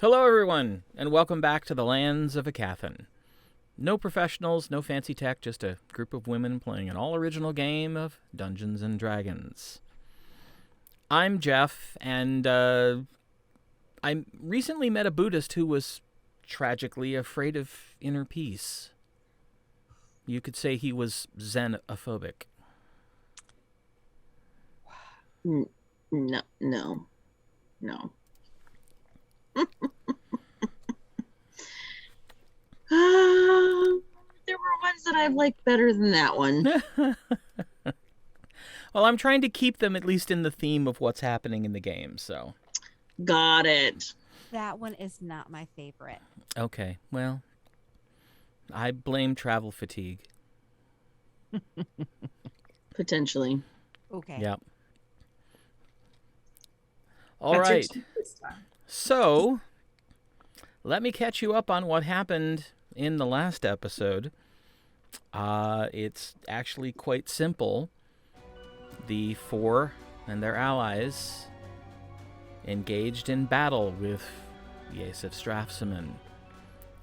Hello, everyone, and welcome back to the lands of Aecathan. No professionals, no fancy tech, just a group of women playing an all-original game of Dungeons & Dragons. I'm Jeff, and I recently met a Buddhist who was tragically afraid of inner peace. You could say he was Zen-ophobic. No. There were ones that I liked better than that one. Well, I'm trying to keep them at least in the theme of what's happening in the game, so. Got it. That one is not my favorite. Okay, well, I blame travel fatigue. Potentially. Okay. Yep. All right. So, let me catch you up on what happened in the last episode. It's actually quite simple. The four and their allies engaged in battle with Yaesef Strafsoman.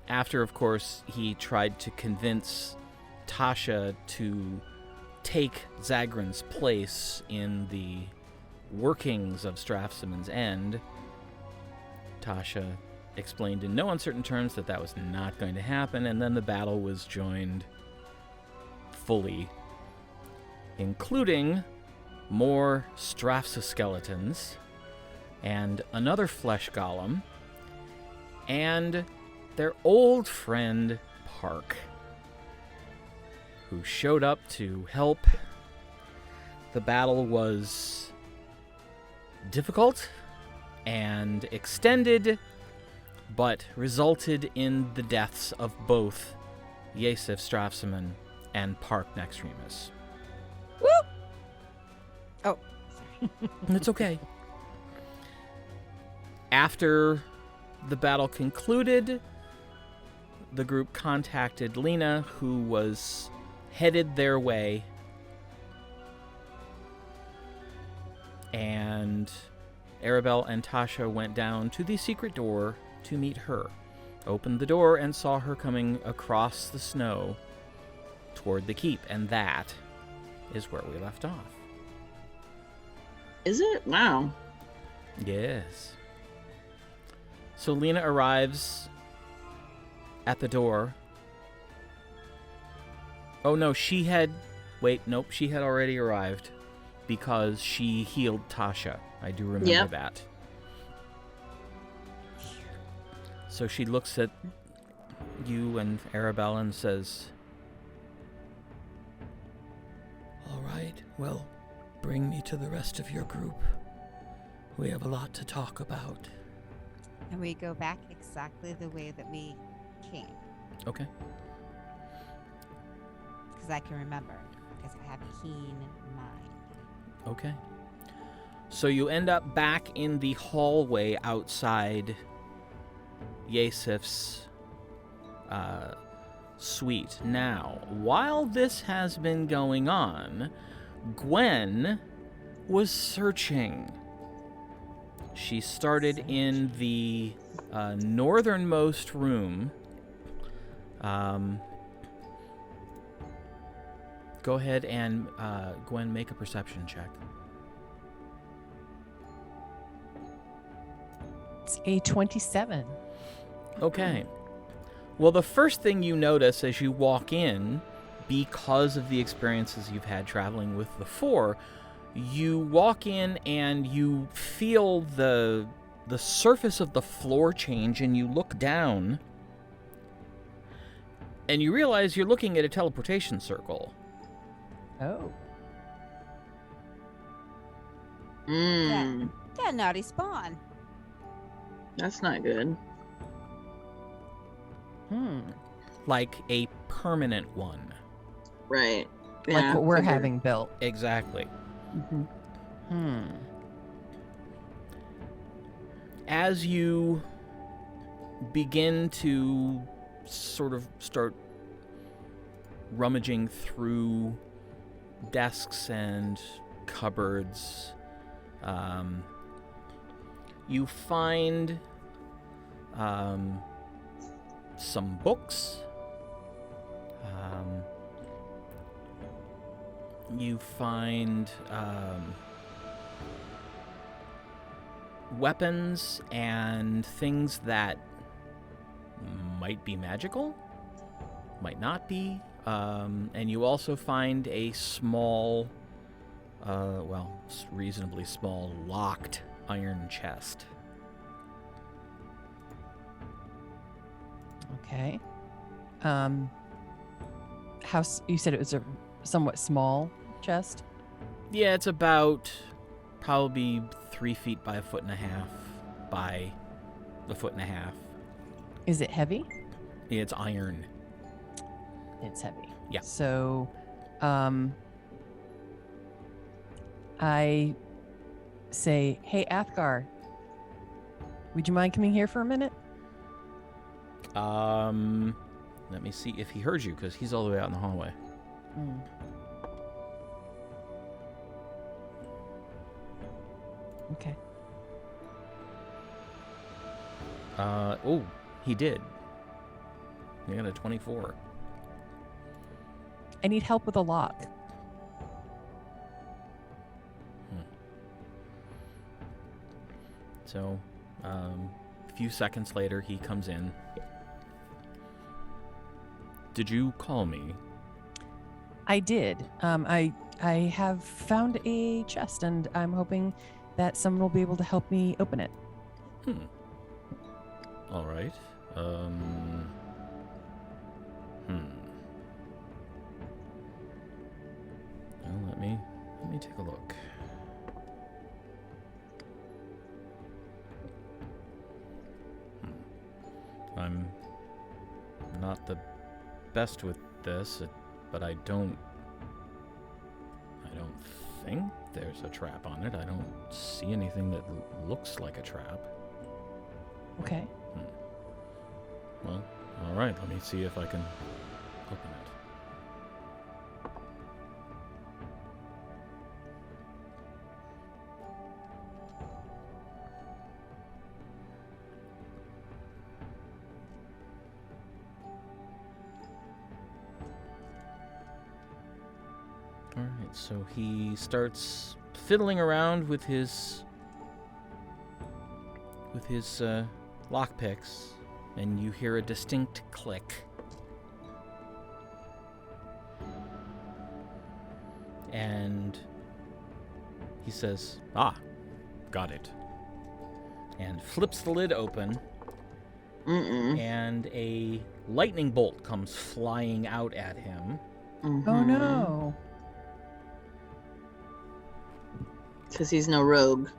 After, of course, he tried to convince Tasha to take Zagrin's place in the workings of Strafsoman's end, Tasha explained in no uncertain terms that that was not going to happen, and then the battle was joined fully, including more Strafsoskeletons and another flesh golem and their old friend Parc, who showed up to help. The battle was difficult and extended, but resulted in the deaths of both Yaesef Strafsoman and Parc Naxxremis. Woo! Oh, sorry. It's okay. After the battle concluded, the group contacted Leena, who was headed their way, and Aribell and Tasha went down to the secret door to meet her, opened the door, and saw her coming across the snow toward the keep, and that is where we left off. Is it? Wow. Yes. So Leena arrives at the door. Oh no, she had already arrived because she healed Tasha. I do remember that. So she looks at you and Aribell and says, "All right, well, bring me to the rest of your group. We have a lot to talk about." And we go back exactly the way that we came. Okay. Because I can remember. Because I have a keen mind. Okay. So you end up back in the hallway outside Yaesef's suite. Now, while this has been going on, Gwen was searching. She started in the northernmost room. Go ahead and, Gwen, make a perception check. It's a 27. Okay. Well, the first thing you notice as you walk in, because of the experiences you've had traveling with the four, you walk in and you feel the surface of the floor change, and you look down, and you realize you're looking at a teleportation circle. Oh. That naughty spawn. That's not good. Like a permanent one. Right. Like what we're figured. having built. Exactly. Mm-hmm. As you begin to sort of start rummaging through desks and cupboards, you find some books. You find weapons and things that might be magical, might not be. And you also find a small, reasonably small, locked iron chest. Okay. You said it was a somewhat small chest? Yeah, it's about probably 3 feet by 1.5 feet by 1.5 feet. Is it heavy? It's iron. It's heavy. Yeah. So, I say, hey, Athgarr, would you mind coming here for a minute? Let me see if he heard you, because he's all the way out in the hallway. Mm. Okay. He did. He got a 24. I need help with a lock. So, a few seconds later, he comes in. Did you call me? I did. I have found a chest, and I'm hoping that someone will be able to help me open it. All right. Well, let me take a look. I'm not the best with this, but I don't think there's a trap on it. I don't see anything that looks like a trap. Okay. Well, all right. Let me see if I can open it. All right. So he starts fiddling around with his lockpicks, and you hear a distinct click. And he says, got it. And flips the lid open, and a lightning bolt comes flying out at him. Oh no. Because he's no rogue.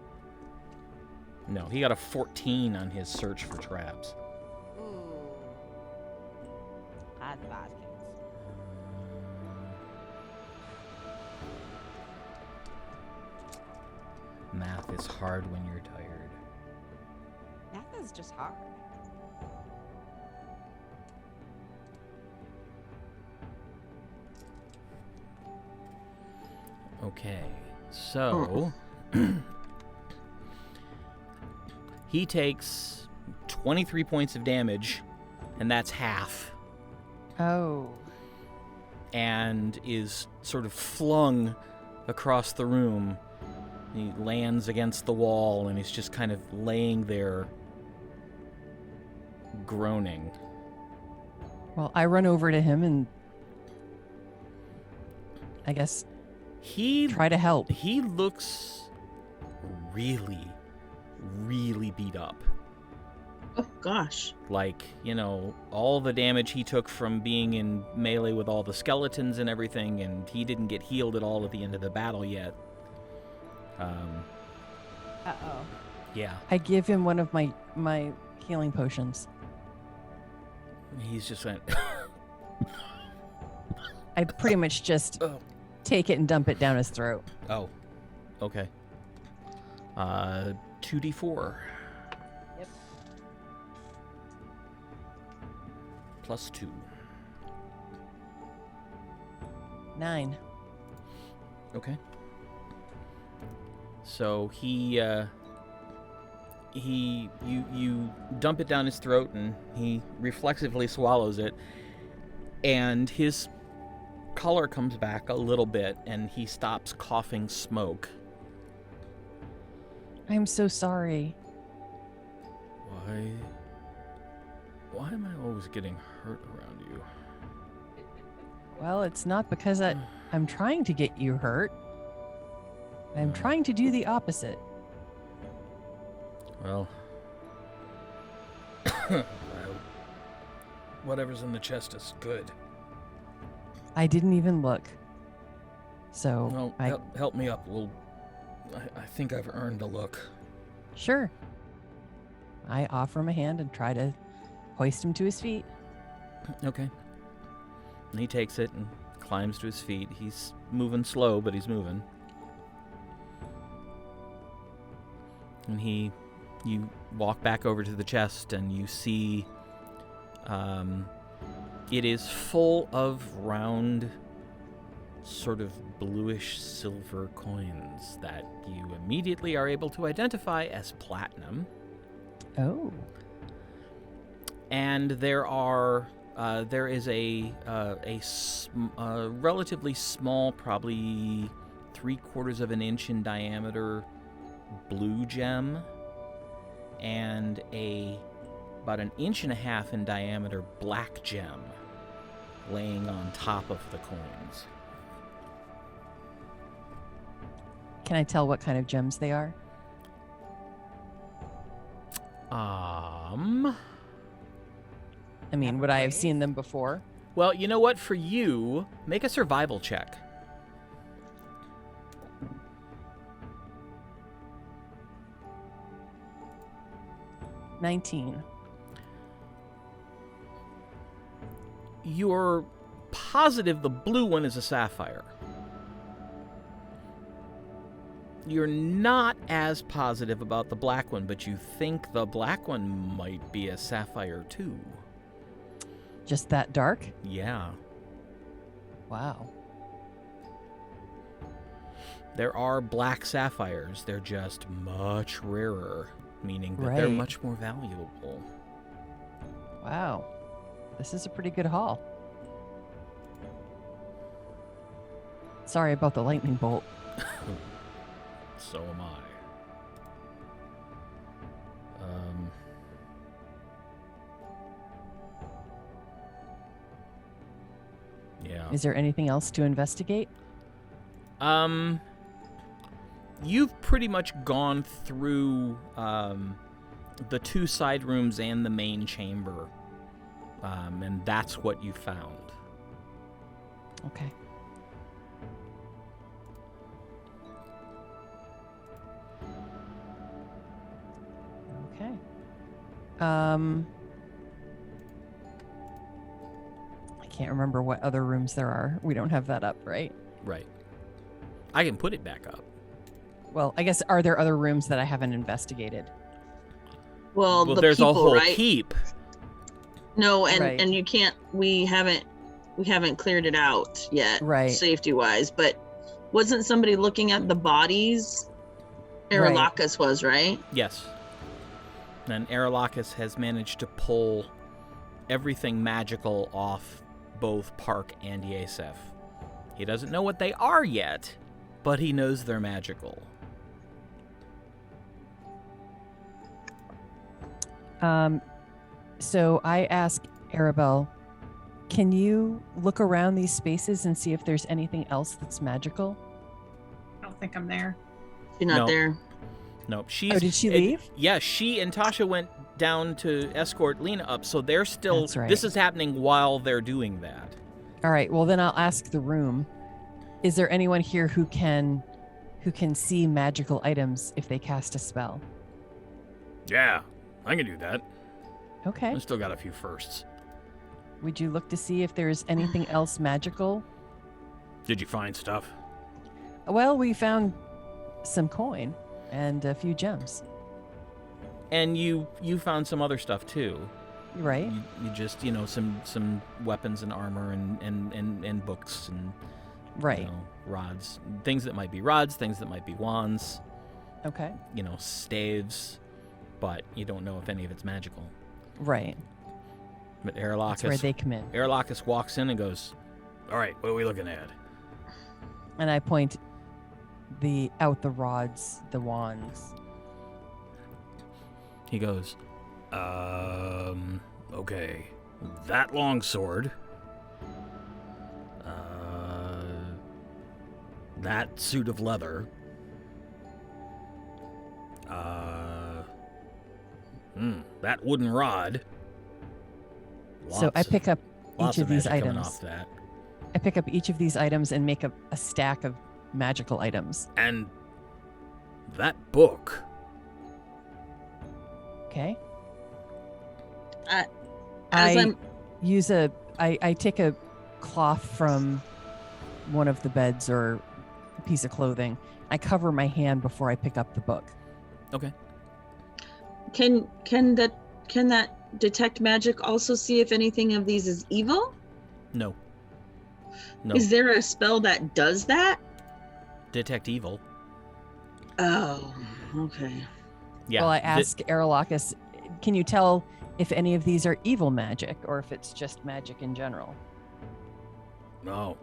No, he got a 14 on his search for traps. Ooh. Odd baskets. Math is hard when you're tired. Math is just hard. Okay, so he takes 23 points of damage, and that's half, Oh. and is sort of flung across the room. He lands against the wall, and he's just kind of laying there, groaning. Well, I run over to him and I guess try to help. He looks really, really beat up. Oh, gosh. Like, all the damage he took from being in melee with all the skeletons and everything, and he didn't get healed at all at the end of the battle yet. Uh-oh. Yeah. I give him one of my healing potions. He's just went... I pretty much just take it and dump it down his throat. Oh. Okay. 2d4. Yep. +2. 9. Okay. So he you dump it down his throat, and he reflexively swallows it, and his color comes back a little bit, and he stops coughing smoke. I'm so sorry. Why am I always getting hurt around you? Well, it's not because I'm trying to get you hurt. I'm trying to do the opposite. Well, whatever's in the chest is good. I didn't even look. So No, help me up. I think I've earned a look. Sure. I offer him a hand and try to hoist him to his feet. Okay. And he takes it and climbs to his feet. He's moving slow, but he's moving. And you walk back over to the chest, and you see it is full of round, sort of bluish silver coins that you immediately are able to identify as platinum. Oh. And there is a relatively small, probably 3/4 of an inch in diameter, blue gem, and about 1.5 inches in diameter black gem laying on top of the coins. Can I tell what kind of gems they are? Oh. I mean, would I have seen them before? Well, you know what? For you, make a survival check. $19. You're positive the blue one is a sapphire. You're not as positive about the black one, but you think the black one might be a sapphire too. Just that dark? Yeah. Wow. There are black sapphires. They're just much rarer, meaning that they're Right. much more valuable. Wow. This is a pretty good haul. Sorry about the lightning bolt. So am I. Yeah. Is there anything else to investigate? You've pretty much gone through the 2 side rooms and the main chamber, and that's what you found. Okay. Okay. I can't remember what other rooms there are. We don't have that up, right? Right. I can put it back up. Well, I guess, are there other rooms that I haven't investigated? Well, the there's people, a whole right? heap. No, and Right. and you can't. We haven't cleared it out yet, Right. safety wise. But wasn't somebody looking at the bodies? Right. Aralahkis was, right? Yes. And Aralahkis has managed to pull everything magical off both Parc and Yaesef. He doesn't know what they are yet, but he knows they're magical. So I ask Aribell, can you look around these spaces and see if there's anything else that's magical? I don't think I'm there. She's not No. there. No, she's... Oh, did she leave? Yeah, she and Tasha went down to escort Leena up, so they're still... That's right. This is happening while they're doing that. All right. Well, then I'll ask the room. Is there anyone here who can see magical items if they cast a spell? Yeah, I can do that. Okay. I still got a few firsts. Would you look to see if there's anything else magical? Did you find stuff? Well, we found some coin and a few gems. And you found some other stuff too. Right? You just, some weapons and armor and books and Right. rods. Things that might be rods, things that might be wands, Okay. staves. but you don't know if any of it's magical. Right. But That's where they come in. Aralahkis walks in and goes, "All right, what are we looking at?" And I point out the rods, the wands. He goes, okay, that longsword, that suit of leather, that wooden rod. So I pick up each of these coming items. off that. I pick up each of these items and make a stack of magical items. And that book. Okay. As I I'm I take a cloth from one of the beds or a piece of clothing. I cover my hand before I pick up the book. Okay. Can that detect magic also see if anything of these is evil? No. No. Is there a spell that does that? Detect evil. Oh, okay. Yeah. Well, I ask Aralahkis, can you tell if any of these are evil magic or if it's just magic in general? No.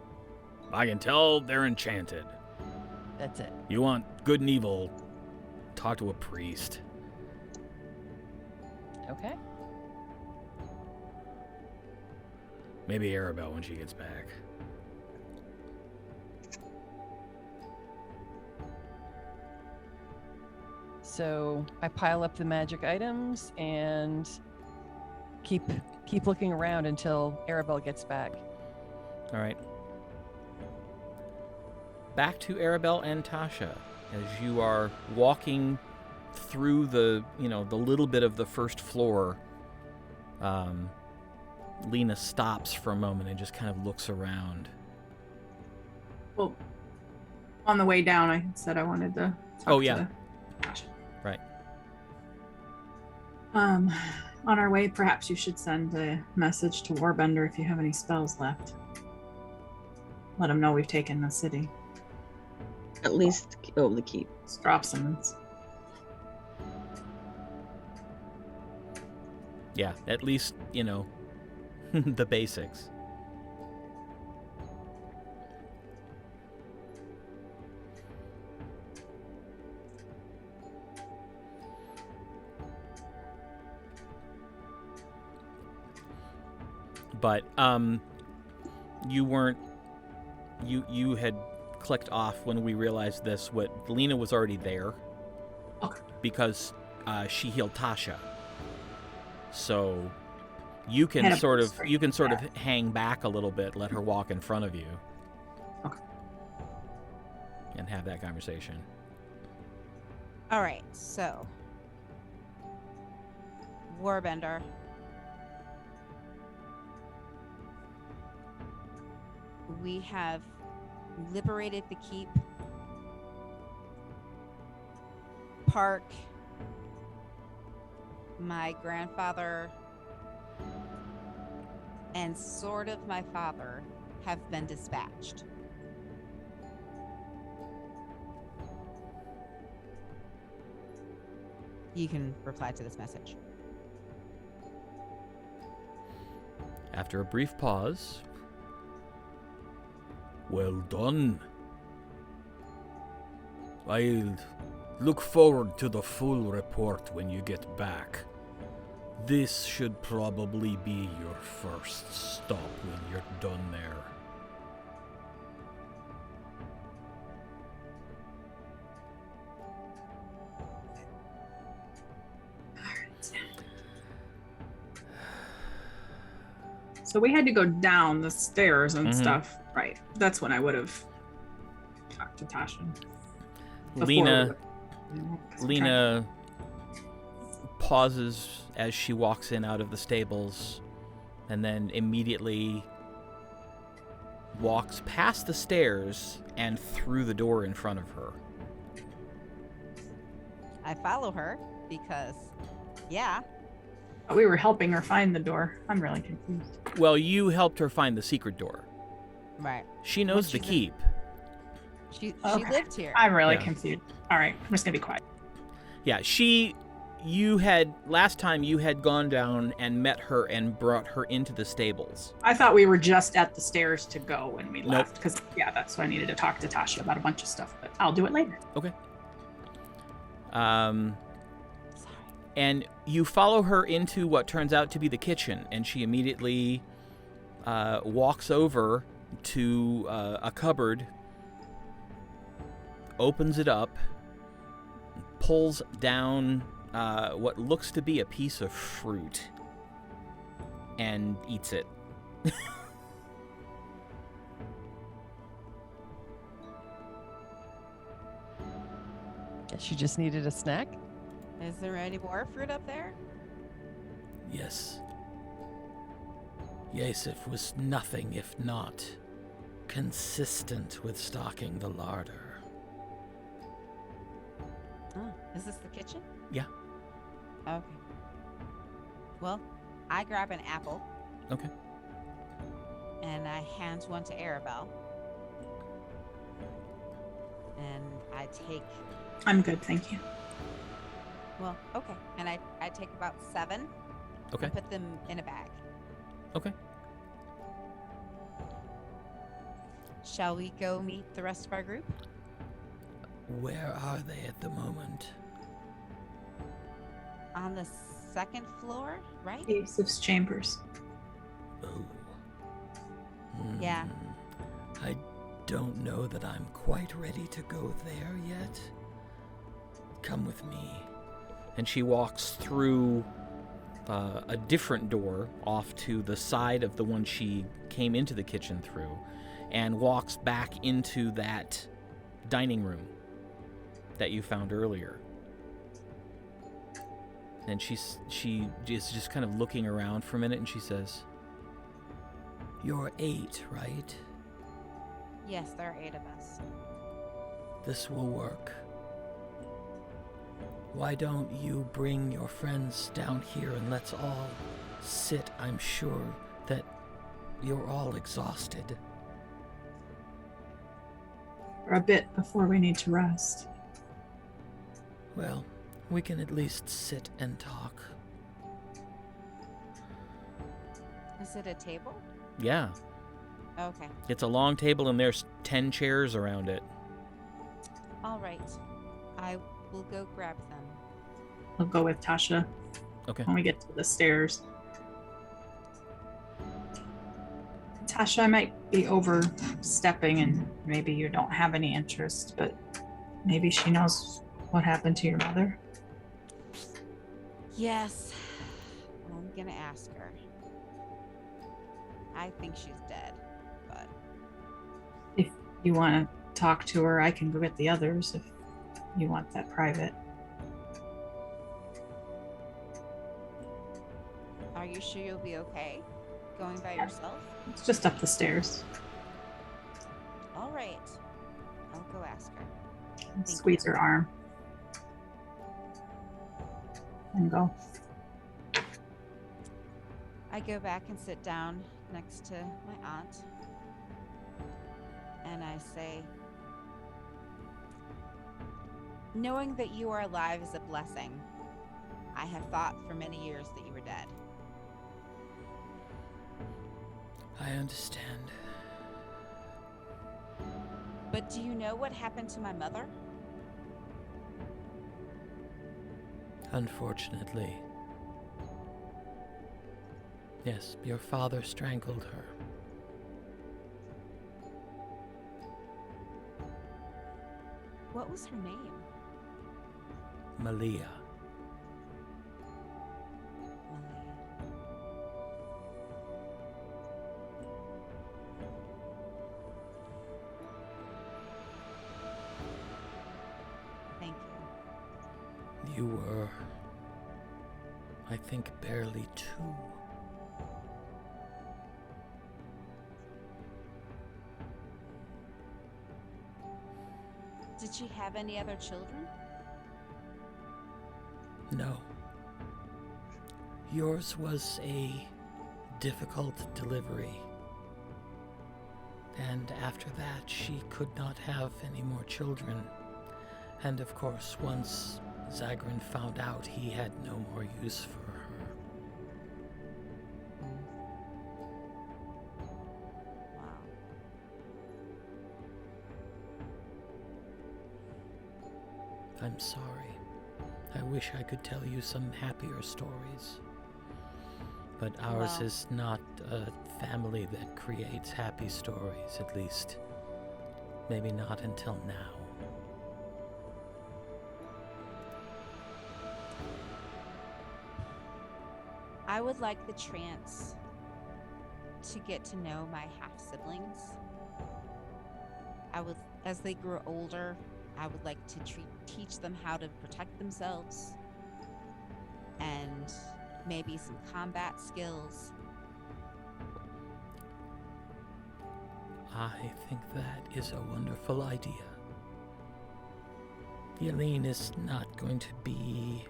I can tell they're enchanted. That's it. You want good and evil, talk to a priest. Okay. Maybe Aribell when she gets back. So I pile up the magic items and keep looking around until Aribell gets back. All right. Back to Aribell and Tasha as you are walking through the little bit of the first floor. Leena stops for a moment and just kind of looks around. Well, on the way down, I said I wanted to talk to Tasha. Right. On our way, perhaps you should send a message to Warbender if you have any spells left. Let him know we've taken the city. At least the keep. Strafsomans. Yeah, at least, the basics. But you had clicked off when we realized this. What Leena was already there. Okay. Because she healed Tasha. So you can sort of hang back a little bit, let her walk in front of you. Okay. And have that conversation. All right, so Warbender. We have liberated the keep. Parc, my grandfather, and sort of my father have been dispatched. You can reply to this message. After a brief pause. Well done. I'll look forward to the full report when you get back. This should probably be your first stop when you're done there. So we had to go down the stairs and stuff. Right. That's when I would have talked to Tasha. Leena pauses as she walks in out of the stables and then immediately walks past the stairs and through the door in front of her. I follow her because, yeah. We were helping her find the door. I'm really confused. Well, you helped her find the secret door. Right. She knows the keep. She lived here. I'm really confused. All right, I'm just gonna be quiet. Yeah, she last time you had gone down and met her and brought her into the stables. I thought we were just at the stairs to go when we Nope. left. Because, yeah, that's why I needed to talk to Tasha about a bunch of stuff. But I'll do it later. Okay. And you follow her into what turns out to be the kitchen, and she immediately walks over to a cupboard, opens it up, pulls down what looks to be a piece of fruit, and eats it. Guess she just needed a snack. Is there any more fruit up there? Yes. Yaesef was nothing if not consistent with stocking the larder. Oh, is this the kitchen? Yeah. Okay. Well, I grab an apple. Okay. And I hand one to Aribell. And I take, I'm good, thank you. well, okay. And I take about 7 Okay. and put them in a bag. Okay. Shall we go meet the rest of our group? Where are they at the moment? On the 2nd floor, right? Yaesef's chambers. Oh. Yeah. I don't know that I'm quite ready to go there yet. Come with me. And she walks through a different door off to the side of the one she came into the kitchen through, and walks back into that dining room that you found earlier. And she is just kind of looking around for a minute, and she says, You're 8, right? Yes, there are 8 of us. This will work. Why don't you bring your friends down here and let's all sit? I'm sure that you're all exhausted. For a bit before we need to rest. Well, we can at least sit and talk. Is it a table? yeah, Okay. it's a long table and there's 10 chairs around it. All right. I will go grab them. I'll go with Tasha Okay. when we get to the stairs. Tasha, I might be overstepping and maybe you don't have any interest, but maybe she knows what happened to your mother. Yes. I'm gonna ask her. I think she's dead, but If you want to talk to her, I can go get the others if you want that private. are you sure you'll be okay going by yourself? It's just up the stairs. All right. I'll go ask her. And squeeze her arm. And go. I go back and sit down next to my aunt. And I say, knowing that you are alive is a blessing. I have thought for many years that you were dead. I understand. But do you know what happened to my mother? Unfortunately. Yes, your father strangled her. What was her name? Malia. Malia. Thank you. You were, I think, barely 2. Did she have any other children? No. Yours was a difficult delivery. And after that, she could not have any more children. And of course, once Zagrin found out he had no more use for her. Wow. I'm sorry. I wish I could tell you some happier stories. But ours Well- is not a family that creates happy stories, at least. Maybe not until now. I would like the chance to get to know my half siblings. As they grow older, I would like to teach them how to protect themselves and maybe some combat skills. I think that is a wonderful idea. Yeleen is not going to be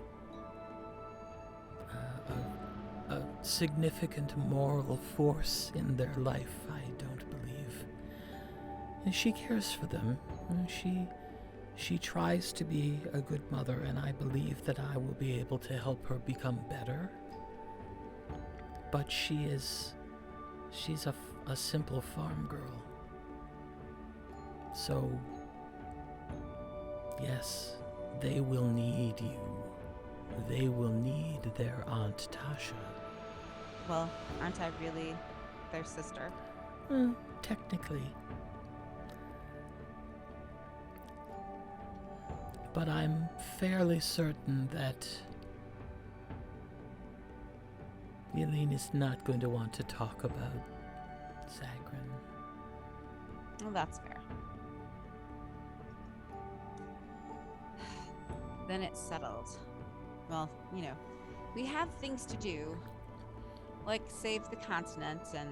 a significant moral force in their life, I don't believe. And she cares for them. And she tries to be a good mother, and I believe that I will be able to help her become better. But she's a simple farm girl. So, yes, they will need you. They will need their Aunt Tasha. Well, aren't I really their sister? Technically. But I'm fairly certain that Yeleen is not going to want to talk about Zagrin. Well, that's fair. Then it's settled. Well, we have things to do, like save the continent and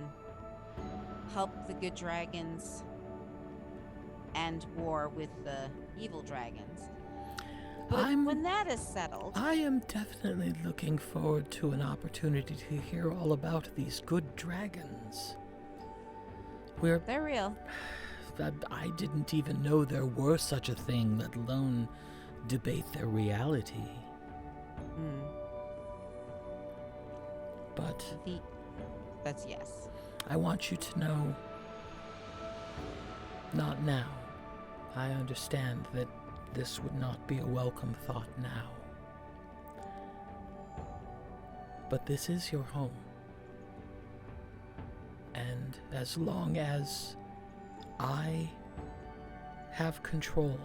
help the good dragons end war with the evil dragons. But when that is settled... I am definitely looking forward to an opportunity to hear all about these good dragons. They're real. I didn't even know there were such a thing, let alone debate their reality. But That's yes. I want you to know, not now. I understand that this would not be a welcome thought now. But this is your home. And as long as I have control,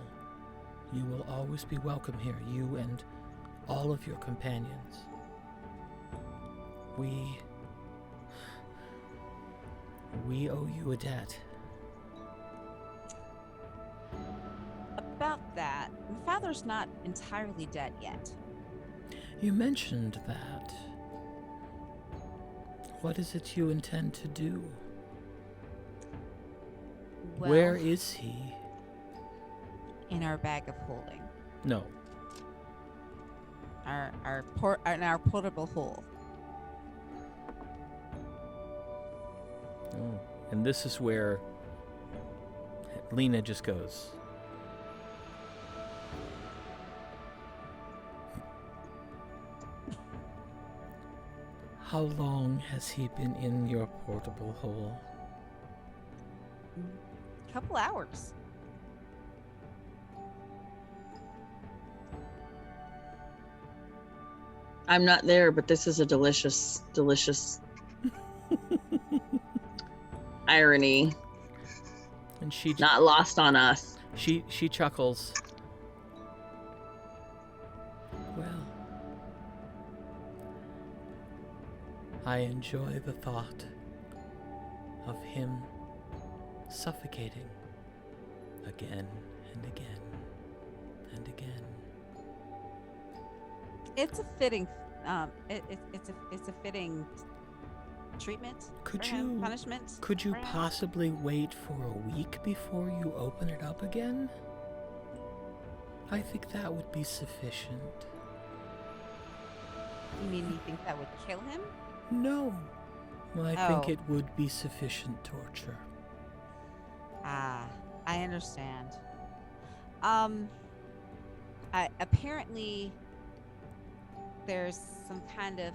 you will always be welcome here, you and all of your companions. We owe you a debt. About that, my father's not entirely dead yet. You mentioned that. What is it you intend to do? Well, Where is he? in our bag of holding. No. In our portable hole. Oh. And this is where Leena just goes. How long has he been in your portable hole? Couple hours. I'm not there, but this is a delicious, delicious irony. And she Not lost on us. she chuckles. Well, I enjoy the thought of him suffocating again and again and again. It's a fitting. It's a fitting treatment. Could for him, you- punishment? Could you for him? possibly wait for a week before you open it up again? I think that would be sufficient. You mean you think that would kill him? No. I think Oh. it would be sufficient torture. Ah, I understand. Apparently, there's some kind of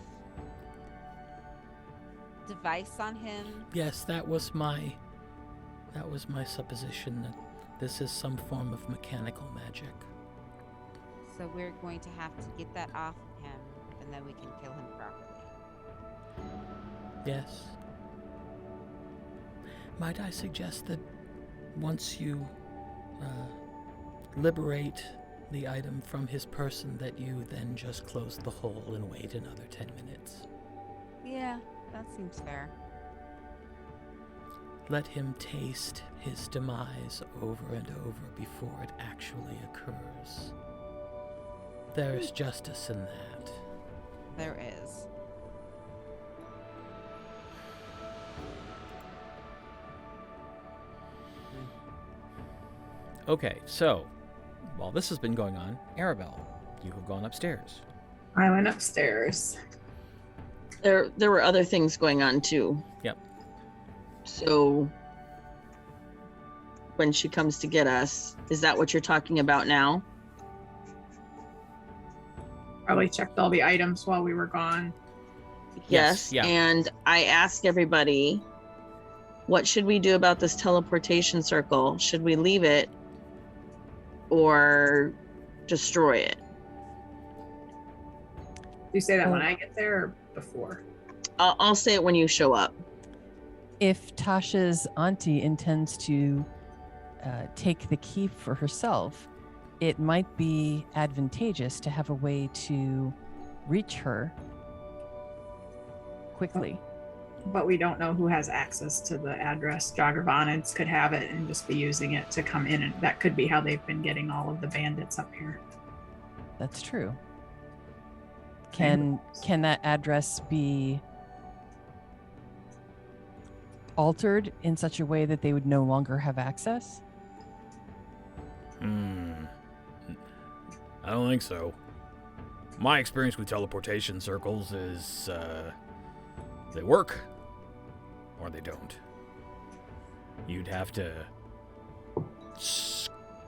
device on him. Yes, that was my supposition, that this is some form of mechanical magic. So we're going to have to get that off of him, and then we can kill him properly. Yes. Might I suggest that once you liberate the item from his person, that you then just close the hole and wait another 10 minutes? Yeah, that seems fair. Let him taste his demise over and over before it actually occurs. There is justice in that. There is. Okay, so while this has been going on, Aribell, you have gone upstairs. I went upstairs. There were other things going on too. Yep. So when she comes to get us, is that what you're talking about now? Probably checked all the items while we were gone. Yes, Yes. yeah. And I asked everybody, what should we do about this teleportation circle? Should we leave it or destroy it? Do you say that when I get there or before? I'll say it when you show up. If Tasha's auntie intends to take the key for herself, it might be advantageous to have a way to reach her quickly. But we don't know who has access to the address. Jagrvanans could have it and just be using it to come in, and that could be how they've been getting all of the bandits up here. That's true. Can that address be altered in such a way that they would no longer have access? I don't think so. My experience with teleportation circles is, they work, or they don't. You'd have to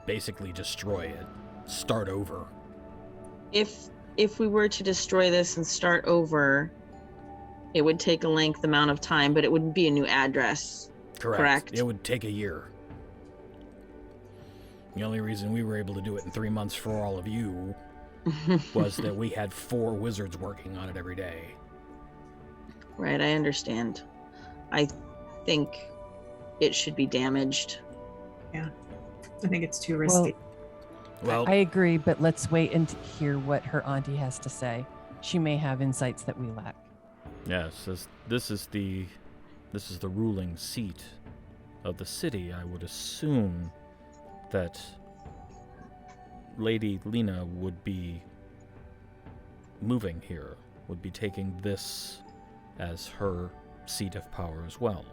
basically destroy it, start over. If we were to destroy this and start over, it would take a length amount of time, but it wouldn't be a new address. Correct. It would take a year. The only reason we were able to do it in 3 months for all of you was that we had 4 wizards working on it every day. Right, I understand. I think it should be damaged. Yeah, I think it's too risky. Well, I agree, but let's wait and hear what her auntie has to say. She may have insights that we lack. yes, this is the ruling seat of the city. I would assume that Lady Leena would be moving here, would be taking this as her seat of power as well.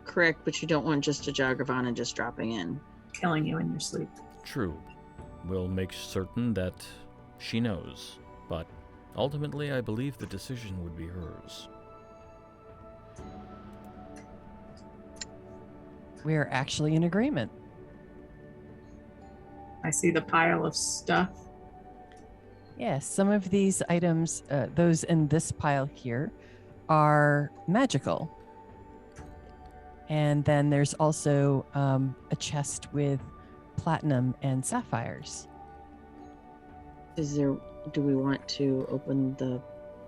Correct, but you don't want just a Jagravan just dropping in. Killing you in your sleep. True. We'll make certain that she knows, but ultimately I believe the decision would be hers. We're actually in agreement. I see the pile of stuff. Yes, some of these items, those in this pile here, are magical. And then there's also a chest with platinum and sapphires. Do we want to open the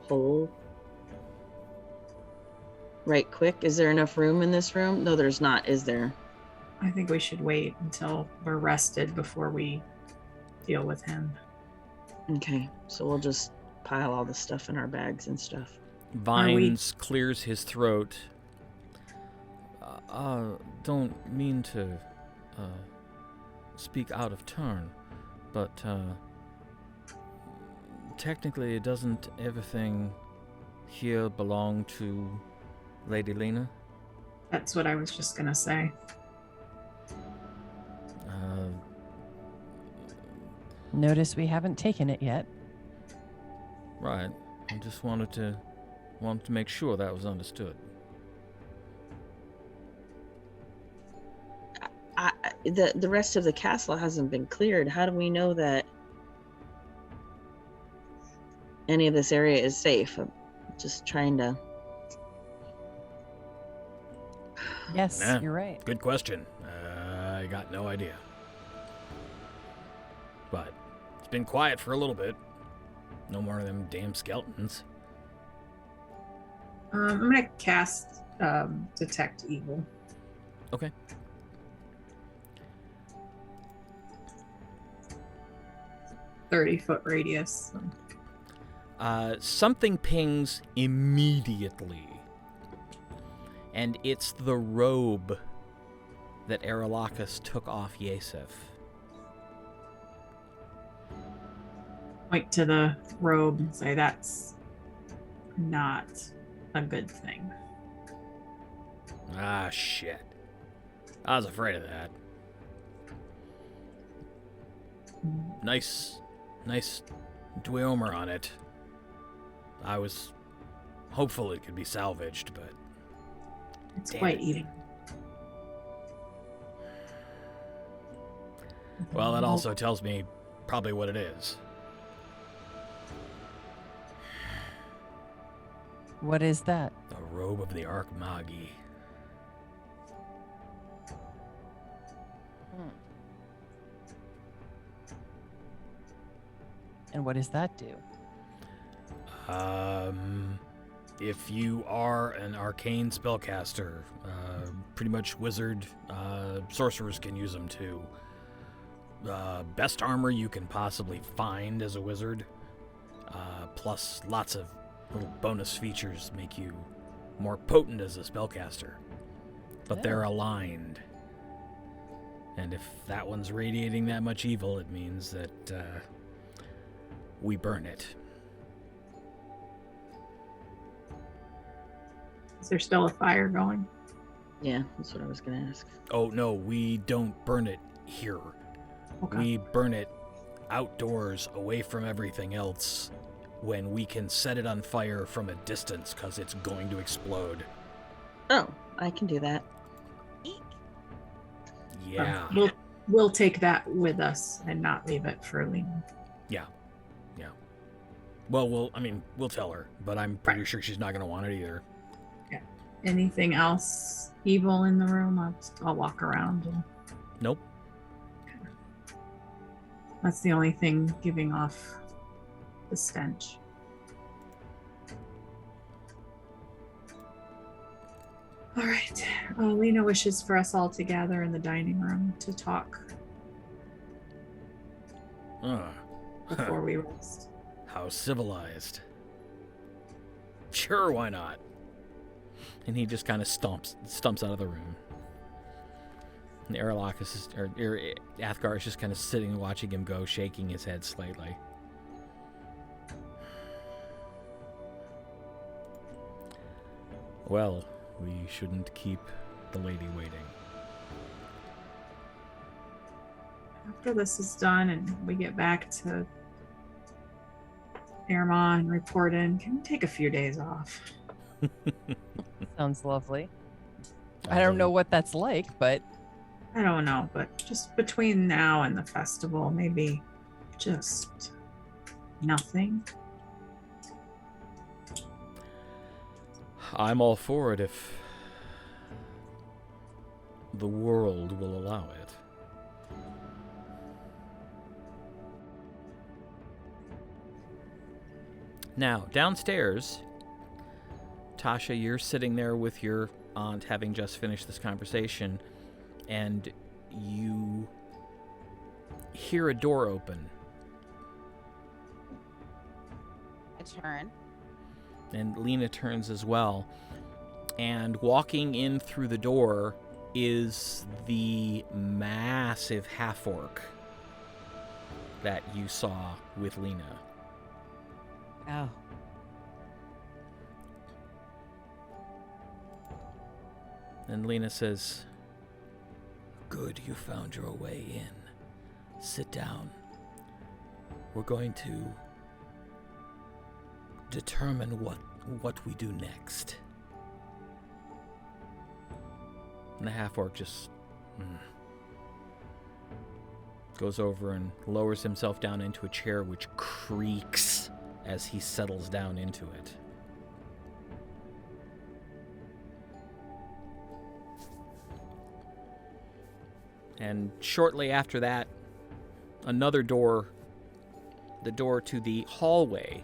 hole right quick? Is there enough room in this room? No, there's not, is there? I think we should wait until we're rested before we deal with him. Okay, so we'll just pile all the stuff in our bags and stuff. Vines clears his throat. Don't mean to speak out of turn, but technically doesn't everything here belong to Lady Leena? That's what I was just gonna say. Notice we haven't taken it yet. Right. I just wanted to make sure that was understood. The rest of the castle hasn't been cleared. How do we know that any of this area is safe. I'm just trying to... Yes, Yeah. you're right. Good question. I got no idea. But it's been quiet for a little bit. No more of them damn skeletons. I'm gonna cast Detect Evil. Okay. 30-foot radius. Something pings immediately. And it's the robe that Aralahkis took off Yaesef. Point to the robe and say that's not a good thing. Ah, shit. I was afraid of that. Nice duomer on it. I was hopeful it could be salvaged, but... It's Damn quite it. evil. Well, that also tells me probably what it is. What is that? The robe of the Arrghmagh. And what does that do? If you are an arcane spellcaster, pretty much wizard, sorcerers can use them too. Best armor you can possibly find as a wizard, plus lots of little bonus features make you more potent as a spellcaster. But they're aligned. And if that one's radiating that much evil, it means that we burn it. Is there still a fire going? Yeah, that's what I was going to ask. Oh, no, we don't burn it here. Okay. We burn it outdoors, away from everything else, when we can set it on fire from a distance, because it's going to explode. Oh, I can do that. Eek. Yeah. We'll take that with us and not leave it for Leena. Yeah. Well, we'll tell her, but I'm pretty sure she's not going to want it either. Anything else evil in the room? I'll walk around. And Nope. that's the only thing giving off the stench. All right. Leena wishes for us all to gather in the dining room to talk before we rest. How civilized. Sure, why not? And he just kind of stumps out of the room. And Aralahkis or Athgarr is just kind of sitting and watching him go, shaking his head slightly. Well, we shouldn't keep the lady waiting. After this is done and we get back to Aermagh and report in, can we take a few days off? Sounds lovely. I don't know what that's like, but I don't know, but just between now and the festival, maybe just nothing. I'm all for it if the world will allow it. Now, downstairs, Tasha, you're sitting there with your aunt having just finished this conversation, and you hear a door open. I turn. And Leena turns as well. And walking in through the door is the massive half-orc that you saw with Leena. Oh. And Leena says, Good you found your way in. Sit down. We're going to determine what we do next. and the half-orc just goes over and lowers himself down into a chair which creaks as he settles down into it. And shortly after that, another door, the door to the hallway,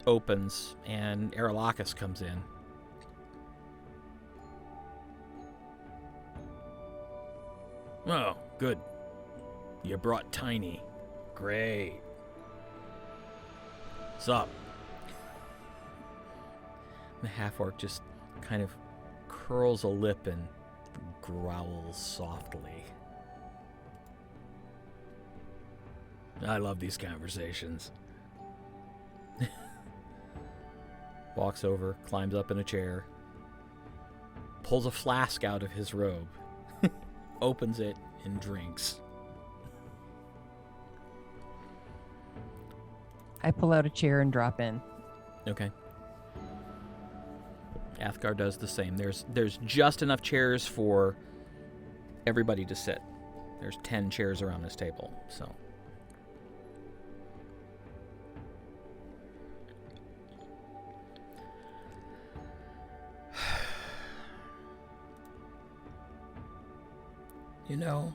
opens, and Aralahkis comes in. Oh, good. You brought Tiny. Great. What's up? The half-orc just kind of curls a lip and growls softly. I love these conversations. Walks over, climbs up in a chair, pulls a flask out of his robe, opens it, and drinks. I pull out a chair and drop in. Okay. Athgarr does the same. There's just enough chairs for everybody to sit. There's 10 chairs around this table, so. You know,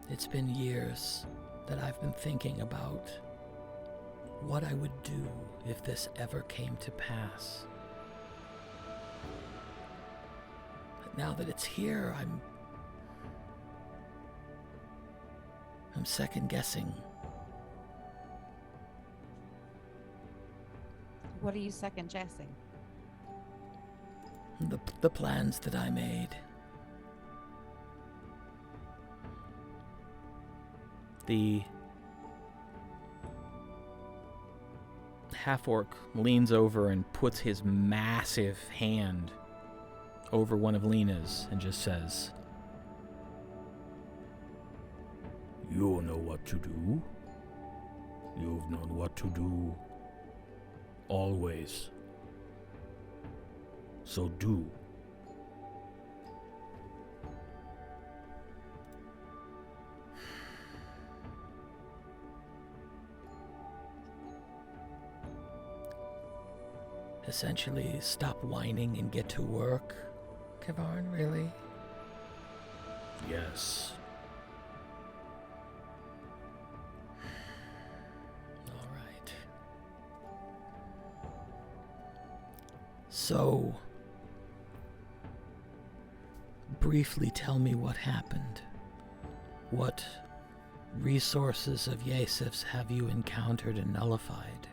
it's been years that I've been thinking about what I would do if this ever came to pass. But now that it's here, I'm second-guessing. What are you second-guessing? The plans that I made. The half-orc leans over and puts his massive hand over one of Leena's and just says, "You know what to do. You've known what to do always. So do." Essentially, stop whining and get to work, K'varn, really? Yes. All right. So, briefly tell me what happened. What resources of Yaesef's have you encountered and nullified?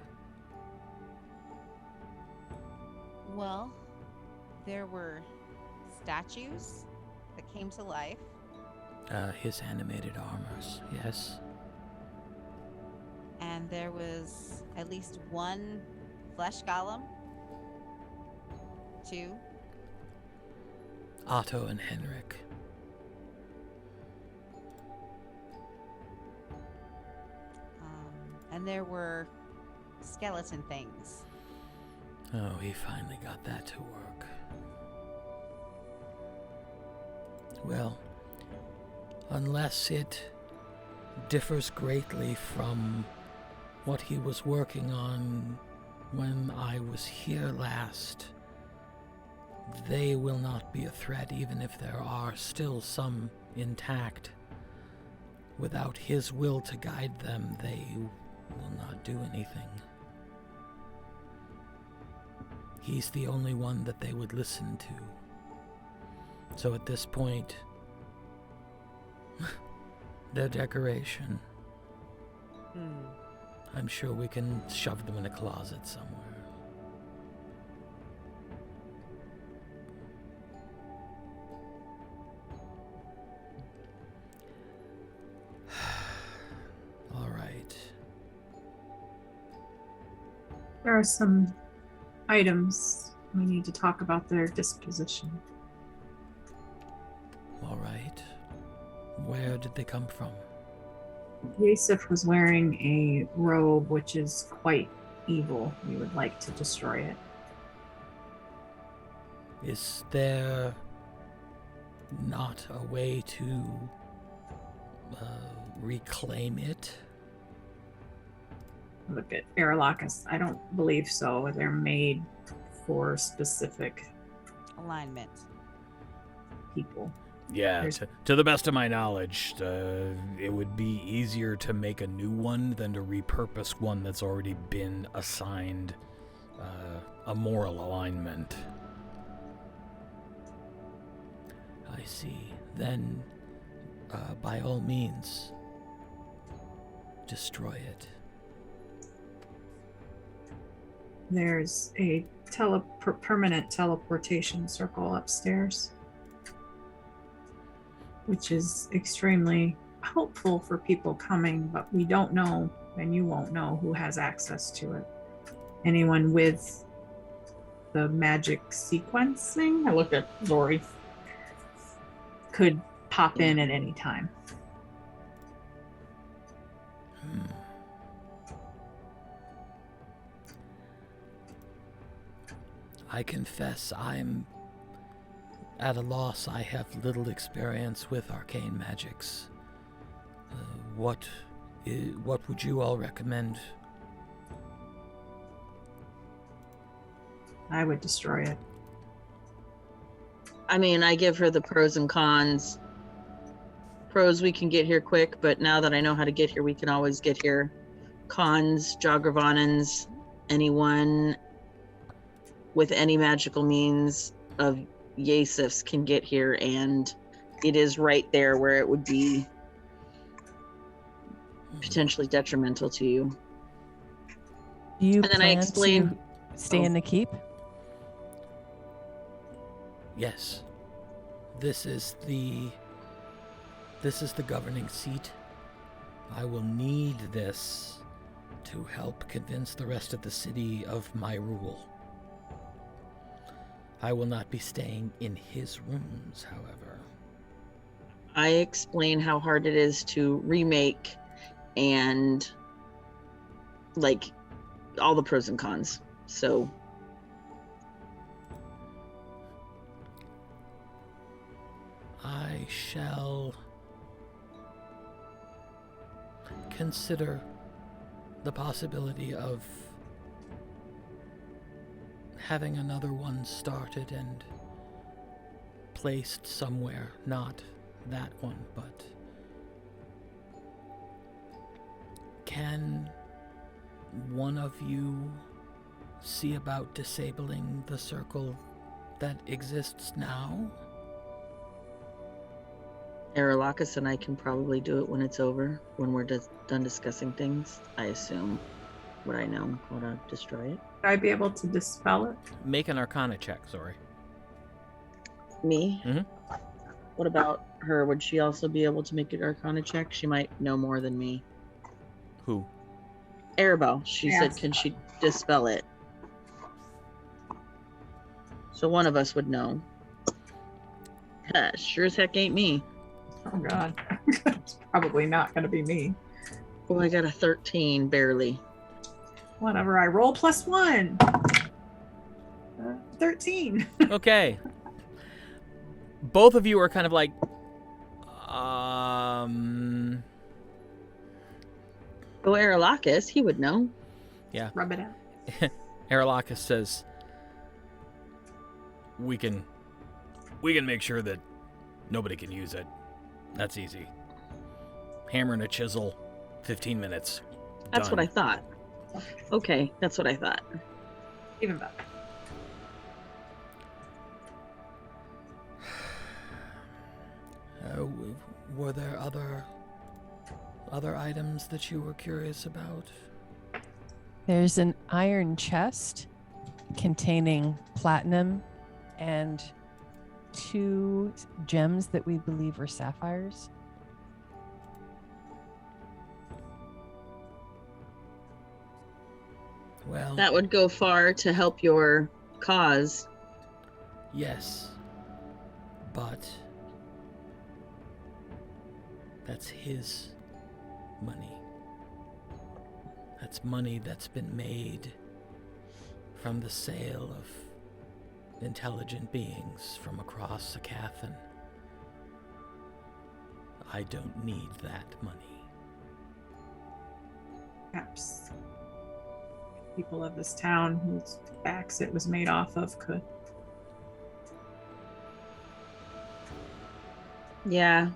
Well, there were statues that came to life. His animated armors, yes. And there was at least one flesh golem. 2. Otto and Henrik. And there were skeleton things. Oh, he finally got that to work. Well, unless it differs greatly from what he was working on when I was here last, they will not be a threat, even if there are still some intact. Without his will to guide them, they will not do anything. He's the only one that they would listen to. So at this point, their decoration. I'm sure we can shove them in a closet somewhere. All right. There are some items we need to talk about their disposition. All right. Where did they come from? Yaesef was wearing a robe which is quite evil. We would like to destroy it. Is there not a way to reclaim it? look at Aralahkis. I don't believe so. They're made for specific Alignment. people. Yeah, to the best of my knowledge, it would be easier to make a new one than to repurpose one that's already been assigned a moral alignment. I see. Then, by all means, destroy it. There's a permanent teleportation circle upstairs, which is extremely helpful for people coming, but we don't know, and you won't know who has access to it. Anyone with the magic sequencing, I look at Zori, could pop in at any time. I confess I'm at a loss. I have little experience with arcane magics. What would you all recommend? I would destroy it. I mean, I give her the pros and cons. Pros, we can get here quick, but now that I know how to get here, we can always get here. Cons, Jagravonans, anyone with any magical means of Yaesef's can get here, and it is right there where it would be potentially detrimental to you. Do you And then I plan explain- to stay in the keep? Yes. This is the governing seat. I will need this to help convince the rest of the city of my rule. I will not be staying in his rooms, however. I explain how hard it is to remake and like all the pros and cons. So I shall consider the possibility of having another one started and placed somewhere, not that one, but can one of you see about disabling the circle that exists now? Aralahkis and I can probably do it when it's over, when we're done discussing things. I assume. Would I know how to destroy it? Would I be able to dispel it? Make an Arcana check, sorry. Me? Mhm. What about her? Would she also be able to make an Arcana check? She might know more than me. Who? Aribell. She said, Yes. can she dispel it? So one of us would know. Sure as heck ain't me. Oh god. It's probably not going to be me. Oh, I got a 13, barely. Whatever, I roll +1. 13. Okay. Both of you are kind of like, Oh, Aralahkis, he would know. yeah. Rub it out. Aralahkis says, we can make sure that nobody can use it. That's easy. Hammer and a chisel, 15 minutes. That's Done. what I thought. Okay, that's what I thought. Even better. Were there other items that you were curious about? There's an iron chest containing platinum and 2 gems that we believe are sapphires. Well, That would go far to help your cause. yes, but that's his money. That's money that's been made from the sale of intelligent beings from across Aecathan. I don't need that money. Perhaps people of this town whose backs it was made off of could. Yeah.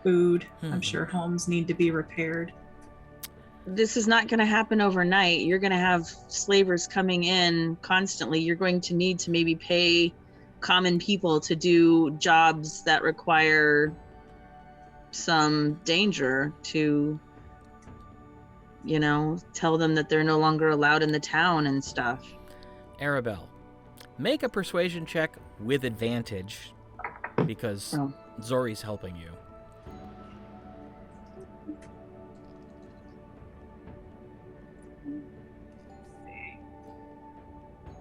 Food. I'm sure homes need to be repaired. This is not going to happen overnight. You're going to have slavers coming in constantly. You're going to need to maybe pay common people to do jobs that require some danger to, you know, tell them that they're no longer allowed in the town and stuff. Aribell, make a persuasion check with advantage because Zori's helping you.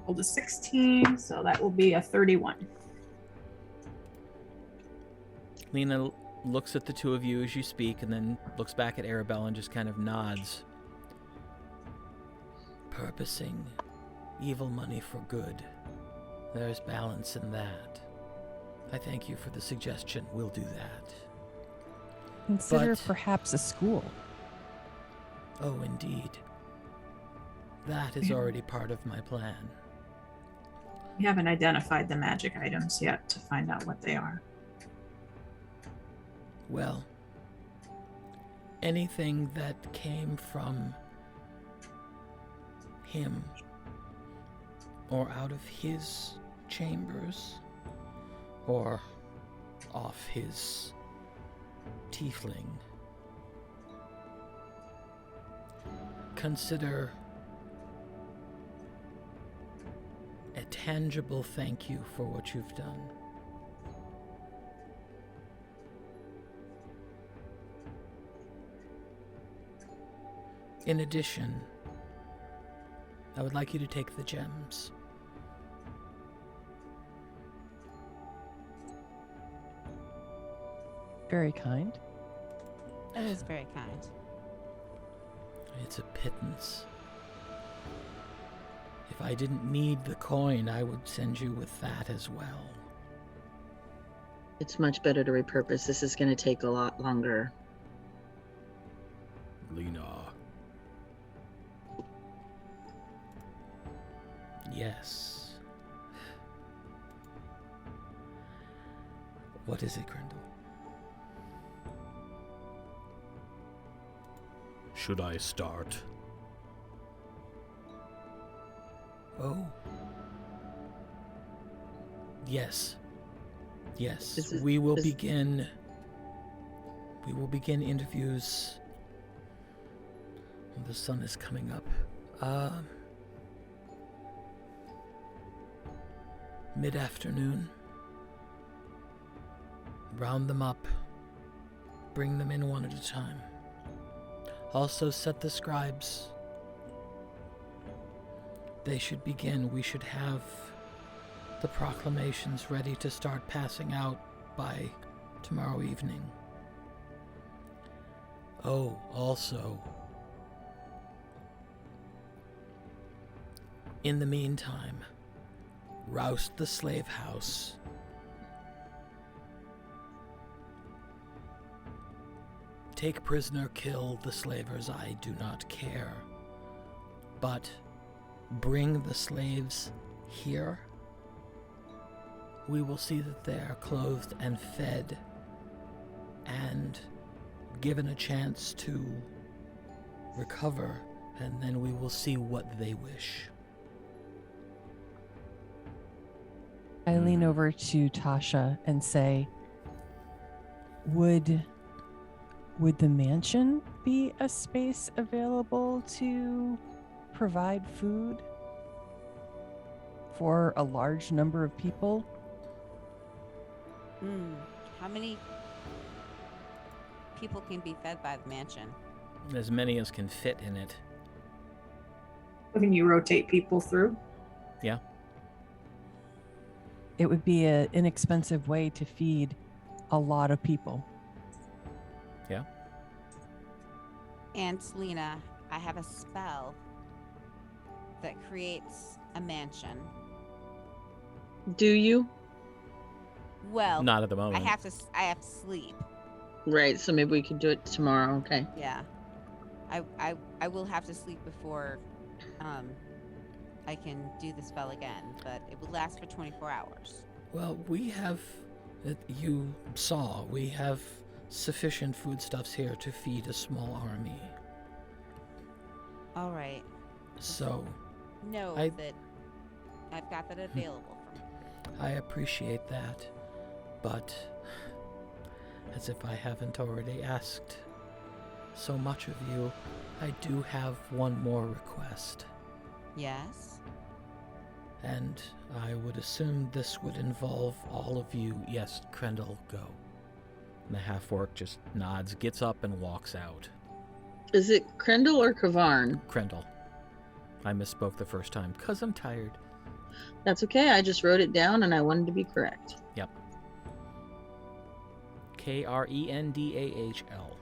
Rolled a 16, so that will be a 31. Leena looks at the two of you as you speak and then looks back at Aribell and just kind of nods. Purposing evil money for good. There's balance in that. I thank you for the suggestion. We'll do that. Consider But- perhaps a school. Oh, indeed. That is already part of my plan. We haven't identified the magic items yet to find out what they are. Well, anything that came from him or out of his chambers or off his tiefling, consider a tangible thank you for what you've done. In addition, I would like you to take the gems. Very kind. That is very kind. It's a pittance. If I didn't need the coin, I would send you with that as well. It's much better to repurpose. This is going to take a lot longer. Leena. Yes. What is it, Grendel? Should I start? Oh. Yes. Yes. Is it- We will is- begin interviews. The sun is coming up. Mid-afternoon. Round them up. Bring them in one at a time. Also set the scribes. They should begin. We should have the proclamations ready to start passing out by tomorrow evening. Oh, also, in the meantime, roust the slave house. Take prisoner, kill the slavers, I do not care. But bring the slaves here. We will see that they are clothed and fed and given a chance to recover, and then we will see what they wish. I lean over to Tasha and say, Would the mansion be a space available to provide food for a large number of people? How many people can be fed by the mansion? As many as can fit in it. Can you rotate people through? Yeah. It would be an inexpensive way to feed a lot of people. Yeah. And Leena, I have a spell that creates a mansion. Do you? Well, Not at the moment. I have to sleep. Right, so maybe we could do it tomorrow, okay. Yeah. I will have to sleep before I can do the spell again, but it would last for 24 hours. Well, we have, you saw, we have sufficient foodstuffs here to feed a small army. All right. So, Know I- that I've got that available for me. I appreciate that, but as if I haven't already asked so much of you, I do have one more request. Yes? And I would assume this would involve all of you. Yes, Krendel, go. And the half-orc just nods, gets up, and walks out. Is it Krendel or Kavarn? Krendel. I misspoke the first time, because I'm tired. That's okay. I just wrote it down and I wanted to be correct. Yep. Krendal.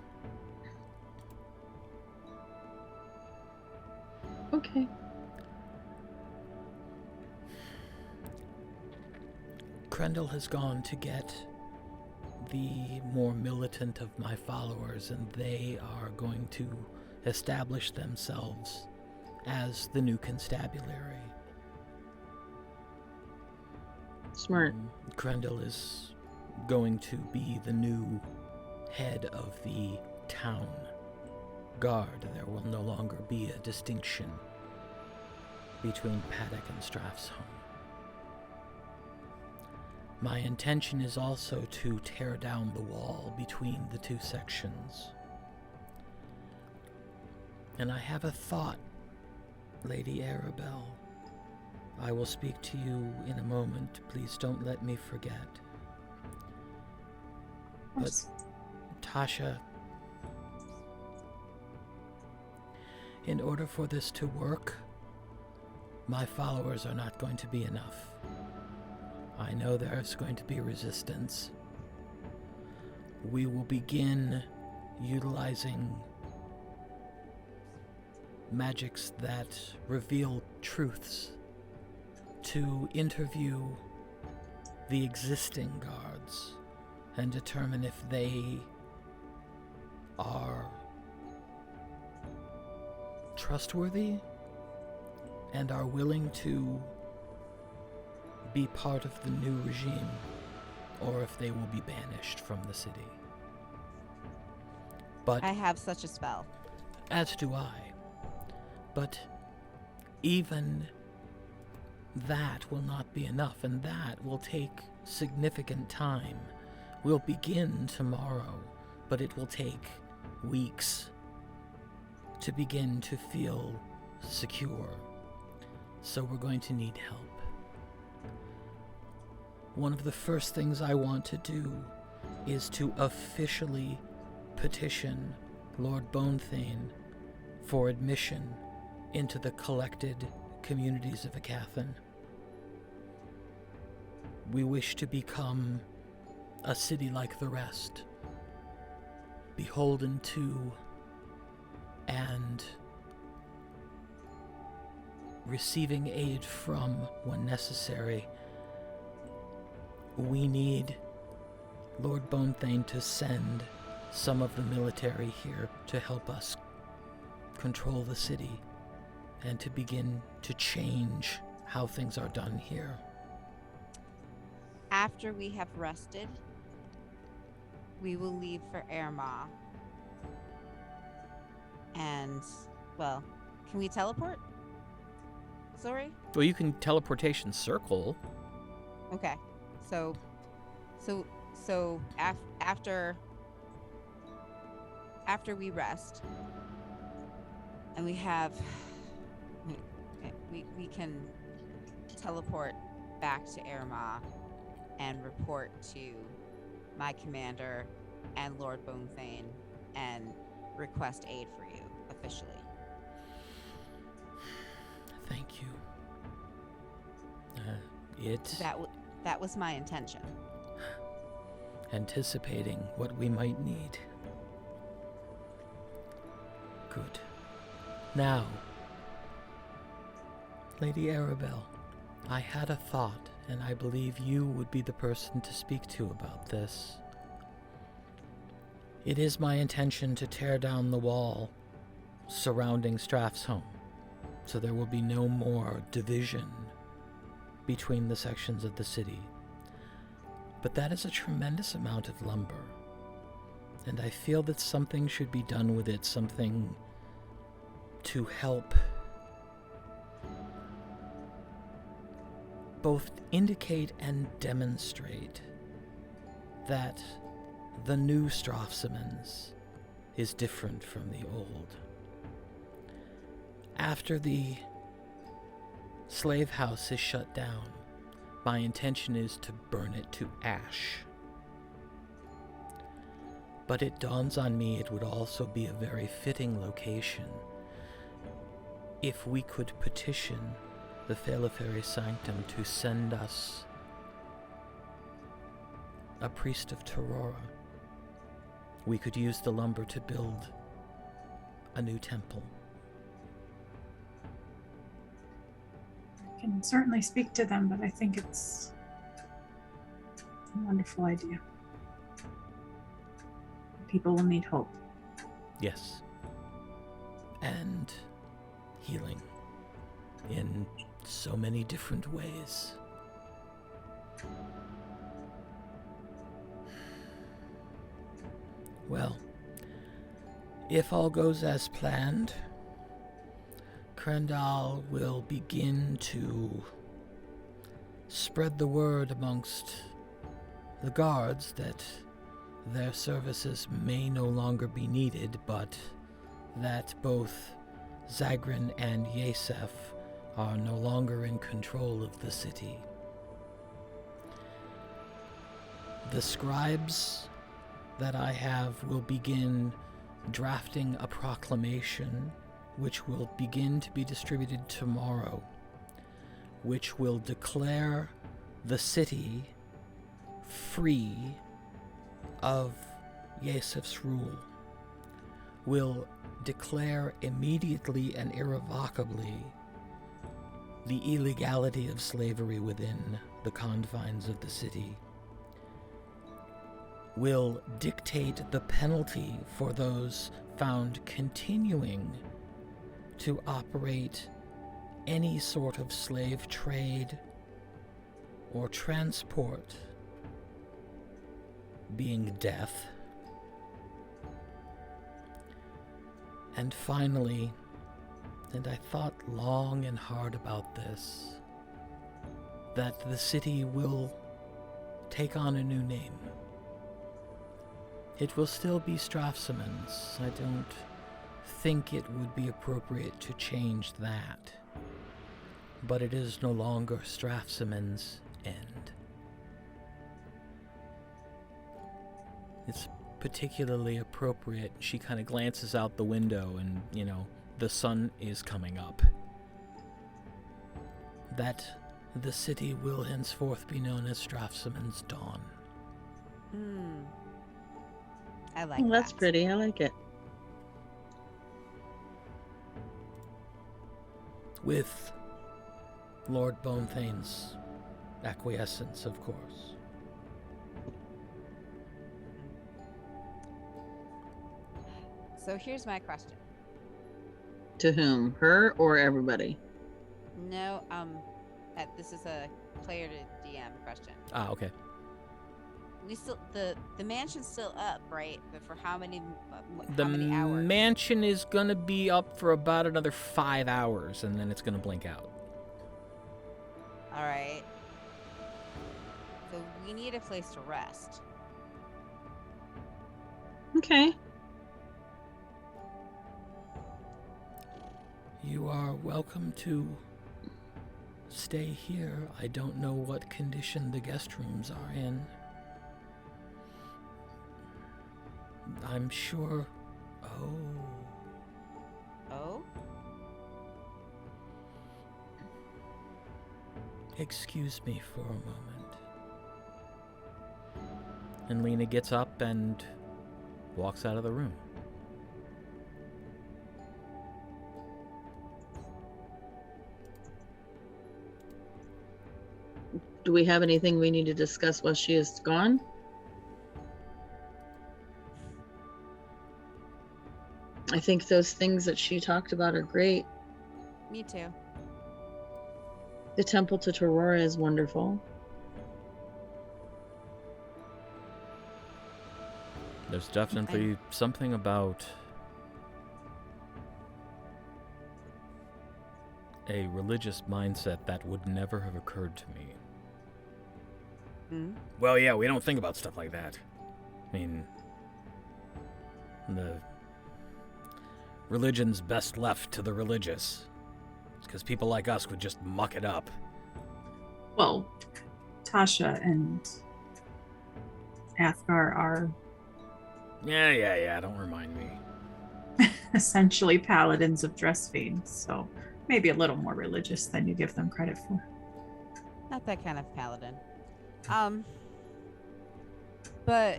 Okay. Krendel has gone to get the more militant of my followers, and they are going to establish themselves as the new constabulary. Smart. Krendel is going to be the new head of the town guard. There will no longer be a distinction between Paddock and Strafsoman. My intention is also to tear down the wall between the two sections. And I have a thought, Lady Aribell. I will speak to you in a moment. Please don't let me forget. But, Tasha, in order for this to work, my followers are not going to be enough. I know there's going to be resistance. We will begin utilizing magics that reveal truths to interview the existing guards and determine if they are trustworthy and are willing to be part of the new regime, or if they will be banished from the city. But I have such a spell. as do I. But even that will not be enough, and that will take significant time. We'll begin tomorrow, but it will take weeks to begin to feel secure. So we're going to need help. One of the first things I want to do is to officially petition Lord Bonethane for admission into the collected communities of Aecathan. We wish to become a city like the rest, beholden to and receiving aid from when necessary. We need Lord Bonethane to send some of the military here to help us control the city and to begin to change how things are done here. After we have rested, we will leave for Aermagh. And, well, can we teleport? Sorry? Well, you can teleportation circle. Okay. So after we rest and we have we can teleport back to Aermagh and report to my commander and Lord Bonethane and request aid for you officially. Thank you. That was my intention. Anticipating what we might need. Good. Now, Lady Aribell, I had a thought, and I believe you would be the person to speak to about this. It is my intention to tear down the wall surrounding Strafsoman so there will be no more division between the sections of the city. But that is a tremendous amount of lumber, and I feel that something should be done with it, something to help both indicate and demonstrate that the new Strafsomans is different from the old. After the slave house is shut down, my intention is to burn it to ash. But it dawns on me it would also be a very fitting location if we could petition the Faeliferi Sanctum to send us a priest of Terrora. We could use the lumber to build a new temple. I can certainly speak to them, but I think it's a wonderful idea. People will need hope. Yes. And healing in so many different ways. Well, if all goes as planned, Crandall will begin to spread the word amongst the guards that their services may no longer be needed, but that both Zagrin and Yaesef are no longer in control of the city. The scribes that I have will begin drafting a proclamation which will begin to be distributed tomorrow, which will declare the city free of Yaesef's rule, will declare immediately and irrevocably the illegality of slavery within the confines of the city, will dictate the penalty for those found continuing to operate any sort of slave trade or transport, being death. And finally, and I thought long and hard about this, that the city will take on a new name. It will still be Strafsomans. I don't think it would be appropriate to change that. But it is no longer Strafsoman's end. It's particularly appropriate. She kind of glances out the window and, the sun is coming up. That the city will henceforth be known as Strafsoman's Dawn. I like that. That's pretty. I like it. With Lord Bonethane's acquiescence, of course. So here's my question. To whom? Her or everybody? No, this is a player to DM question. Ah, okay. We still the mansion's still up, right? But for how many The many hours? mansion is gonna be up for about another 5 hours, and then it's gonna blink out. All right. So we need a place to rest. Okay. You are welcome to stay here. I don't know what condition the guest rooms are in. I'm sure... Oh? Excuse me for a moment. And Leena gets up and walks out of the room. Do we have anything we need to discuss while she is gone? I think those things that she talked about are great. Me too. The temple to Torora is wonderful. There's definitely something about a religious mindset that would never have occurred to me. Hmm? Well, yeah, we don't think about stuff like that. I mean, the religion's best left to the religious. Because people like us would just muck it up. Well, Tasha and Athgarr are Yeah, don't remind me. essentially paladins of dress fiends, so maybe a little more religious than you give them credit for. Not that kind of paladin. But,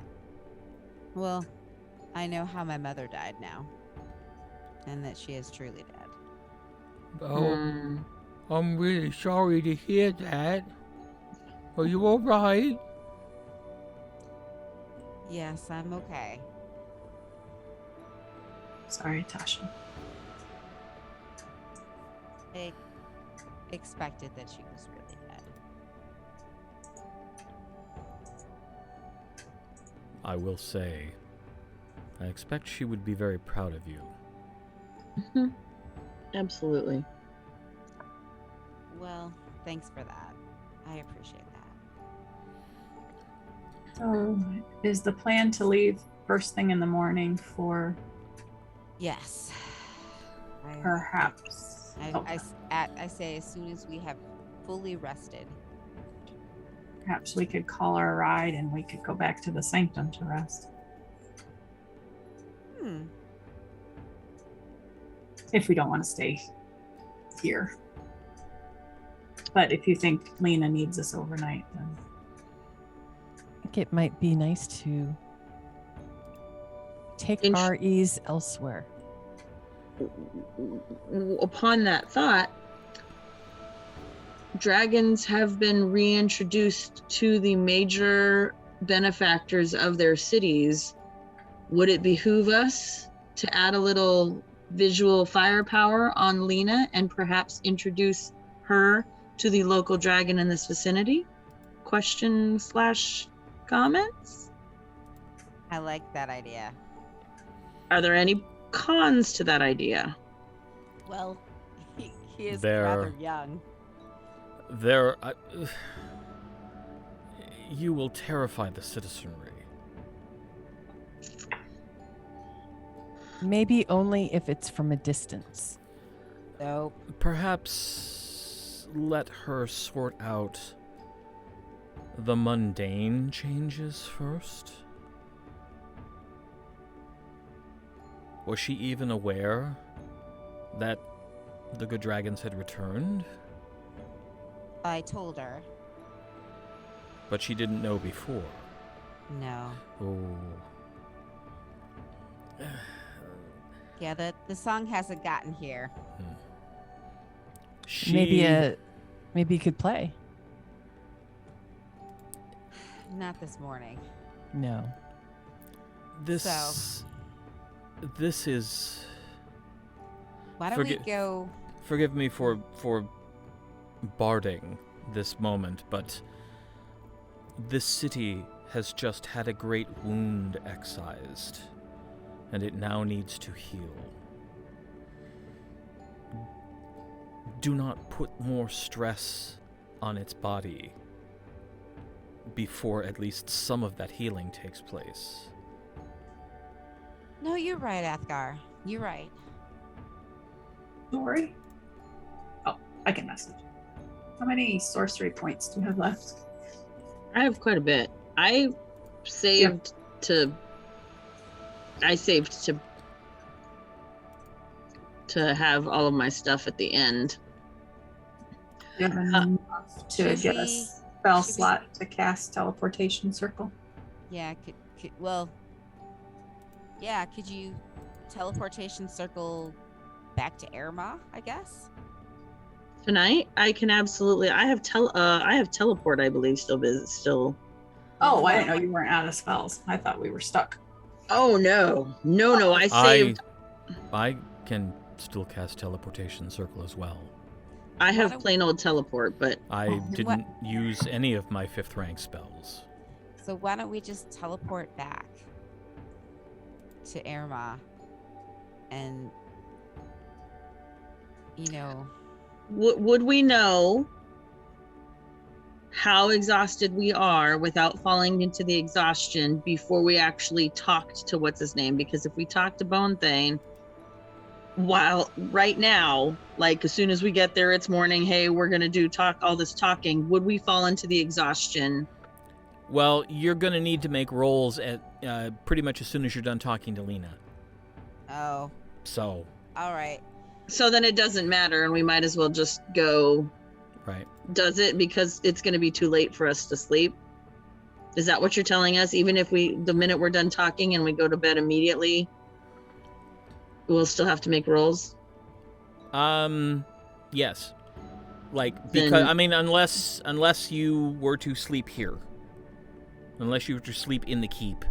well, I know how my mother died now. And that she is truly dead. Oh, Hmm. I'm really sorry to hear that. Are you alright? Yes, I'm okay. Sorry, Tasha. I expected that she was really dead. I will say, I expect she would be very proud of you. Mhm. Absolutely. Well, thanks for that. I appreciate that. So, is the plan to leave first thing in the morning for Yes. perhaps? I say as soon as we have fully rested. Perhaps we could call our ride and we could go back to the sanctum to rest. If we don't want to stay here. But if you think Leena needs us overnight, then I think it might be nice to take Int- our ease elsewhere. Upon that thought, dragons have been reintroduced to the major benefactors of their cities. Would it behoove us to add a little visual firepower on Leena and perhaps introduce her to the local dragon in this vicinity? Question/comments? I like that idea. Are there any cons to that idea? Well, he is There- rather young. You will terrify the citizenry. Maybe only if it's from a distance. So, Perhaps let her sort out the mundane changes first? Was she even aware that the good dragons had returned? I told her. But she didn't know before. No. Oh. Yeah, the song hasn't gotten here. She... Maybe you could play. Not this morning. No. This is... Why don't we go... Forgive me for barding this moment, but this city has just had a great wound excised, and it now needs to heal. Do not put more stress on its body before at least some of that healing takes place. No, you're right, Athgarr. You're right. Sorry. Oh, I can message. How many sorcery points do you have left? I have quite a bit. I saved to have all of my stuff at the end. You have enough to should get a we- spell should we- slot to cast teleportation circle. Yeah, could you teleportation circle back to Aermagh, I guess? Tonight, I can absolutely. I have teleport. I believe still. Oh, I didn't know you weren't out of spells. I thought we were stuck. Oh no! I saved. I can still cast teleportation circle as well. I have plain old teleport, but I didn't use any of my 5th rank spells. So why don't we just teleport back to Aermagh and, would we know how exhausted we are without falling into the exhaustion before we actually talked to what's his name? Because if we talk to Bonethane, while right now, like as soon as we get there, it's morning. Hey, we're gonna do all this talking. Would we fall into the exhaustion? Well, you're going to need to make rolls at pretty much as soon as you're done talking to Leena. Oh. So. All right. So then it doesn't matter, and we might as well just go. Right. Does it? Because it's going to be too late for us to sleep. Is that what you're telling us? Even if the minute we're done talking and we go to bed immediately, we'll still have to make rolls? Yes. Unless you were to sleep here. Unless you were to sleep in the keep.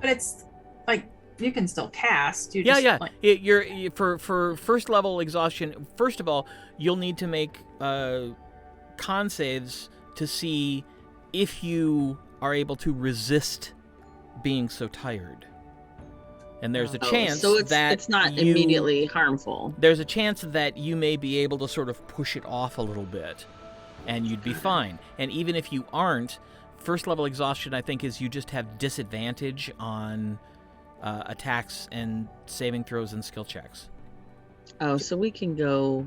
But it's like you can still cast. You're for first level exhaustion. First of all, you'll need to make con saves to see if you are able to resist being so tired. And there's a chance that it's not immediately harmful. There's a chance that you may be able to sort of push it off a little bit, and you'd be fine. And even if you aren't, first level exhaustion, I think, is you just have disadvantage on attacks and saving throws and skill checks. Oh, so we can go.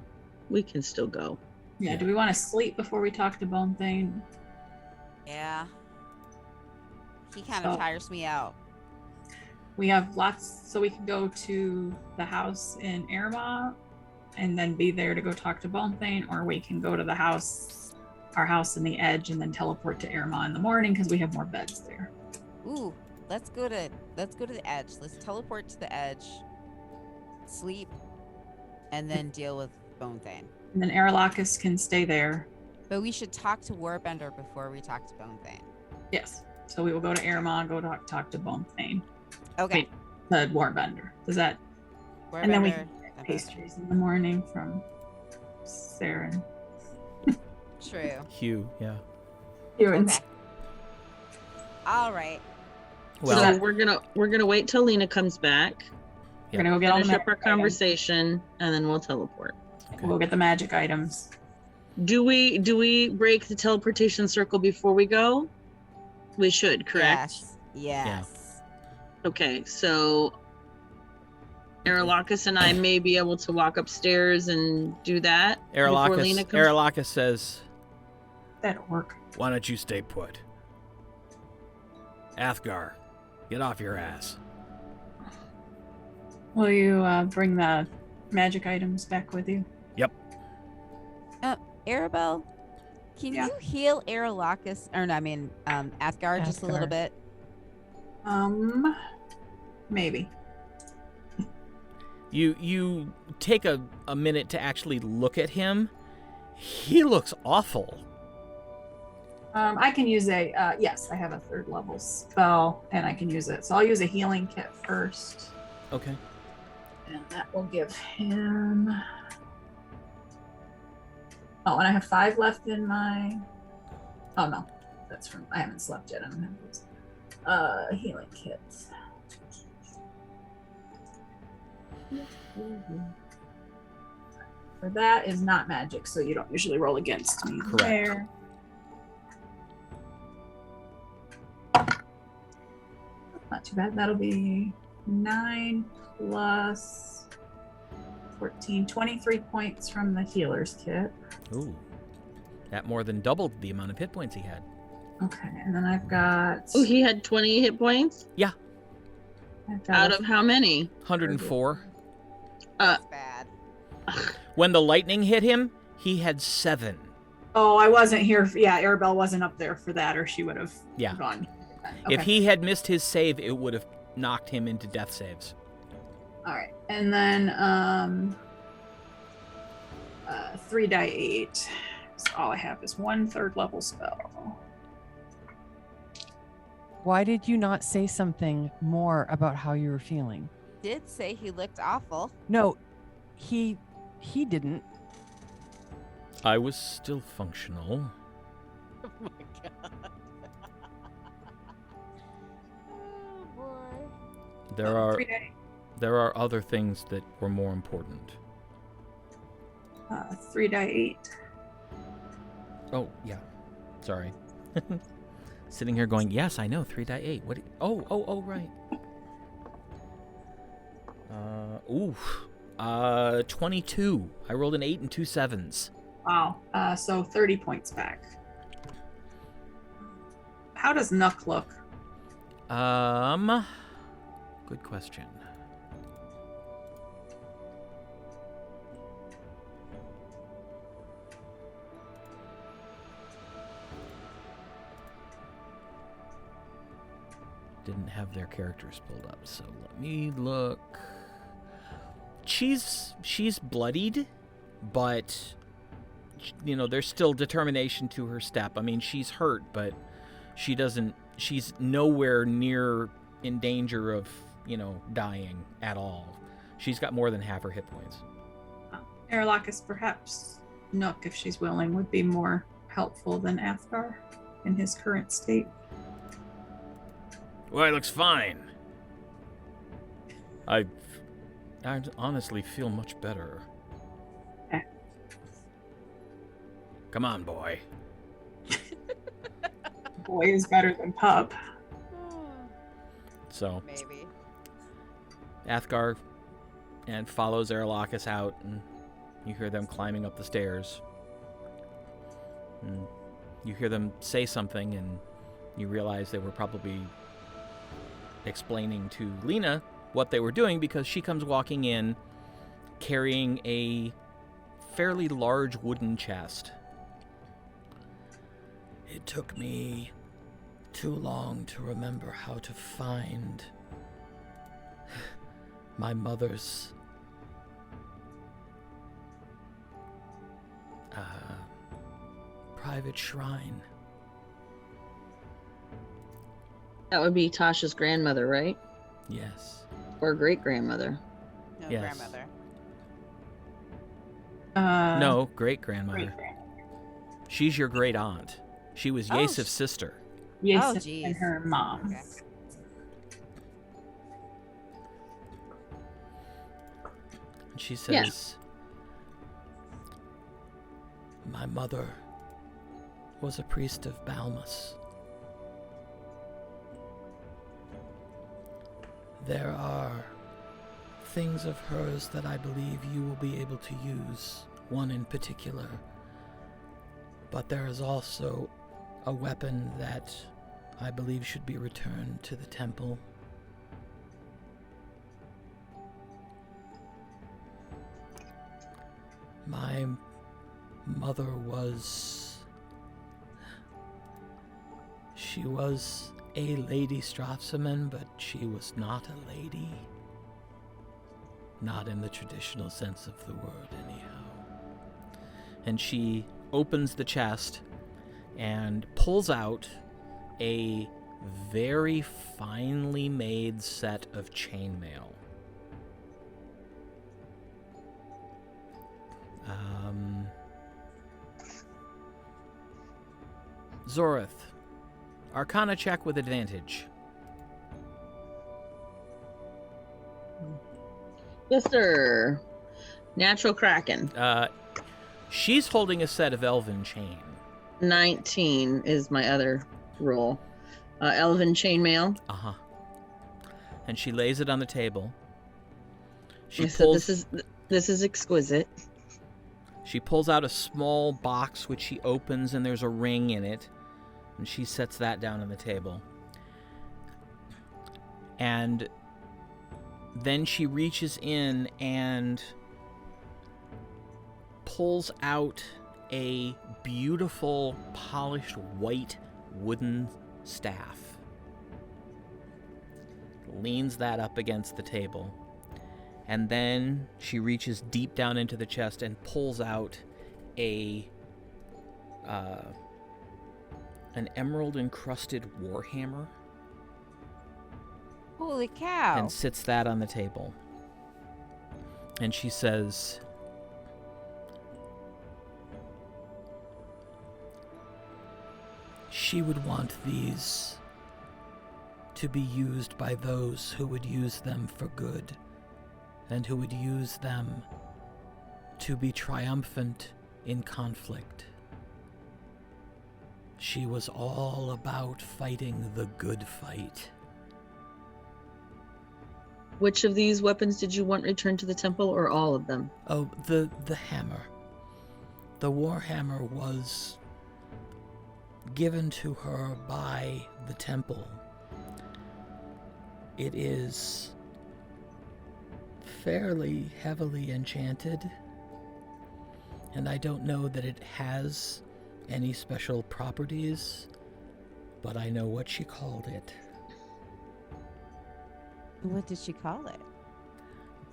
We can still go. Yeah. Do we want to sleep before we talk to Bonethane? Yeah. He kind of tires me out. We have lots, so we can go to the house in Aermagh and then be there to go talk to Bonethane, or we can go to the house, our house in the Edge, and then teleport to Aermagh in the morning because we have more beds there. Ooh, let's go to the Edge. Let's teleport to the Edge, sleep, and then deal with Bonethane. And then Aralahkis can stay there. But we should talk to Warbender before we talk to Bonethane. Yes. So we will go to Aermagh, go talk to Bonethane. Okay. The Warbender. Does that? Warbender, and then we can get pastries in the morning from Saren. True. Hugh, yeah. Okay. All right. Well, so we're gonna wait till Leena comes back. We're gonna go get all the up our conversation, and then we'll teleport. Okay. We'll get the magic items. Do we break the teleportation circle before we go? We should, correct? Yes. Yeah. Okay, so Aralahkis and I may be able to walk upstairs and do that. Aralahkis says, "That'll work. Why don't you stay put? Athgarr, get off your ass." Will you bring the magic items back with you? Yep. Aribell, can you heal Aralahkis, Athgarr just a little bit? Maybe. You take a minute to actually look at him. He looks awful. I can use yes, I have a 3rd level spell, and I can use it. So I'll use a healing kit first. Okay. And that will give him... Oh, and I have 5 left in my... Oh, no. That's from... I haven't slept yet. I don't have those. Healing kits. For that is not magic, so you don't usually roll against me. Correct. There. Not too bad. That'll be 9 plus 14, 23 points from the healer's kit. Ooh. That more than doubled the amount of hit points he had. Okay, and then I've got... Oh, he had 20 hit points? Yeah. Out of how many? 104. That's bad. When the lightning hit him, he had 7. Oh, I wasn't here. Aribell wasn't up there for that, or she would have gone. Okay. If he had missed his save, it would have knocked him into death saves. All right, and then 3 die 8. So all I have is 1 3rd level spell. Why did you not say something more about how you were feeling? Did say he looked awful. No, he didn't. I was still functional. Oh my god. Oh boy. There are 3 to there are other things that were more important. 3 to 8. Oh, yeah. Sorry. Sitting here going, yes, I know, 3.8. What? Oh, right. 22. I rolled an 8 and 2 7s. Wow. So 30 points back. How does Nuck look? Good question. Didn't have their characters pulled up, so let me look. She's bloodied, but you know, there's still determination to her step. I mean, she's hurt, but she's nowhere near in danger of, you know, dying at all. She's got more than half her hit points. Aralahkis, perhaps Nook, if she's willing, would be more helpful than Athgarr in his current state. Well, he looks fine. I honestly feel much better. Okay. Come on, boy. Boy is better than pup. So Maybe. Athgarr and follows Aralahkis out, and you hear them climbing up the stairs. And you hear them say something, and you realize they were probably explaining to Leena what they were doing, because she comes walking in carrying a fairly large wooden chest. It took me too long to remember how to find my mother's private shrine. That would be Tasha's grandmother, right? Yes. Or great-grandmother. No, Yes. grandmother. No, great-grandmother. Great-grandmother. She's your great-aunt. She was Oh, Yaesef's sister. Yes, Oh, and geez. her mom. Okay. And she says, My mother was a priest of Balmus. There are things of hers that I believe you will be able to use, one in particular. But there is also a weapon that I believe should be returned to the temple. My mother she was a Lady Strafsoman, but she was not a lady. Not in the traditional sense of the word, anyhow. and she opens the chest and pulls out a very finely made set of chainmail. Zorith, Arcana check with advantage. Yes, sir. Natural Kraken. She's holding a set of elven chain. 19 is my other roll. Elven chainmail. Uh-huh. And she lays it on the table. She I said this is exquisite. She pulls out a small box which she opens, and there's a ring in it. And she sets that down on the table. And then she reaches in and pulls out a beautiful, polished white wooden staff. Leans that up against the table. And then she reaches deep down into the chest and pulls out an emerald-encrusted warhammer. Holy cow. And sits that on the table. And she says, she would want these to be used by those who would use them for good, and who would use them to be triumphant in conflict. She was all about fighting the good fight. Which of these weapons did you want returned to the temple, or all of them? Oh, the hammer. The war hammer was given to her by the temple. It is fairly heavily enchanted, and I don't know that it has any special properties, but I know what she called it. What did she call it?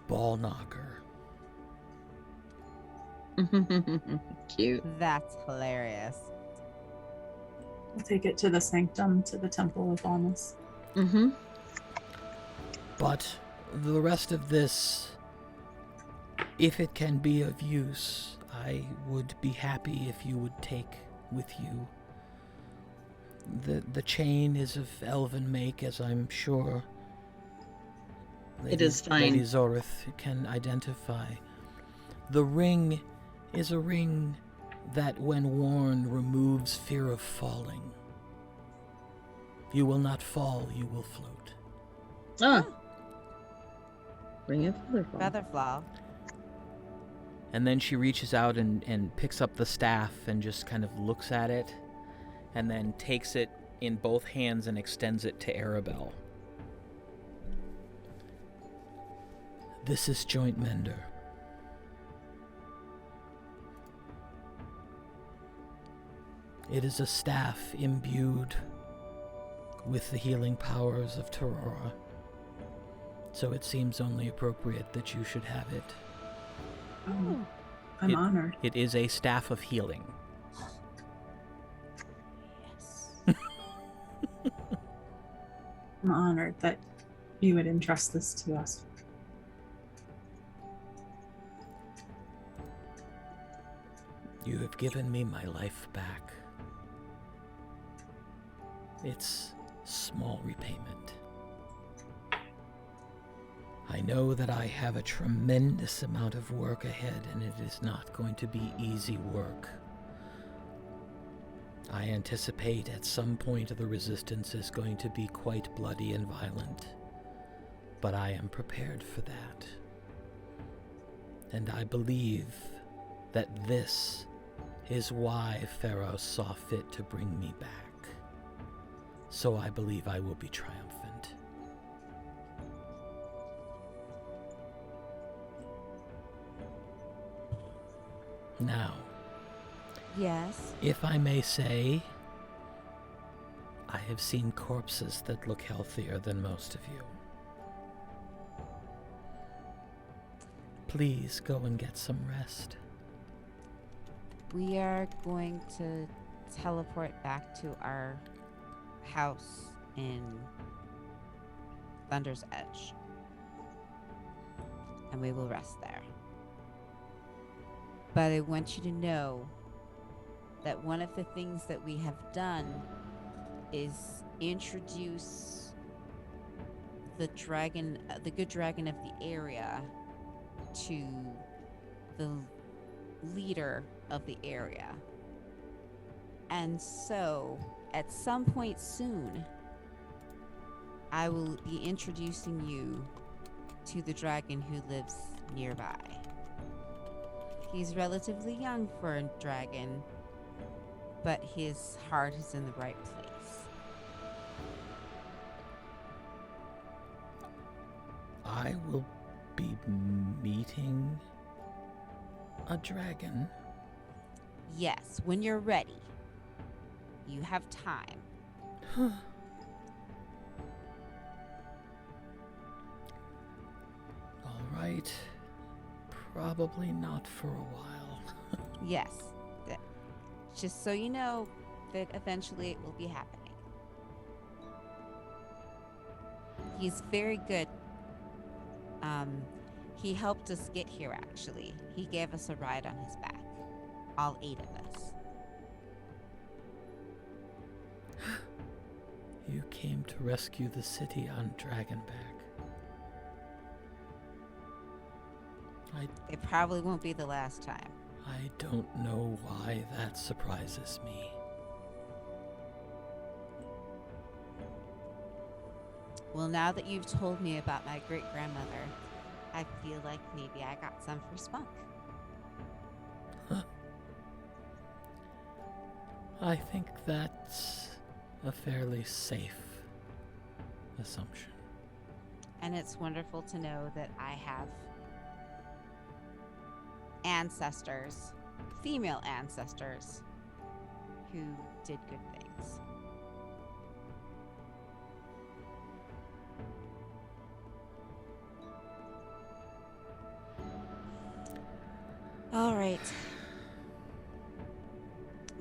Ball knocker. Cute. That's hilarious. We'll take it to the sanctum, to the temple of Almas. Mm-hmm. But the rest of this, if it can be of use, I would be happy if you would take with you. The chain is of elven make, as I'm sure It is fine. Lady Zorith can identify. The ring is a ring that, when worn, removes fear of falling. You will not fall, you will float. Ah. Bring a featherfall. Featherfall. and then she reaches out and picks up the staff and just kind of looks at it, and then takes it in both hands and extends it to Aribell. This is Joint Mender. It is a staff imbued with the healing powers of Terora, so it seems only appropriate that you should have it. Oh, I'm honored. It is a staff of healing. Yes. I'm honored that you would entrust this to us. You have given me my life back. It's small repayment. I know that I have a tremendous amount of work ahead, and it is not going to be easy work. I anticipate at some point the resistance is going to be quite bloody and violent, but I am prepared for that. And I believe that this is why Pharaoh saw fit to bring me back. So I believe I will be triumphant. Now, Yes. if I may say, I have seen corpses that look healthier than most of you. Please go and get some rest. We are going to teleport back to our house in Thunder's Edge. And we will rest there. But I want you to know that one of the things that we have done is introduce the dragon, the good dragon of the area, to the leader of the area. And so, at some point soon, I will be introducing you to the dragon who lives nearby. He's relatively young for a dragon, but his heart is in the right place. I will be meeting a dragon. Yes, when you're ready. You have time. All right. Probably not for a while. Yes. Just so you know that eventually it will be happening. He's very good. He helped us get here, actually. He gave us a ride on his back. All 8 of us. You came to rescue the city on Dragonback. It probably won't be the last time. I don't know why that surprises me. Well, now that you've told me about my great-grandmother, I feel like maybe I got some for Spunk. Huh. I think that's a fairly safe assumption. And it's wonderful to know that I have ancestors, female ancestors, who did good things. All right.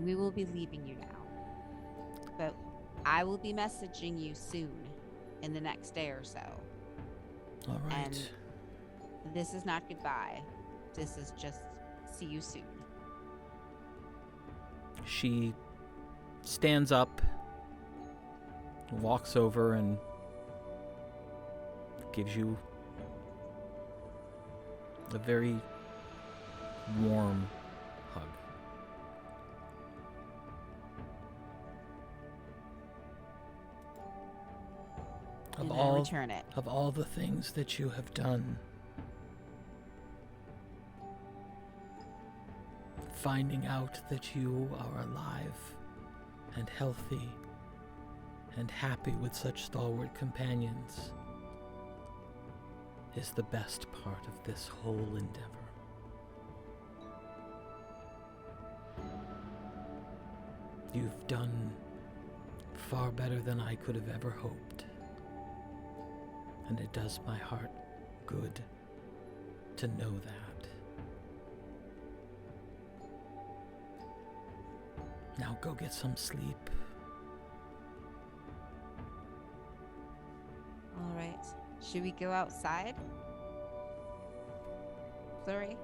We will be leaving you now. But I will be messaging you soon, in the next day or so. All right. And this is not goodbye. This is just see you soon. She stands up, walks over, and gives you a very warm hug. And I return it. Of all the things that you have done, finding out that you are alive and healthy and happy with such stalwart companions is the best part of this whole endeavor. You've done far better than I could have ever hoped. And it does my heart good to know that. Now go get some sleep. All right. Should we go outside? Flurry?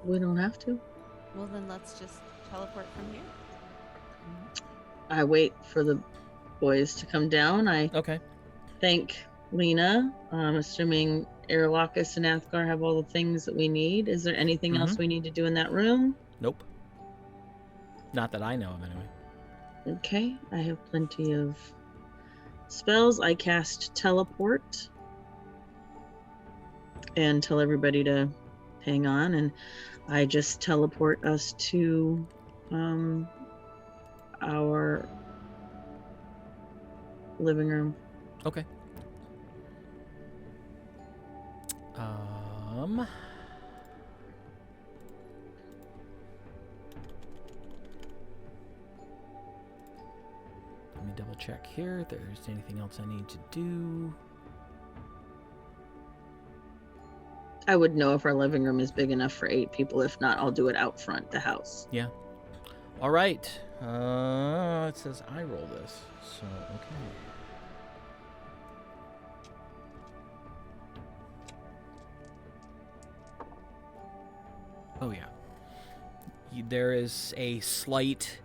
We don't have to. Well, then let's just teleport from here. I wait for the boys to come down. I Okay. thank Leena. I'm assuming Aralahkis and Athgarr have all the things that we need. Is there anything else we need to do in that room? Nope. Not that I know of, anyway. Okay, I have plenty of spells. I cast teleport and tell everybody to hang on, and I just teleport us to our living room. Okay. Let me double check here if there's anything else I need to do. I would know if our living room is big enough for 8 people. If not, I'll do it out front the house. Yeah. All right. It says I roll this, so okay. Oh yeah. There is a slight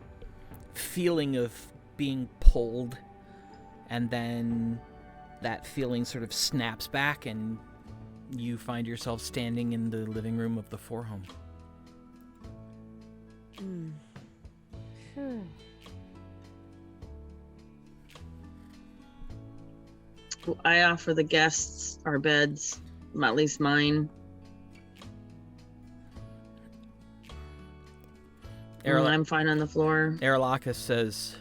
feeling of being pulled, and then that feeling sort of snaps back, and you find yourself standing in the living room of the Four-Home. I offer the guests our beds, at least mine. I'm fine on the floor. Aralahkis says,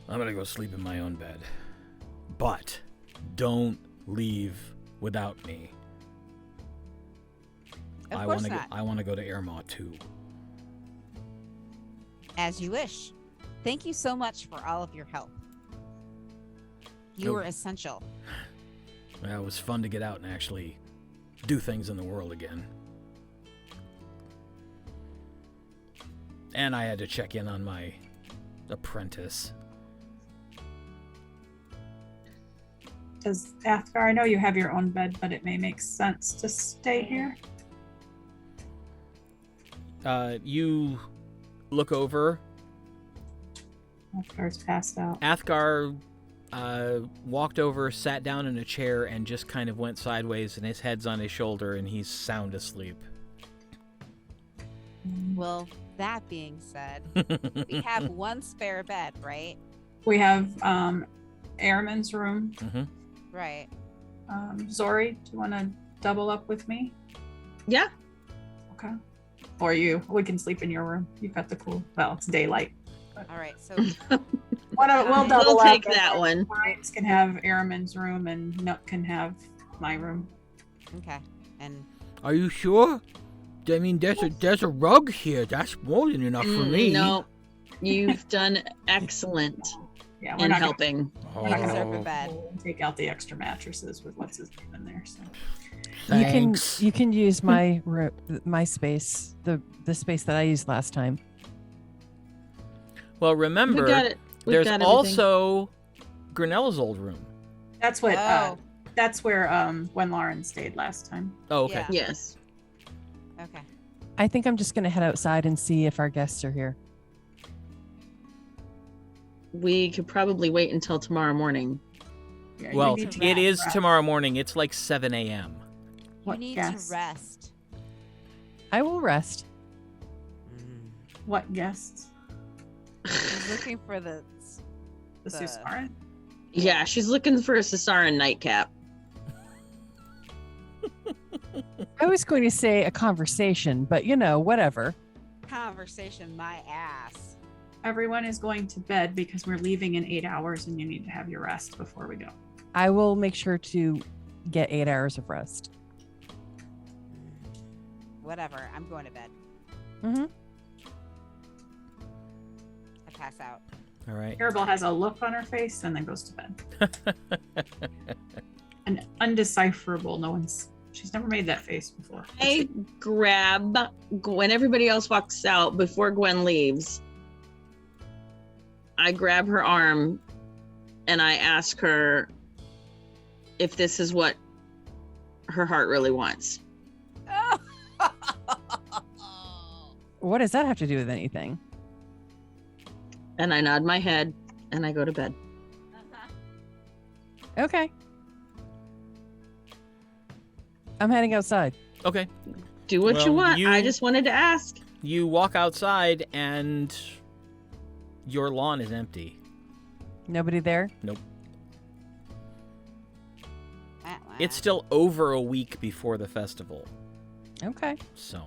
I'm gonna go sleep in my own bed, but don't leave without me. Of course not. I want to go to Aermagh too. As you wish. Thank you so much for all of your help. You were essential. Well, it was fun to get out and actually do things in the world again. And I had to check in on my apprentice. Does Athgarr, I know you have your own bed, but it may make sense to stay here. You look over. Athgar's passed out. Athgarr walked over, sat down in a chair, and just kind of went sideways, and his head's on his shoulder, and he's sound asleep. Well, that being said, we have one spare bed, right? We have Airman's room. Mm-hmm. Right. Zori, do you want to double up with me? Yeah. Okay. Or you. We can sleep in your room. You've got the cool. Well, it's daylight. All right. So We'll double We'll up. take that one. Mines can have Airman's room, and Nook can have my room. okay. And Are you sure? I mean, there's a rug here. That's more than enough for me. No, you've done excellent Yeah, in not gonna- helping. we're not You gonna deserve a bed. take out the extra mattresses with what's his name in there. So Thanks. You can use my space, the space that I used last time. Well, We remember, got it. We've there's got everything. also Grinella's old room. that's what. Oh. That's where when Lauren stayed last time. Oh, okay. Yeah. Yes. okay. I think I'm just going to head outside and see if our guests are here. We could probably wait until tomorrow morning. Yeah, you Well, need to it is rest. tomorrow morning. It's like 7 a.m. What You need guests? to rest. I will rest. What guests? He's looking for the The The- Susaran? Yeah, she's looking for a Sasaran nightcap. I was going to say a conversation, but whatever. conversation. My ass. Everyone is going to bed because we're leaving in 8 hours, and you need to have your rest before we go. I will make sure to get 8 hours of rest. Whatever. I'm going to bed. Mm-hmm. I pass out. All right. Aribell has a look on her face and then goes to bed. An undecipherable. She's never made that face before. I grab when everybody else walks out before Gwen leaves. I grab her arm and I ask her if this is what her heart really wants. What does that have to do with anything? And I nod my head and I go to bed. Okay. I'm heading outside. Okay. Do what you Well, want. I just wanted to ask. You walk outside and your lawn is empty. Nobody there? It's still over a week before the festival. Okay. So,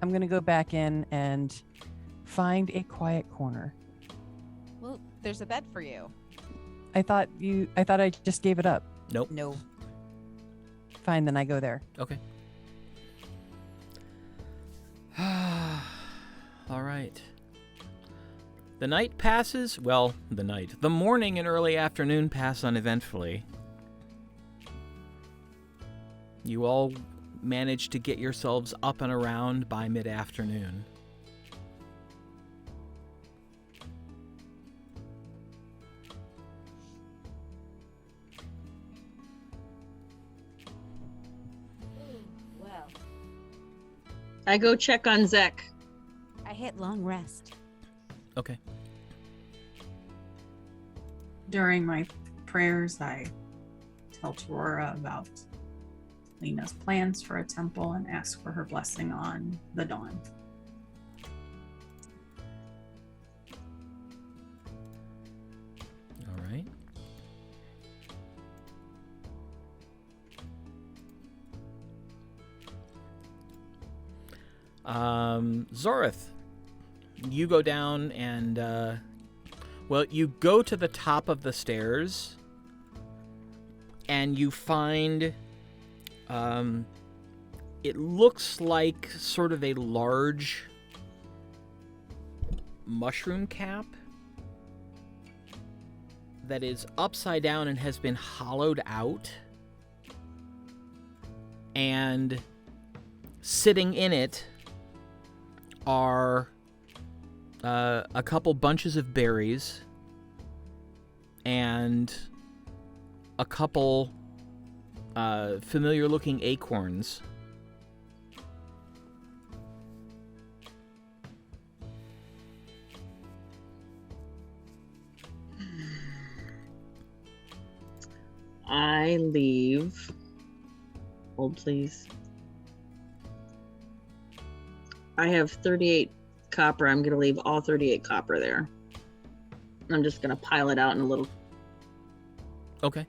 I'm going to go back in and find a quiet corner. Well, there's a bed for you. I thought I just gave it up. nope. No. Fine, then I go there. Okay. All right. The night passes. Well, the morning and early afternoon pass uneventfully. You all manage to get yourselves up and around by mid-afternoon. Well, I go check on Zek. I hit long rest. Okay. During my prayers, I tell Torora about Leena's plans for a temple and ask for her blessing on the dawn. All right. Zorith, you go down and, you go to the top of the stairs and you find, it looks like sort of a large mushroom cap that is upside down and has been hollowed out. And sitting in it are a couple bunches of berries, and a couple familiar-looking acorns. I leave. Hold, please. I have 38 copper. I'm going to leave all 38 copper there. I'm just going to pile it out in a little. Okay.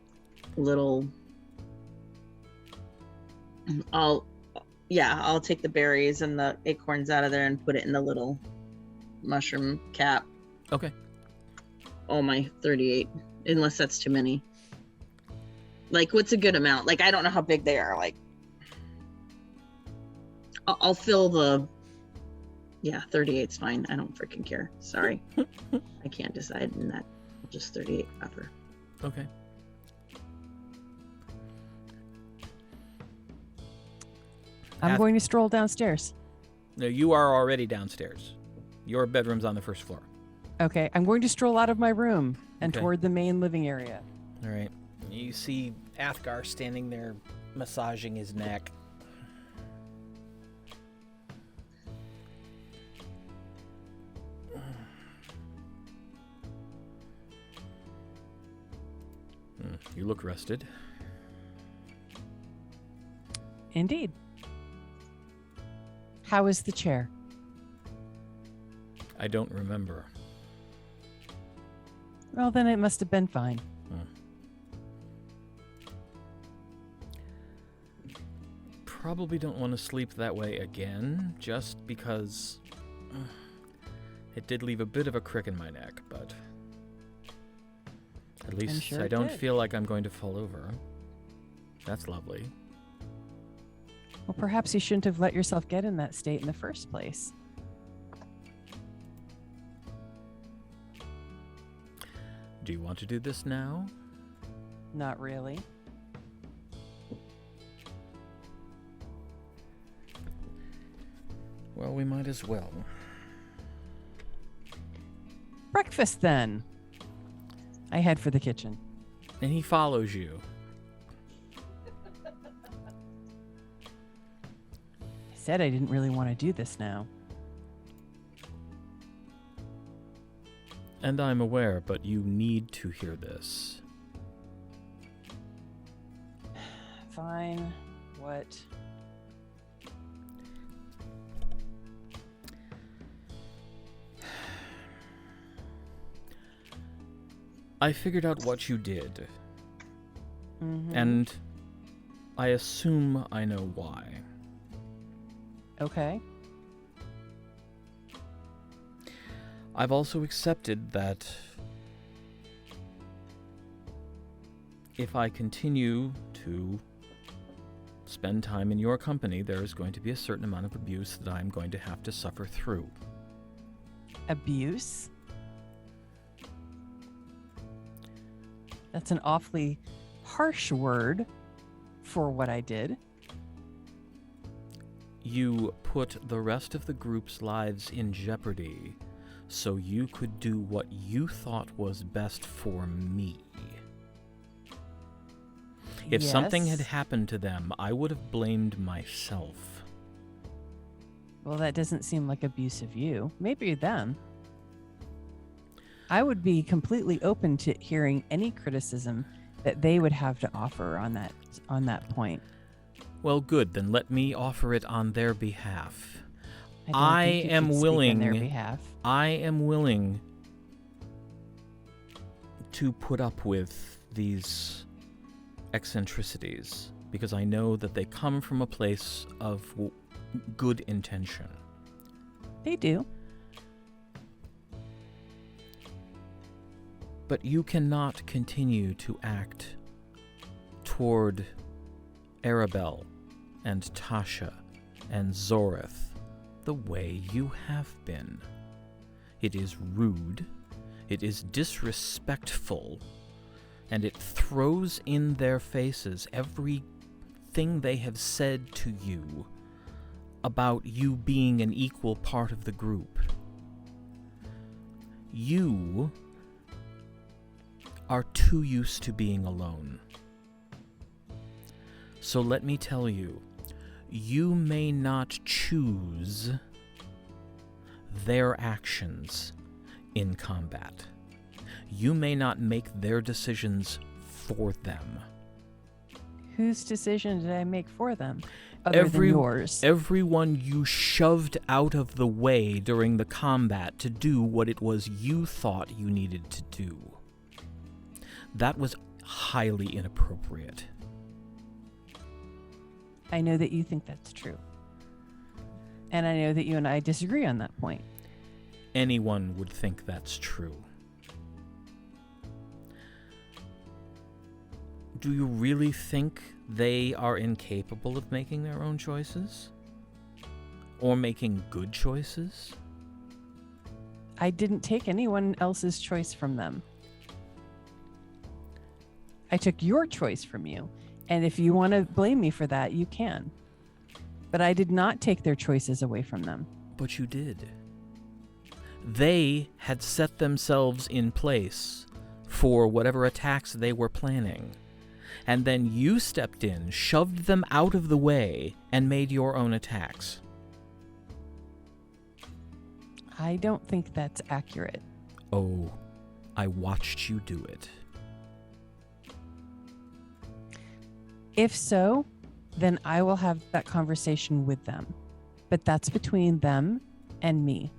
I'll take the berries and the acorns out of there and put it in the little mushroom cap. Okay. Oh, my 38. Unless that's too many. Like, what's a good amount? Like, I don't know how big they are. Like, I'll fill the... Yeah, 38's fine. I don't freaking care. Sorry. I can't decide in that. Just 38 copper. Okay. I'm going to stroll downstairs. No, you are already downstairs. Your bedroom's on the first floor. Okay, I'm going to stroll out of my room and Okay. toward the main living area. All right. You see Athgarr standing there massaging his neck. You look rested. Indeed. How is the chair? I don't remember. Well, then it must have been fine. Probably don't want to sleep that way again, just because it did leave a bit of a crick in my neck, but at least sure I it don't did. feel like I'm going to fall over. That's lovely. Well, perhaps you shouldn't have let yourself get in that state in the first place. Do you want to do this now? Not really. Well, we might as well. Breakfast, then. I head for the kitchen. And he follows you. I said I didn't really want to do this now. And I'm aware, but you need to hear this. Fine. What? I figured out what you did, Mhm. and I assume I know why. Okay. I've also accepted that if I continue to spend time in your company, there is going to be a certain amount of abuse that I'm going to have to suffer through. Abuse? That's an awfully harsh word for what I did. You put the rest of the group's lives in jeopardy so you could do what you thought was best for me. If something had Yes. happened to them, I would have blamed myself. Well, that doesn't seem like abuse of you. Maybe them. I would be completely open to hearing any criticism that they would have to offer on that point. Well, good, then let me offer it on their behalf. I don't I think you am could speak willing- on their behalf. I am willing to put up with these eccentricities because I know that they come from a place of good intention. They do. But you cannot continue to act toward Aribell and Tasha and Zoreth the way you have been. It is rude, it is disrespectful, and it throws in their faces everything they have said to you about you being an equal part of the group. You are too used to being alone. So let me tell you, you may not choose their actions in combat. You may not make their decisions for them. Whose decision did I make for them? Other than yours. Everyone you shoved out of the way during the combat to do what it was you thought you needed to do. That was highly inappropriate. I know that you think that's true. And I know that you and I disagree on that point. Anyone would think that's true. Do you really think they are incapable of making their own choices? Or making good choices? I didn't take anyone else's choice from them. I took your choice from you. And if you want to blame me for that, you can. But I did not take their choices away from them. But you did. They had set themselves in place for whatever attacks they were planning. And then you stepped in, shoved them out of the way, and made your own attacks. I don't think that's accurate. Oh, I watched you do it. If so, then I will have that conversation with them. But that's between them and me.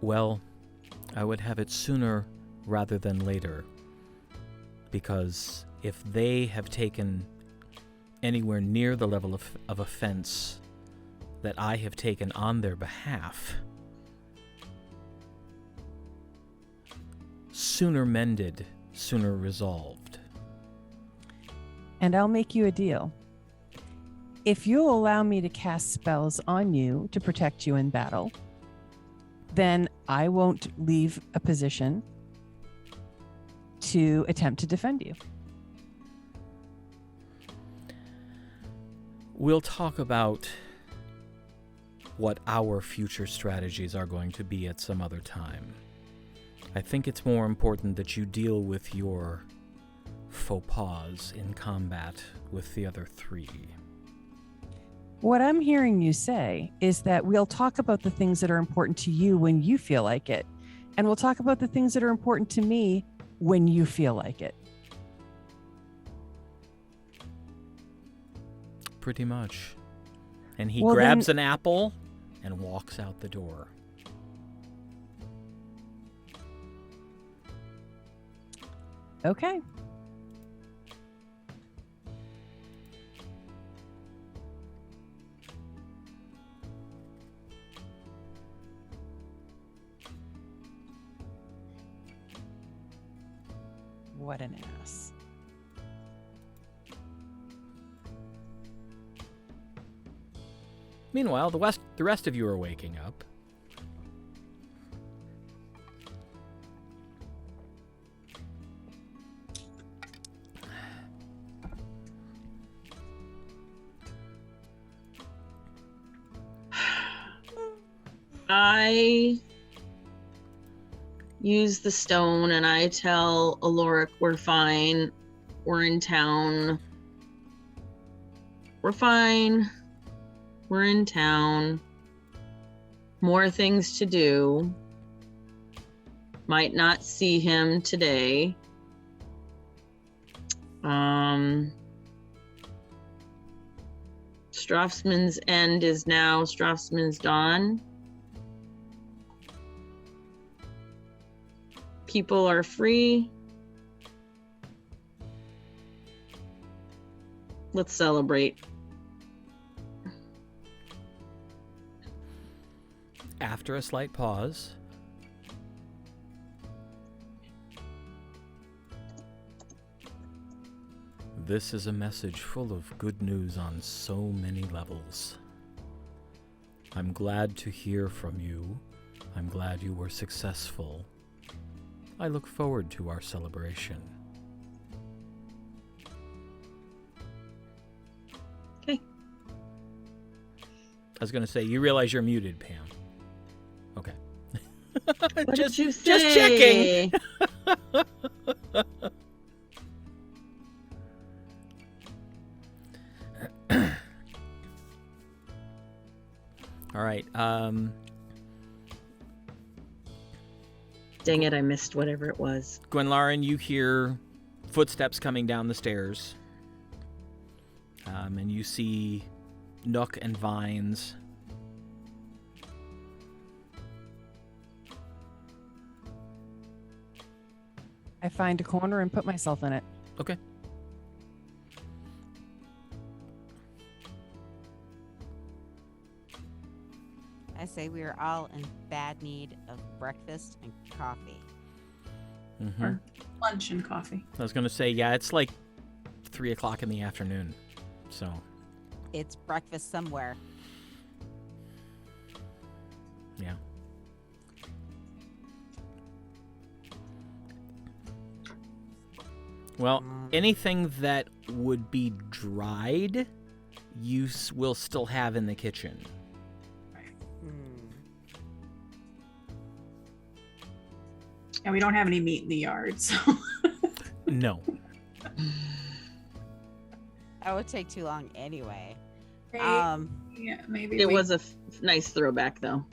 Well, I would have it sooner rather than later. Because if they have taken anywhere near the level of offense that I have taken on their behalf, sooner mended, sooner resolved. And I'll make you a deal. If you'll allow me to cast spells on you to protect you in battle, then I won't leave a position to attempt to defend you. We'll talk about what our future strategies are going to be at some other time. I think it's more important that you deal with your faux pas in combat with the other three. What I'm hearing you say is that we'll talk about the things that are important to you when you feel like it, and we'll talk about the things that are important to me when you feel like it. Pretty much. And he Well, grabs then- an apple and walks out the door. Okay. What an ass. Meanwhile, the rest of you are waking up. I use the stone and I tell Oloric we're fine. We're in town. We're fine. We're in town. More things to do. Might not see him today. Strafsman's end is now Strafsman's dawn. People are free. Let's celebrate. After a slight pause, this is a message full of good news on so many levels. I'm glad to hear from you. I'm glad you were successful. I look forward to our celebration. Okay. I was going to say, you realize you're muted, Pam. What just, did you say? just checking. All right. Dang it, I missed whatever it was. Gwenlaren, you hear footsteps coming down the stairs. And you see Nook and Vines. I find a corner and put myself in it. Okay. I say we are all in bad need of breakfast and coffee. Mm-hmm. Or lunch and coffee. I was going to say, yeah, it's like 3 o'clock in the afternoon. So, It's breakfast somewhere. yeah. Well, anything that would be dried, you will still have in the kitchen. And we don't have any meat in the yard, so No. That would take too long anyway. yeah, maybe It we- was a nice throwback, though.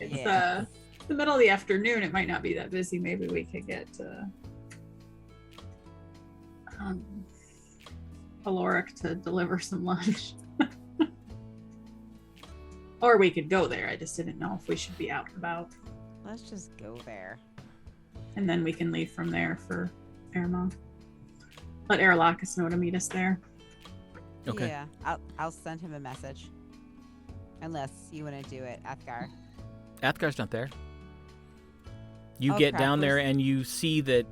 It's Yeah. the middle of the afternoon. It might not be that busy. Maybe we could get Oloric to deliver some lunch. Or we could go there. I just didn't know if we should be out and about. Let's just go there. And then we can leave from there for Aermagh. Let Aralahkis know to meet us there. Okay. Yeah, I'll send him a message. Unless you want to do it, Athgarr. Athgar's not there. You Oh, get crap, down there where's- and you see that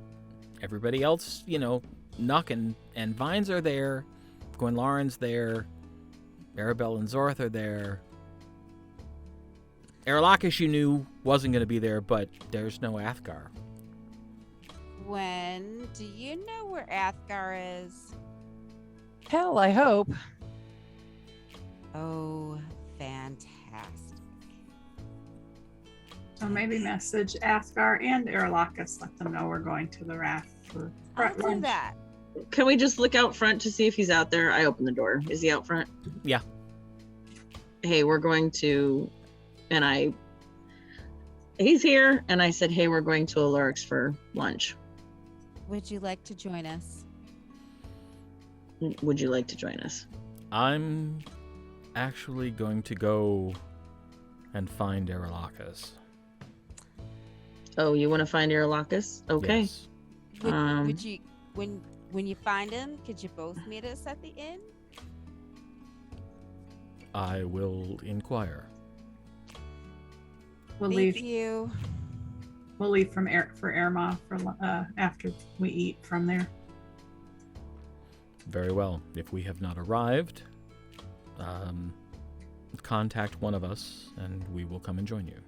everybody else, Nuck and Vines are there. Gwenlaren's there. Aribell and Zorth are there. Aralahkis you knew wasn't going to be there, but there's no Athgarr. Gwen, do you know where Athgarr is? Hell, I hope. Oh, fantastic. So maybe message Athgarr and Aralahkis. Let them know we're going to the Wrath for I'll do lunch. that. Can we just look out front to see if he's out there? I open the door. Is he out front? Yeah. Hey, we're going to, he's here. And I said, hey, we're going to Oloric's for lunch. Would you like to join us? Would you like to join us? I'm actually going to go and find Aralahkis. Oh, you want to find Aralahkis? Okay. Yes. Would you, when you find him, could you both meet us at the inn? I will inquire. We'll Thank leave. you. We'll leave for Aermagh for after we eat from there. Very well. If we have not arrived, contact one of us and we will come and join you.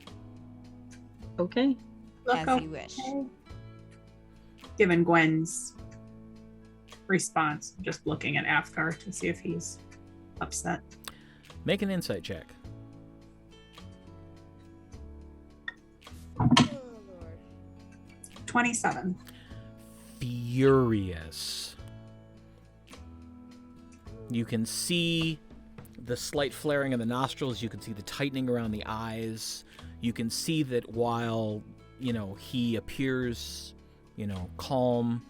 Okay. As you wish. Given Gwen's response, just looking at Athgarr to see if he's upset. Make an insight check. Oh, Lord. 27. Furious. You can see the slight flaring of the nostrils. You can see the tightening around the eyes. You can see that while, he appears, calm,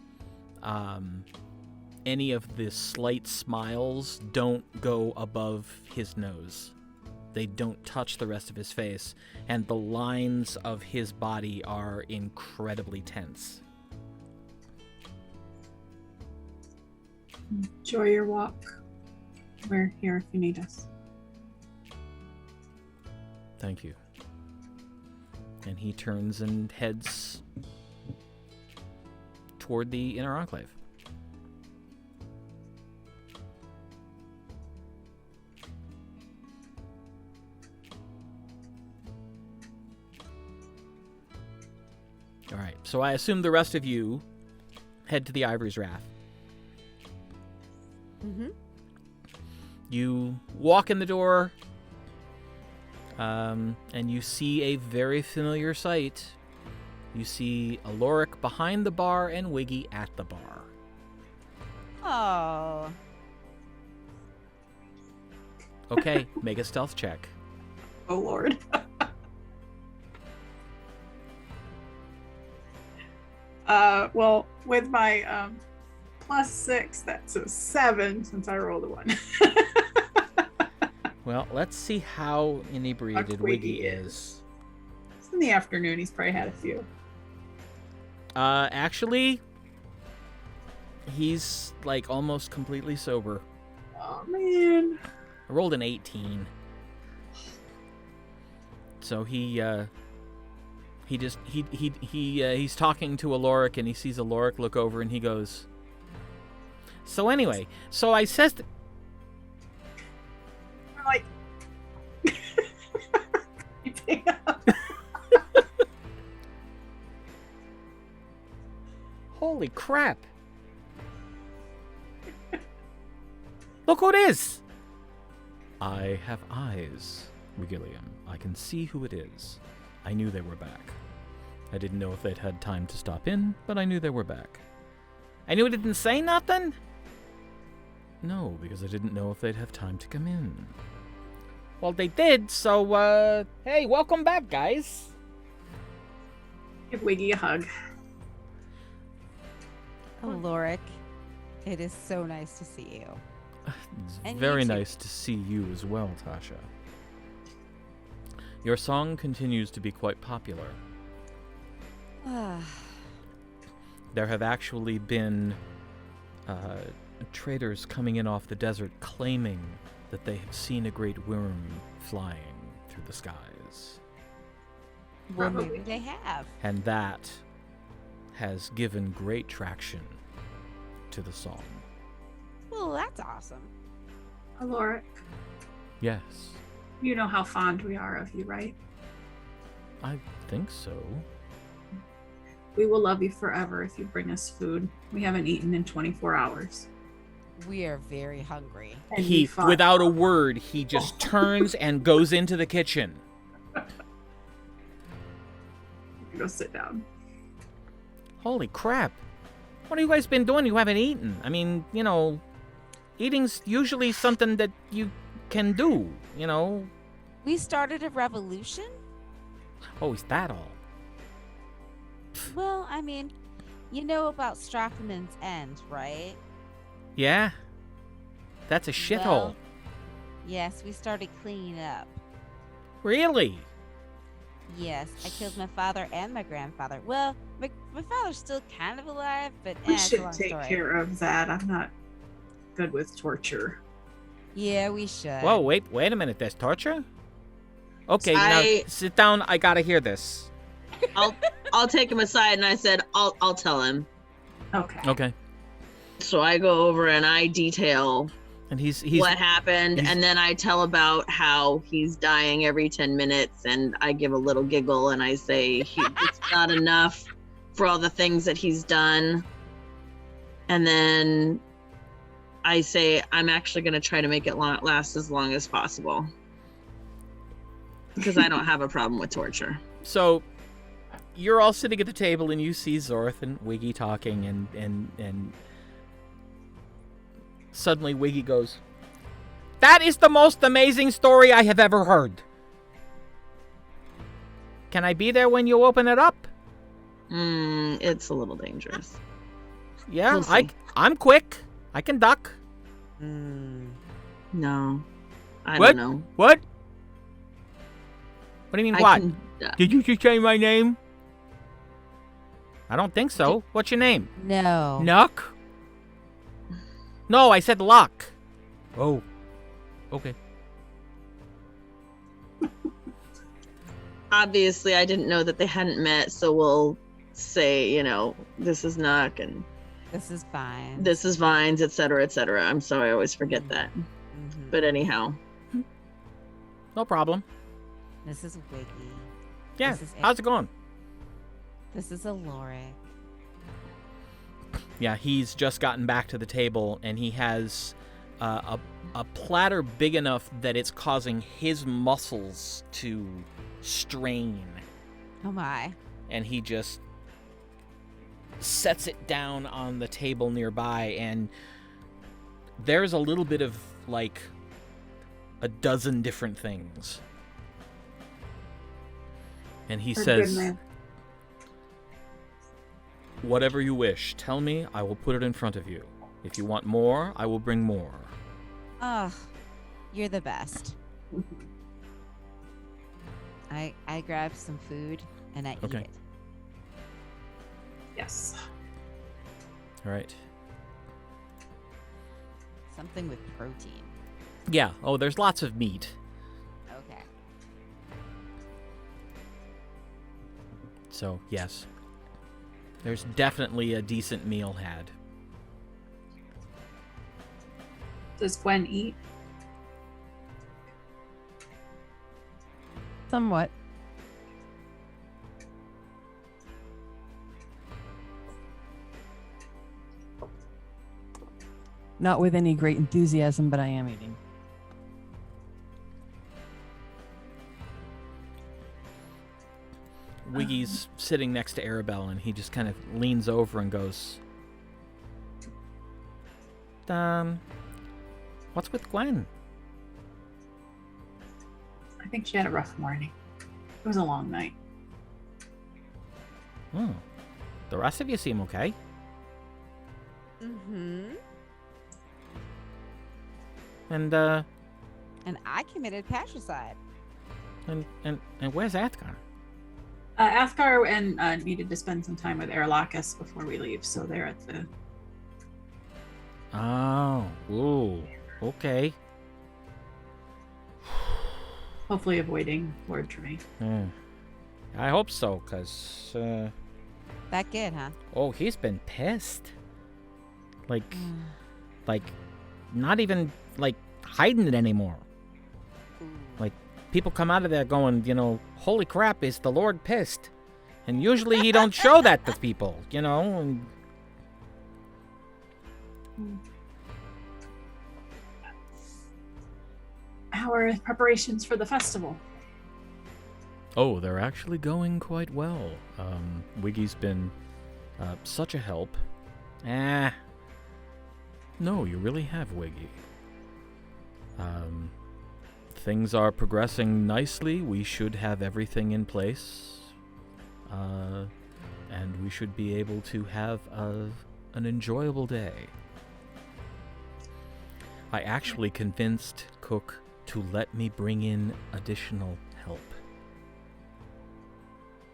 any of the slight smiles don't go above his nose. They don't touch the rest of his face, and the lines of his body are incredibly tense. Enjoy your walk. We're here if you need us. Thank you. And he turns and heads toward the inner enclave. All right, so I assume the rest of you head to the Ivorys Wrath. Mm-hmm. You walk in the door, and you see a very familiar sight you see Oloric behind the bar and Wiggy at the bar. Oh. Okay, make a stealth check. Oh, Lord. Well, with my +6, that's a 7 since I rolled a 1. Well, let's see how inebriated Wiggy is. It's in the afternoon. He's probably had a few. Actually, he's like almost completely sober. Oh, man. I rolled an 18. So he's talking to Oloric, and he sees Oloric look over, and he goes, so anyway, so I says... I'm like... Holy crap. Look who it is! I have eyes, Regillium. I can see who it is. I knew they were back. I didn't know if they'd had time to stop in, but I knew they were back. I knew it didn't say nothing? No, because I didn't know if they'd have time to come in. Well, they did, so, hey, welcome back, guys. Give Wiggy a hug. Oloric, it is so nice to see you. It's And very you too. nice to see you as well, Tasha. Your song continues to be quite popular. There have actually been traders coming in off the desert claiming that they have seen a great worm flying through the skies. Well, Probably. maybe they have. And that has given great traction to the song. Well, that's awesome. Oloric, Yes, you know how fond we are of you, right? I think so. We will love you forever if you bring us food. We haven't eaten in 24 hours. We are very hungry. And He, we fought- without a word, he just turns and goes into the kitchen. Go sit down. Holy crap. What have you guys been doing? You haven't eaten. I mean, you know, eating's usually something that you can do, you know. We started a revolution? Oh, is that all? Well, I mean, you know about Strafsoman's End, right? Yeah? That's a shithole. Well, yes, we started cleaning up. Really? Yes, I killed my father and my grandfather. Well, my father's still kind of alive, but We it's a should long take story. care of that. I'm not good with torture. Yeah, we should. Whoa, wait a minute. There's torture? Okay, I- now sit down. I gotta hear this. I'll take him aside and I said, I'll tell him. Okay. Okay. So I go over and I detail And he's what happened, he's- and then I tell about how he's dying every 10 minutes, and I give a little giggle and I say it's not enough for all the things that he's done. And then I say I'm actually going to try to make it last as long as possible, because I don't have a problem with torture. So you're all sitting at the table and you see Zorth and Wiggy talking and suddenly Wiggy goes, "That is the most amazing story I have ever heard. Can I be there when you open it up?" It's a little dangerous. Yeah, We'll see. I'm quick. I can duck. No, I What? don't know. What? What do you mean, what? Can, Did you just say my name? I don't think so. What's your name? No. Nuck? No, I said Luck. Oh. Okay. obviously, I didn't know that they hadn't met, so we'll say, this is Nuck and This is fine. this is Vines, etc., etc. I'm sorry, I always forget that. Mhm. But anyhow, No problem. This is Wiggy. Yeah, This is how's it going? This is Oloric. Yeah, he's just gotten back to the table, and he has a platter big enough that it's causing his muscles to strain. Oh my. And he just sets it down on the table nearby, and there's a little bit of, like, a dozen different things. And he says, whatever you wish, tell me, I will put it in front of you. If you want more, I will bring more. Oh, you're the best. I grab some food and I eat it. Yes. All right. Something with protein. Yeah. Oh, there's lots of meat. Okay. So, yes. There's definitely a decent meal had. Does Gwen eat? Somewhat. Not with any great enthusiasm, but I am eating. Wiggy's sitting next to Aribell, and he just kind of leans over and goes, what's with Gwen? I think she had a rough morning. It was a long night. Oh. The rest of you seem okay. Mm-hmm. And I committed patricide. and where's Athgarr? Athgarr and needed to spend some time with Aralahkis before we leave, so they're at the... Oh. Ooh. Okay. Hopefully avoiding Lord Tremaine. I hope so, because, That good, huh? oh, he's been pissed. Like, not even, like, hiding it anymore. Like, people come out of there going, you know, holy crap, is the Lord pissed? And usually he don't show that to people, you know? And... How are preparations for the festival? Oh, they're actually going quite well. Wiggy's been such a help. No, you really have, Wiggy. Things are progressing nicely. We should have everything in place. And we should be able to have an enjoyable day. I actually convinced Cook to let me bring in additional help.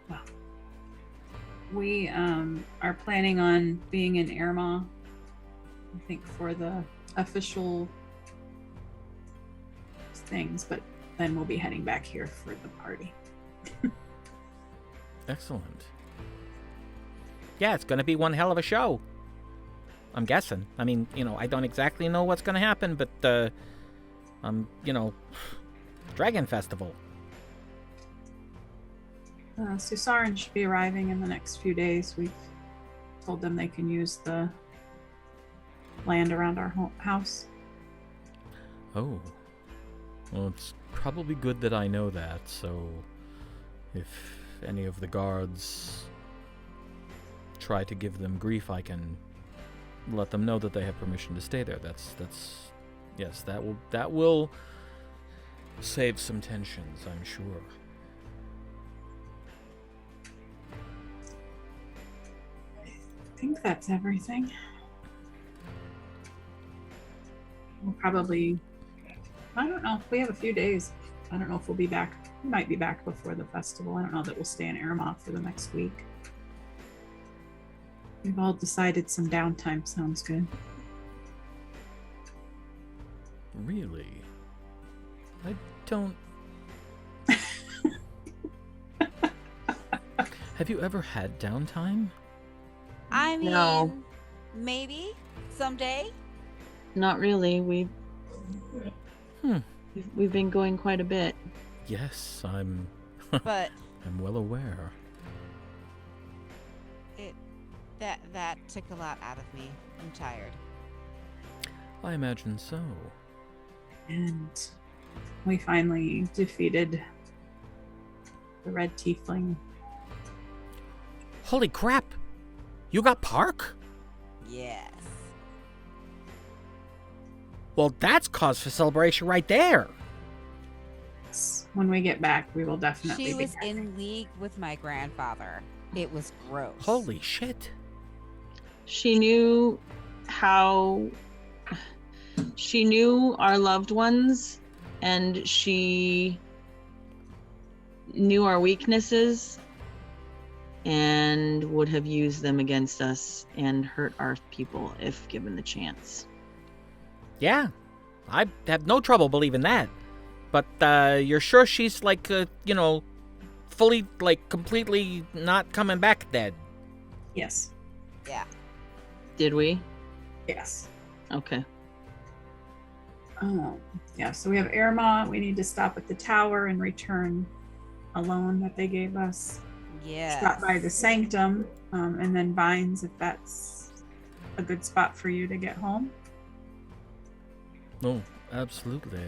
Well, we are planning on being in Aermagh, I think, for the official things, but then we'll be heading back here for the party. Excellent. Yeah, it's going to be one hell of a show. I'm guessing. I mean, you know, I don't exactly know what's going to happen, but, you know, Dragon Festival. Susaran should be arriving in the next few days. We've told them they can use the land around our house. Oh. Well, it's probably good that I know that, so if any of the guards try to give them grief, I can let them know that they have permission to stay there. Yes, that will save some tensions, I'm sure. I think that's everything. We'll probably, I don't know, we have a few days. I don't know if we'll be back. We might be back before the festival. I don't know that we'll stay in Aermagh for the next week. We've all decided some downtime sounds good. Really? I don't... Have you ever had downtime? I mean, No. maybe someday. Not really. We've been going quite a bit. Yes, I'm But I'm well aware. that took a lot out of me. I'm tired. I imagine so. And we finally defeated the Red Tiefling. Holy crap! You got Parc? Yes. Well, that's cause for celebration right there. When we get back, we will definitely. She be was back. in league with my grandfather. It was gross. Holy shit. She knew how. She knew our loved ones, and she knew our weaknesses, and would have used them against us and hurt our people if given the chance. Yeah, I have no trouble believing that. But you're sure she's like, fully, like, completely not coming back dead? Yes. Yeah. Did we? Yes. Okay. Yeah, so we have Aermagh. We need to stop at the tower and return a loan that they gave us. Yeah. Stop by the sanctum, and then Vines, if that's a good spot for you to get home. No, absolutely.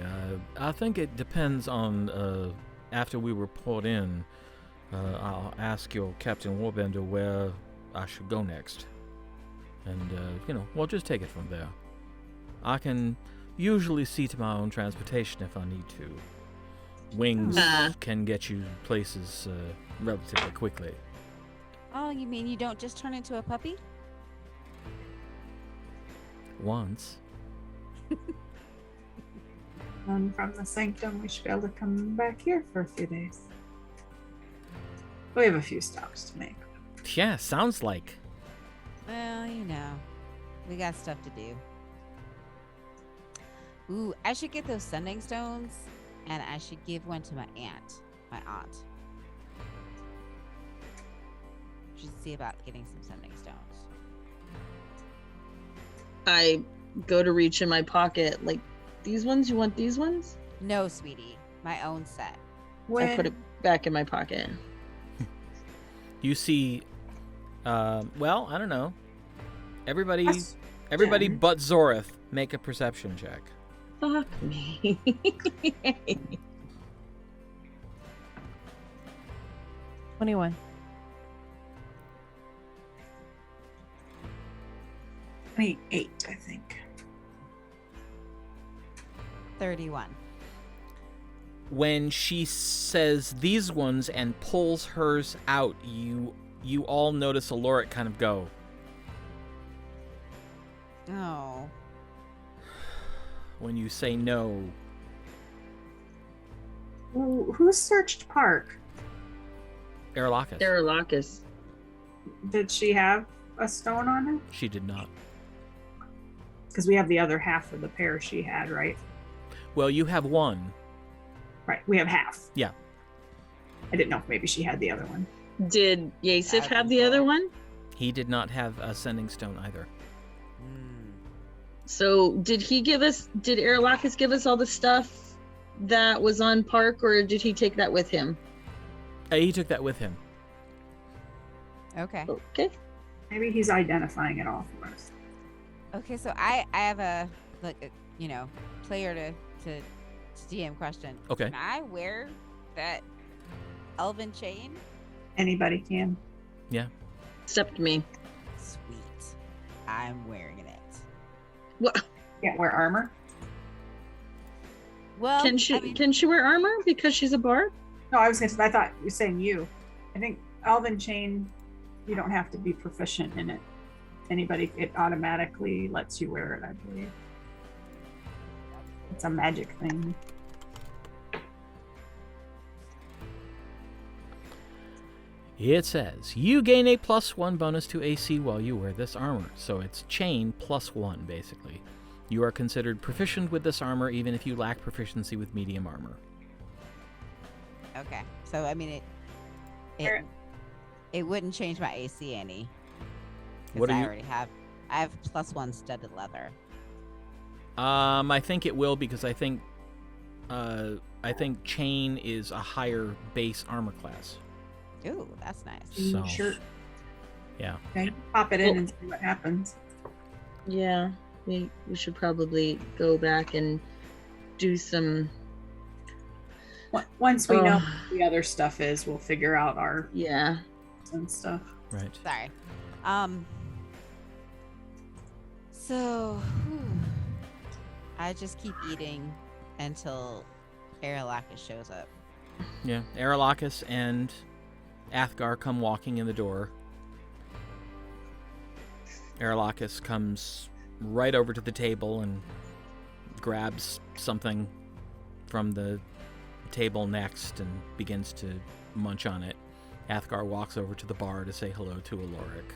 I think it depends on, after we report in, I'll ask your Captain Warbender where I should go next. And, we'll just take it from there. I can usually see to my own transportation if I need to. Wings can get you places relatively quickly. Oh, you mean you don't just turn into a puppy? Once. And from the sanctum, we should be able to come back here for a few days. We have a few stops to make. Yeah, sounds like. Well, we got stuff to do. Ooh, I should get those sending stones, and I should give one to my aunt. Should see about getting some sending stones. I go to reach in my pocket, like, these ones? You want these ones? No, sweetie, my own set. I put it back in my pocket. You see, I don't know. Everybody Question. but Zorith, make a perception check. Fuck me. 21. 28, I think. 31. When she says these ones and pulls hers out, you all notice Oloric kind of go. Oh. When you say no. Who searched Parc? Aralahkis. Aralahkis. Did she have a stone on her? She did not. Because we have the other half of the pair she had, right? Well, you have one. Right, we have half. Yeah. I didn't know if maybe she had the other one. Did Yaesef That'd have be the cool. other one? He did not have a sending stone either. So did Aralahkis give us all the stuff that was on Parc, or did he take that with him? He took that with him. Okay. Okay. Maybe he's identifying it all for us. Okay, so I have a player to DM question. Okay. Can I wear that elven chain? Anybody can. Yeah. Except me. Sweet. I'm wearing it. What? Can't wear armor. Well, Can she I mean, can she wear armor because she's a bard? No, I thought you were saying you. I think Elven Chain, you don't have to be proficient in it. It automatically lets you wear it, I believe. It's a magic thing. It says, you gain a +1 bonus to AC while you wear this armor. So it's chain +1, basically. You are considered proficient with this armor even if you lack proficiency with medium armor. okay. So I mean it wouldn't change my AC any. What Because are I you- already have +1 studded leather. I think it will because I think chain is a higher base armor class. Ooh, that's nice. So, Sure. yeah. Okay. Pop it in and see what happens. Yeah. We should probably go back and do some. Once we know Oh. what the other stuff is, we'll figure out our Yeah. and stuff. Right. Sorry. So, I just keep eating until Aralahkis shows up. Yeah, Aralahkis and Athgarr come walking in the door. Aralahkis comes right over to the table and grabs something from the table next and begins to munch on it. Athgarr walks over to the bar to say hello to Oloric.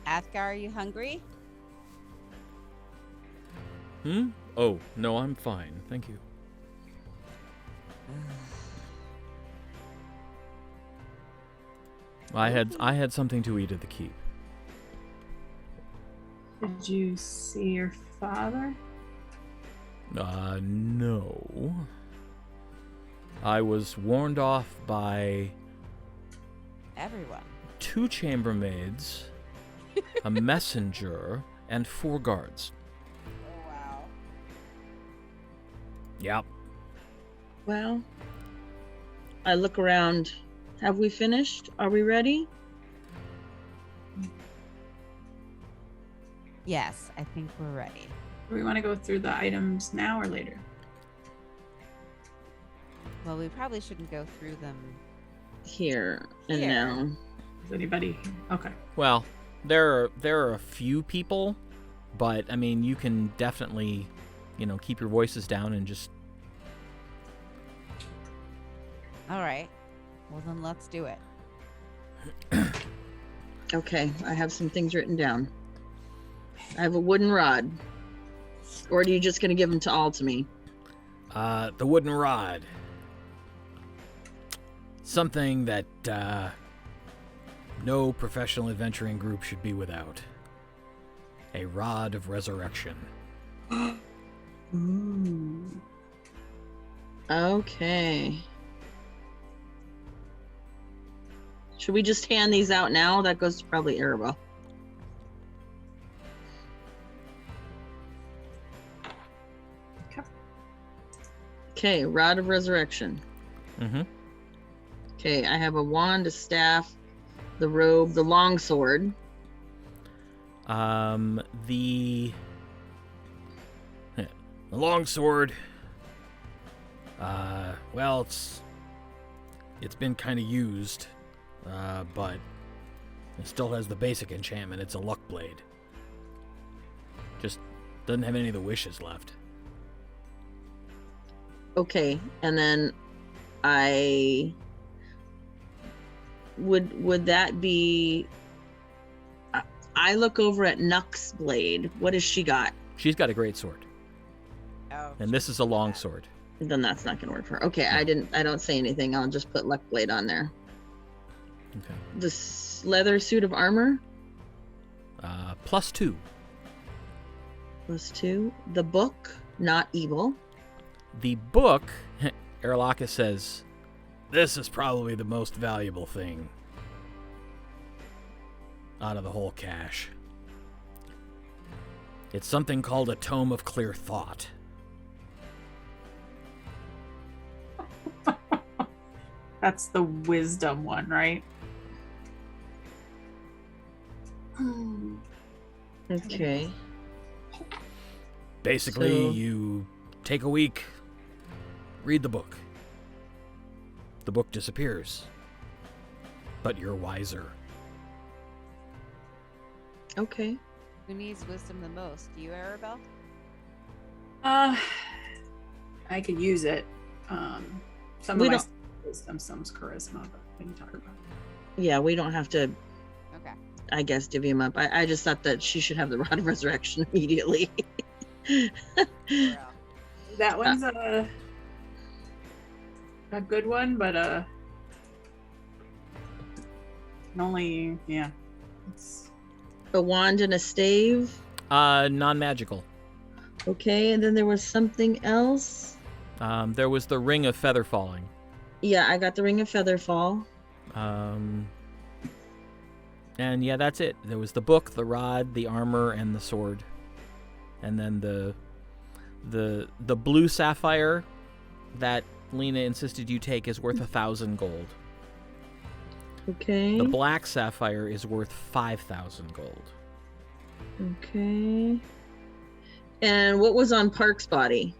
Athgarr, are you hungry? Oh, no, I'm fine. Thank you. I had something to eat at the keep. Did you see your father? No. I was warned off by Everyone. 2 chambermaids, a messenger, and 4 guards. Oh, wow. Yep. Well, I look around. Have we finished? Are we ready? Yes, I think we're ready. Do we want to go through the items now or later? Well, we probably shouldn't go through them. Here and Here. now. Is anybody? Okay. Well, there are a few people, but I mean, you can definitely, keep your voices down and just. All right. Well, then let's do it. Okay, I have some things written down. I have a wooden rod. Or are you just going to give them to me? The wooden rod. Something that no professional adventuring group should be without. A rod of resurrection. Ooh. Okay. Should we just hand these out now? That goes to probably Aribell. Okay, Rod of Resurrection. Mm-hmm. Okay, I have a wand, a staff, the robe, the longsword. The longsword. Well, it's been kind of used, but it still has the basic enchantment. It's a luck blade. Just doesn't have any of the wishes left. Okay, and then would that be? I look over at Nuck's blade. What has she got? She's got a great sword, Oh. and this is a long sword. Then that's not gonna work for her. Okay, No. I don't say anything. I'll just put luck blade on there. Okay. The leather suit of armor, +2. +2. The book, not evil. The book, Aralahkis says, this is probably the most valuable thing out of the whole cache. It's something called a Tome of Clear Thought. That's the wisdom one, right? Okay. Basically, So- you take a week, read the book. The book disappears, but you're wiser. Okay. Who needs wisdom the most? You, Aribell? I could use it. Some We of my don't- wisdom, some's charisma, but we can talk about it. Yeah, we don't have to, Okay. I guess, divvy him up. I just thought that she should have the Rod of Resurrection immediately. Real. That one's a good one, but only it's A wand and a stave. Non-magical. Okay, and then there was something else. There was the Ring of Feather Falling. Yeah, I got the Ring of Featherfall. And yeah, that's it. There was the book, the rod, the armor, and the sword. And then the blue sapphire that Leena insisted you take is worth 1,000 gold. Okay. The black sapphire is worth 5,000 gold. Okay. And what was on Park's body?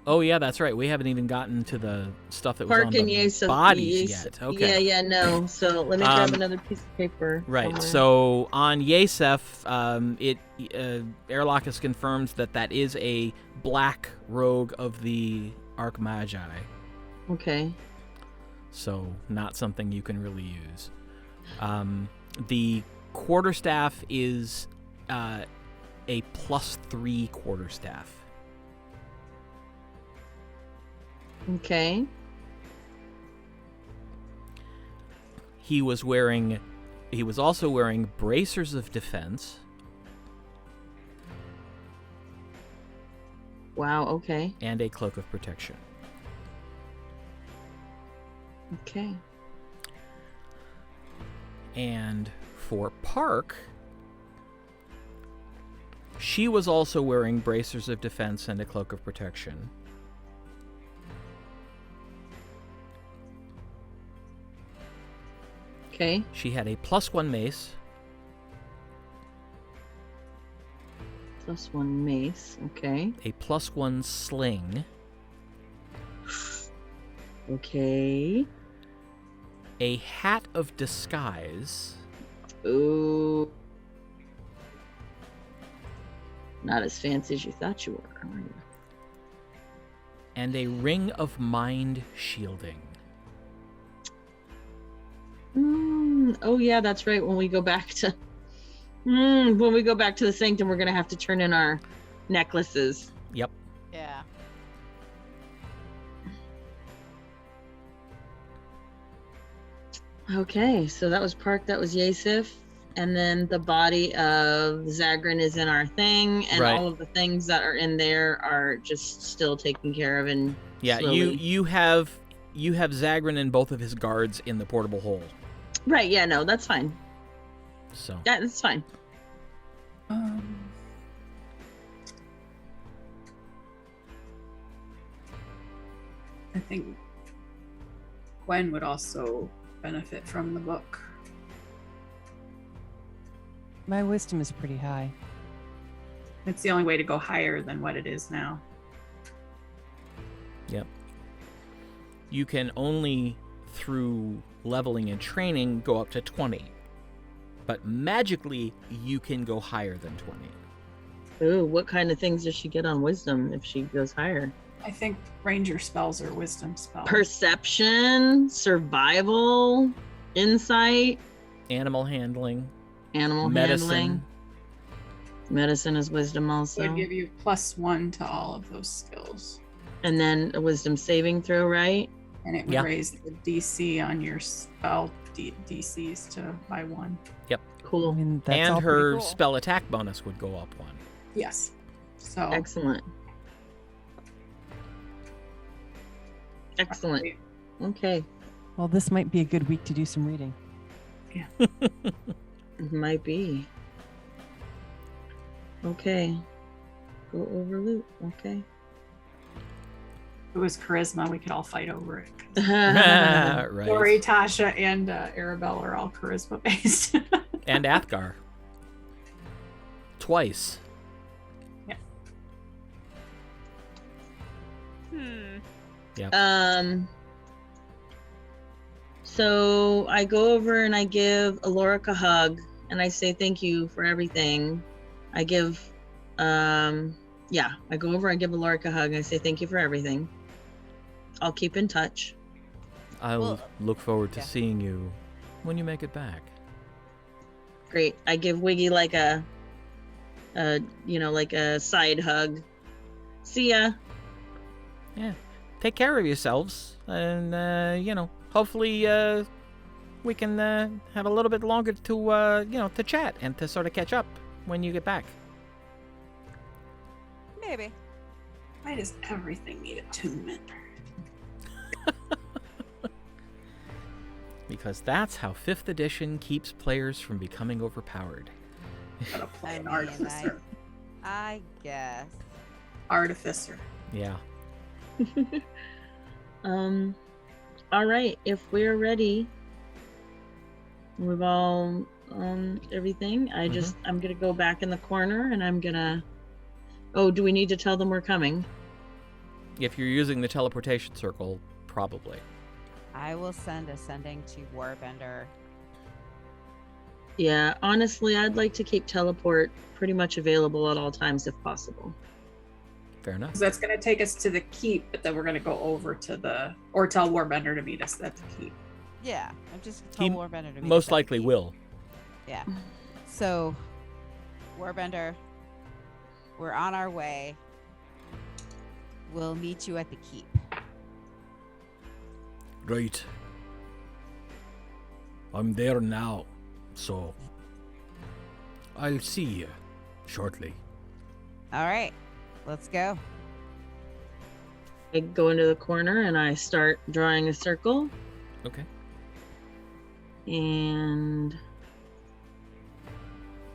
Oh yeah, that's right. We haven't even gotten to the stuff that was Parc on and the Yaesef bodies yet. Okay. Yeah, no. So let me grab another piece of paper. Right. somewhere. So on Yaesef, Aralahkis confirms that is a black rogue of the Arcmagi. Okay. So not something you can really use. The quarterstaff is a +3 quarterstaff. Okay. He was also wearing bracers of defense. Wow, okay. And a cloak of protection. Okay. And for Parc, she was also wearing bracers of defense and a cloak of protection. Okay. She had a +1 mace. +1 mace. Okay. A +1 sling. Okay. A hat of disguise. Ooh. Not as fancy as you thought you were, are you? And a ring of mind shielding. Oh yeah, that's right. When we go back to the sanctum, we're gonna have to turn in our necklaces. Yep. Yeah. Okay, so that was Parc, that was Yaesef, and then the body of Zagrin is in our thing, and Right. all of the things that are in there are just still taken care of. And Yeah, slowly. you have Zagrin and both of his guards in the portable hole. Right? Yeah, no, that's fine. So That's fine. I think Gwen would also benefit from the book. My wisdom is pretty high. It's the only way to go higher than what it is now. yep. You can only, through leveling and training, go up to 20. But magically, you can go higher than 20. Ooh, what kind of things does she get on wisdom if she goes higher? I think ranger spells are wisdom spells. Perception, survival, insight, Animal handling, animal medicine. handling. Medicine is wisdom It also. would give you +1 to all of those skills. And then a wisdom saving throw, right? And it would Yeah. raise the DC on your spell DCs by 1. I Cool. mean, that's And all her pretty cool. spell attack bonus would go up 1. Yes. So Excellent. Excellent. Okay. Well, this might be a good week to do some reading. It might be. Okay. Go over loot. Okay. if it was charisma, we could all fight over it. Right. Lori, Tasha, and Aribell are all charisma based. And Athgarr. Twice. So I go over and I give Oloric a hug and I say thank you for everything. I give I go over and give Oloric a hug and I say thank you for everything. I'll keep in touch. I'll Well, look forward to yeah. seeing you when you make it back. Great. I give Wiggy like a side hug. See ya. Yeah. Take care of yourselves. And, hopefully we can have a little bit longer to chat and to sort of catch up when you get back. Maybe. Why does everything need attunement? Because that's how 5th edition keeps players from becoming overpowered. Gotta play I an mean, artificer. I guess. Artificer. Yeah. All right, if we're ready, we've all everything. I'm gonna go back in the corner and I'm gonna. Oh, do we need to tell them we're coming? If you're using the teleportation circle, probably. I will send a sending to Warbender. Yeah, honestly, I'd like to keep teleport pretty much available at all times if possible. Fair enough. 'Cause that's going to take us to the keep, but then we're going to go over to or tell Warbender to meet us at the keep. Yeah, I'm just gonna tell Warbender to meet Most us at the likely keep. will. Yeah. So, Warbender, we're on our way. We'll meet you at the keep. Right. I'm there now, so I'll see you shortly. All right, let's go. I go into the corner and I start drawing a circle. Okay. And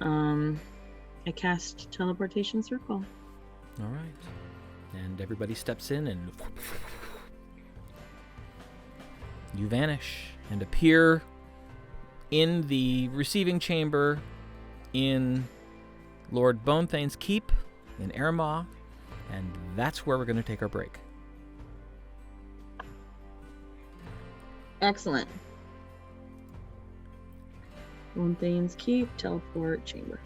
I cast teleportation circle. All right. And everybody steps in and you vanish and appear in the receiving chamber in Lord Bonethane's keep in Aermagh, and that's where we're going to take our break. Excellent. Bonethane's keep, teleport chamber.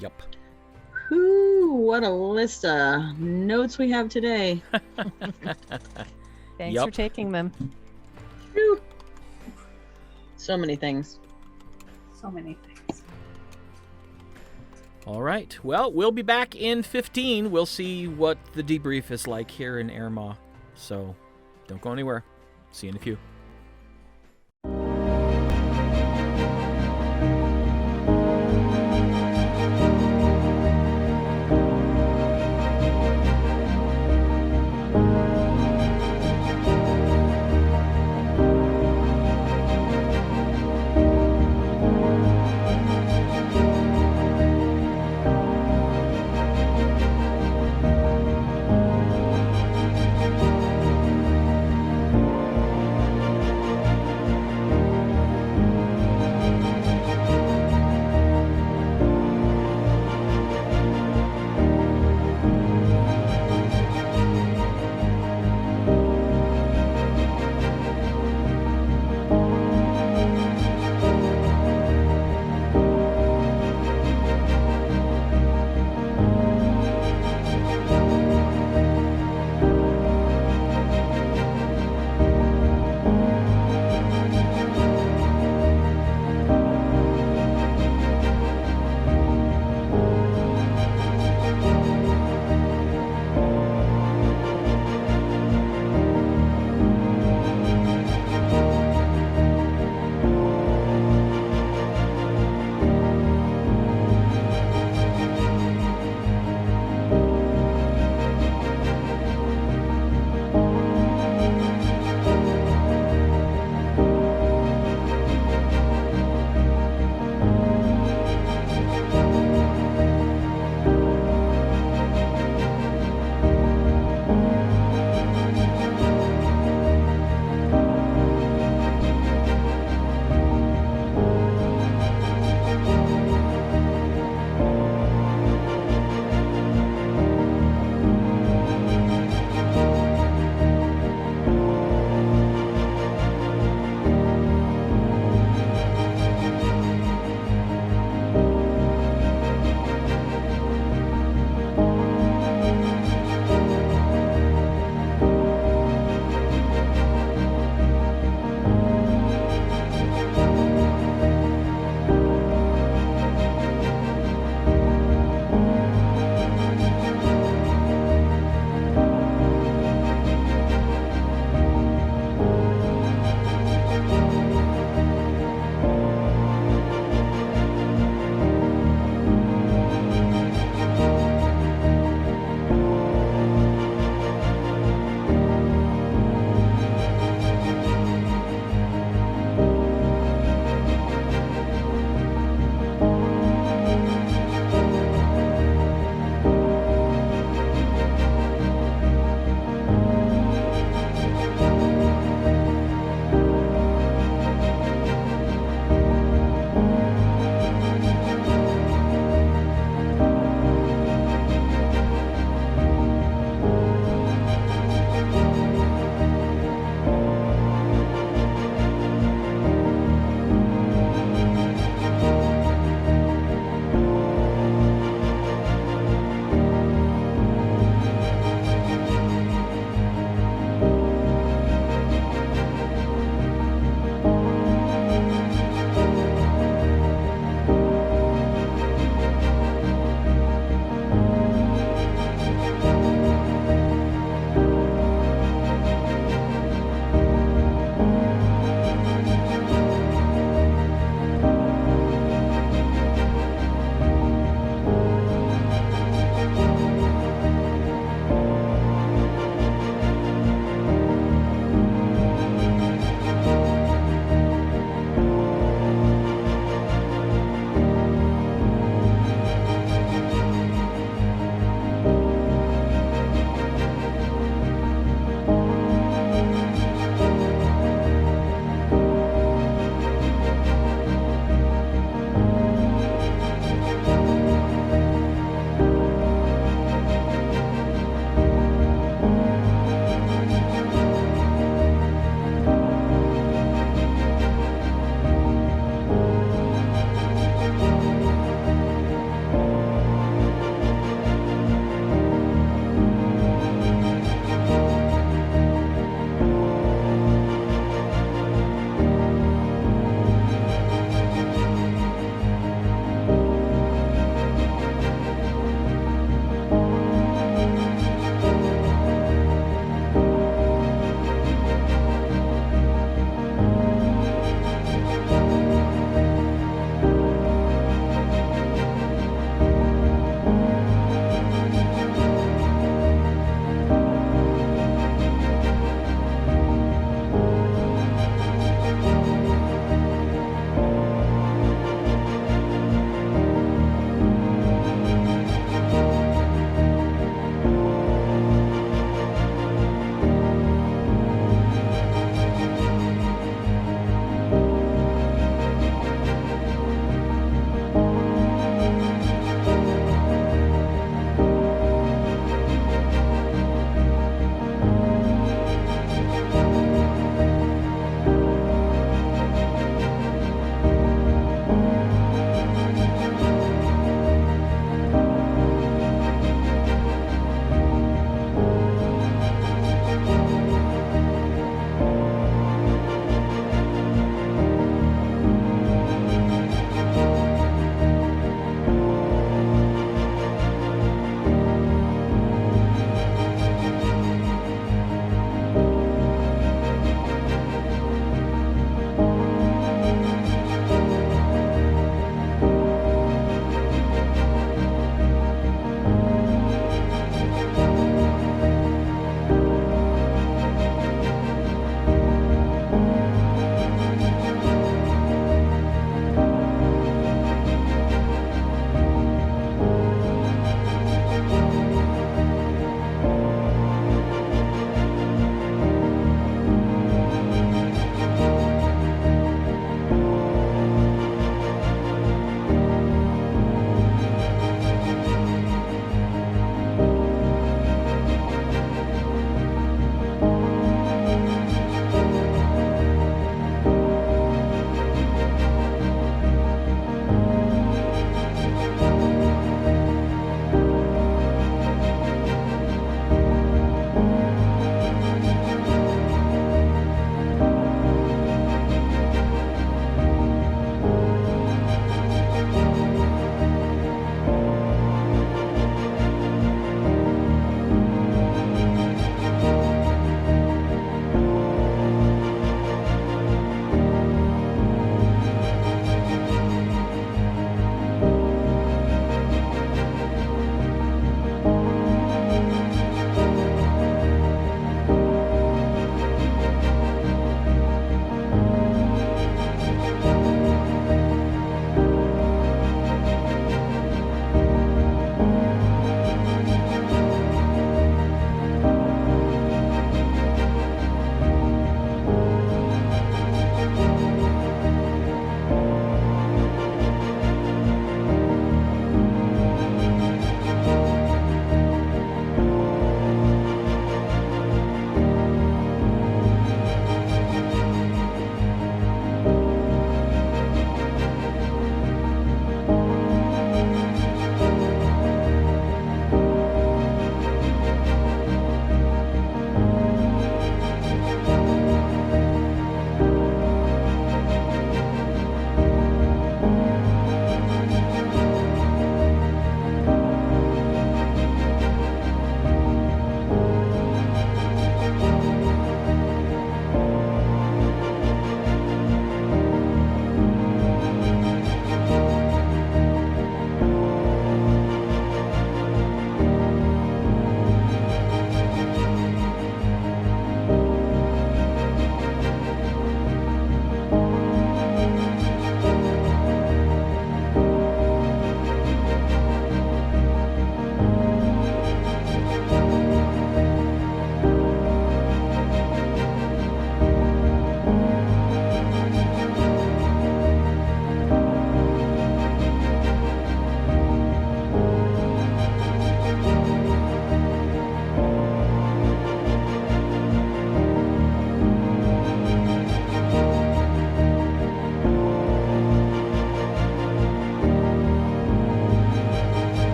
Yup. Whew, what a list of notes we have today. Thanks Yup. for taking them. Whew. So many things. So many things. All right. Well, we'll be back in 15. We'll see what the debrief is like here in Aermagh. So don't go anywhere. See you in a few.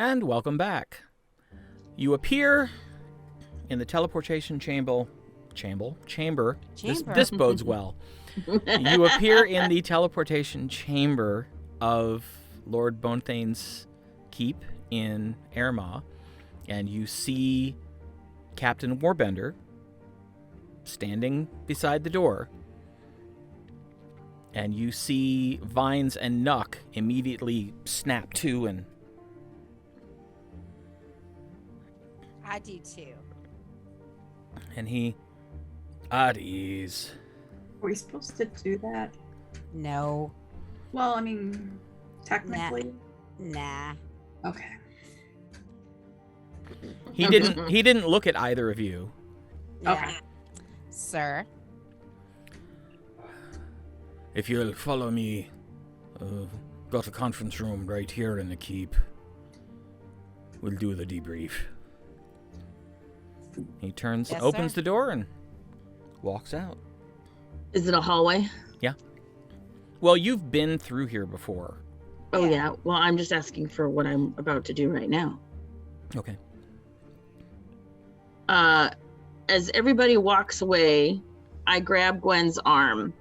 And welcome back. You appear in the teleportation chamber. This bodes well. You appear in the teleportation chamber of Lord Bonethane's keep in Aermagh, and you see Captain Warbender standing beside the door. And you see Vines and Nuck immediately snap to and... I do too. And he... At ease. Are we supposed to do that? No. Well, I mean, technically. Nah. Okay. He didn't look at either of you. Yeah. Okay. Sir. If you'll follow me, got a conference room right here in the keep. We'll do the debrief. He turns, Yes, opens sir. the door, and walks out. Is it a hallway? Well, you've been through here before. Oh Yeah. yeah. Well, I'm just asking for what I'm about to do right now. Okay. As everybody walks away, I grab Gwen's arm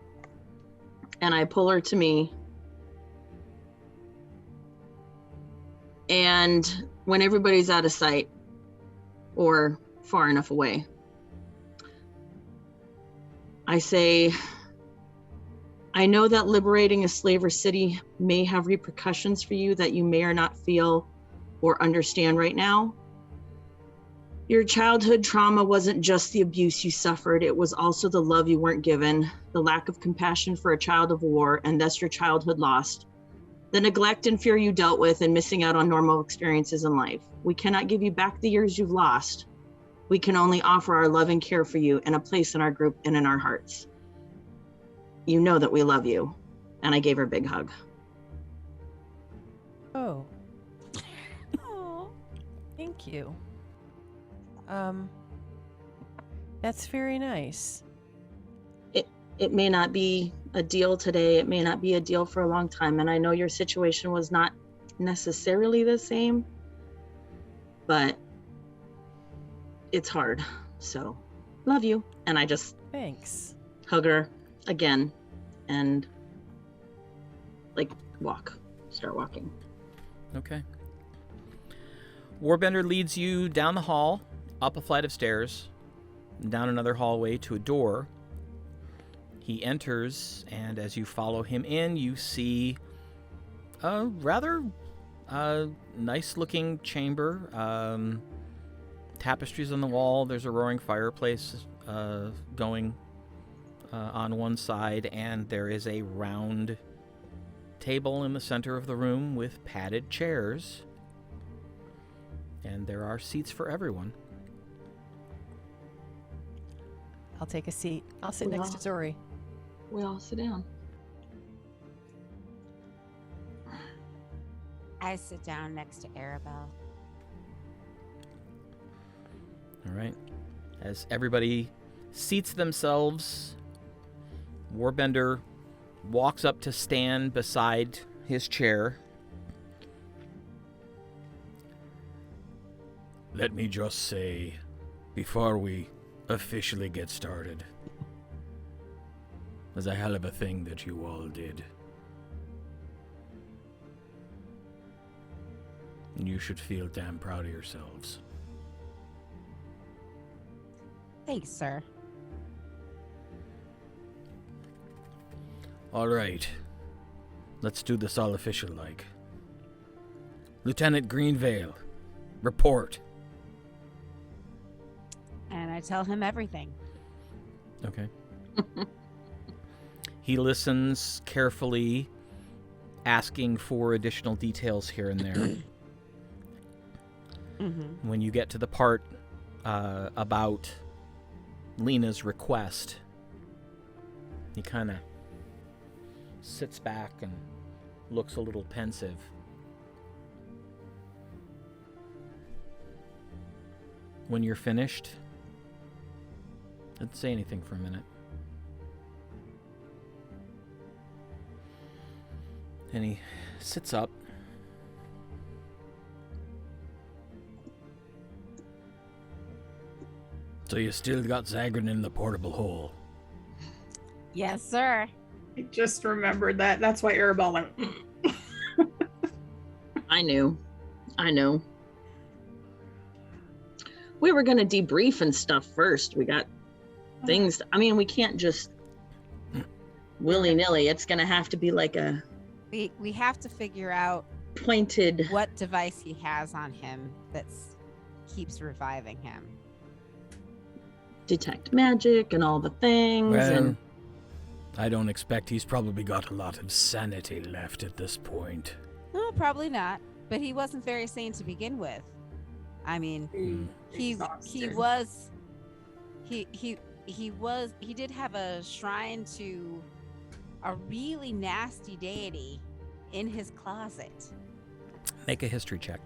and I pull her to me. And when everybody's out of sight or far enough away, I say, I know that liberating a slaver city may have repercussions for you that you may or not feel or understand right now. Your childhood trauma wasn't just the abuse you suffered, it was also the love you weren't given, the lack of compassion for a child of war, and thus your childhood lost, the neglect and fear you dealt with, and missing out on normal experiences in life. We cannot give you back the years you've lost. We can only offer our love and care for you and a place in our group and in our hearts. You know that we love you. And I gave her a big hug. Oh. Oh, thank you. That's very nice. It may not be a deal today. It may not be a deal for a long time. And I know your situation was not necessarily the same, but it's hard. So love you. And I just Thanks. hug her again and start walking. Okay. Warbender leads you down the hall, up a flight of stairs, and down another hallway to a door. He enters, and as you follow him in, you see a rather nice-looking chamber. Tapestries on the wall. There's a roaring fireplace going on one side, and there is a round table in the center of the room with padded chairs. And there are seats for everyone. I'll take a seat. I'll sit next to Zori. We all sit down. I sit down next to Aribell. All right. As everybody seats themselves, Warbender walks up to stand beside his chair. Let me just say, before we officially get started, it was a hell of a thing that you all did. And you should feel damn proud of yourselves. Thanks, sir. All right. Let's do this all official like. Lieutenant Greenvale, report. And I tell him everything. Okay. He listens carefully, asking for additional details here and there. Mm-hmm. When you get to the part about Leena's request, he kind of sits back and looks a little pensive. When you're finished, don't say anything for a minute. And he sits up. So you still got Zagrin in the portable hole. Yes, sir. I just remembered that. That's why Aribell went. I knew. We were gonna debrief and stuff first. We got things. I mean, we can't just willy-nilly. It's gonna have to be like a We have to figure out pointed. what device he has on him that keeps reviving him. Detect magic and all the things. Well, and I don't expect he's probably got a lot of sanity left at this point. No, probably not. But he wasn't very sane to begin with. I mean, he did have a shrine to a really nasty deity in his closet. Make a history check.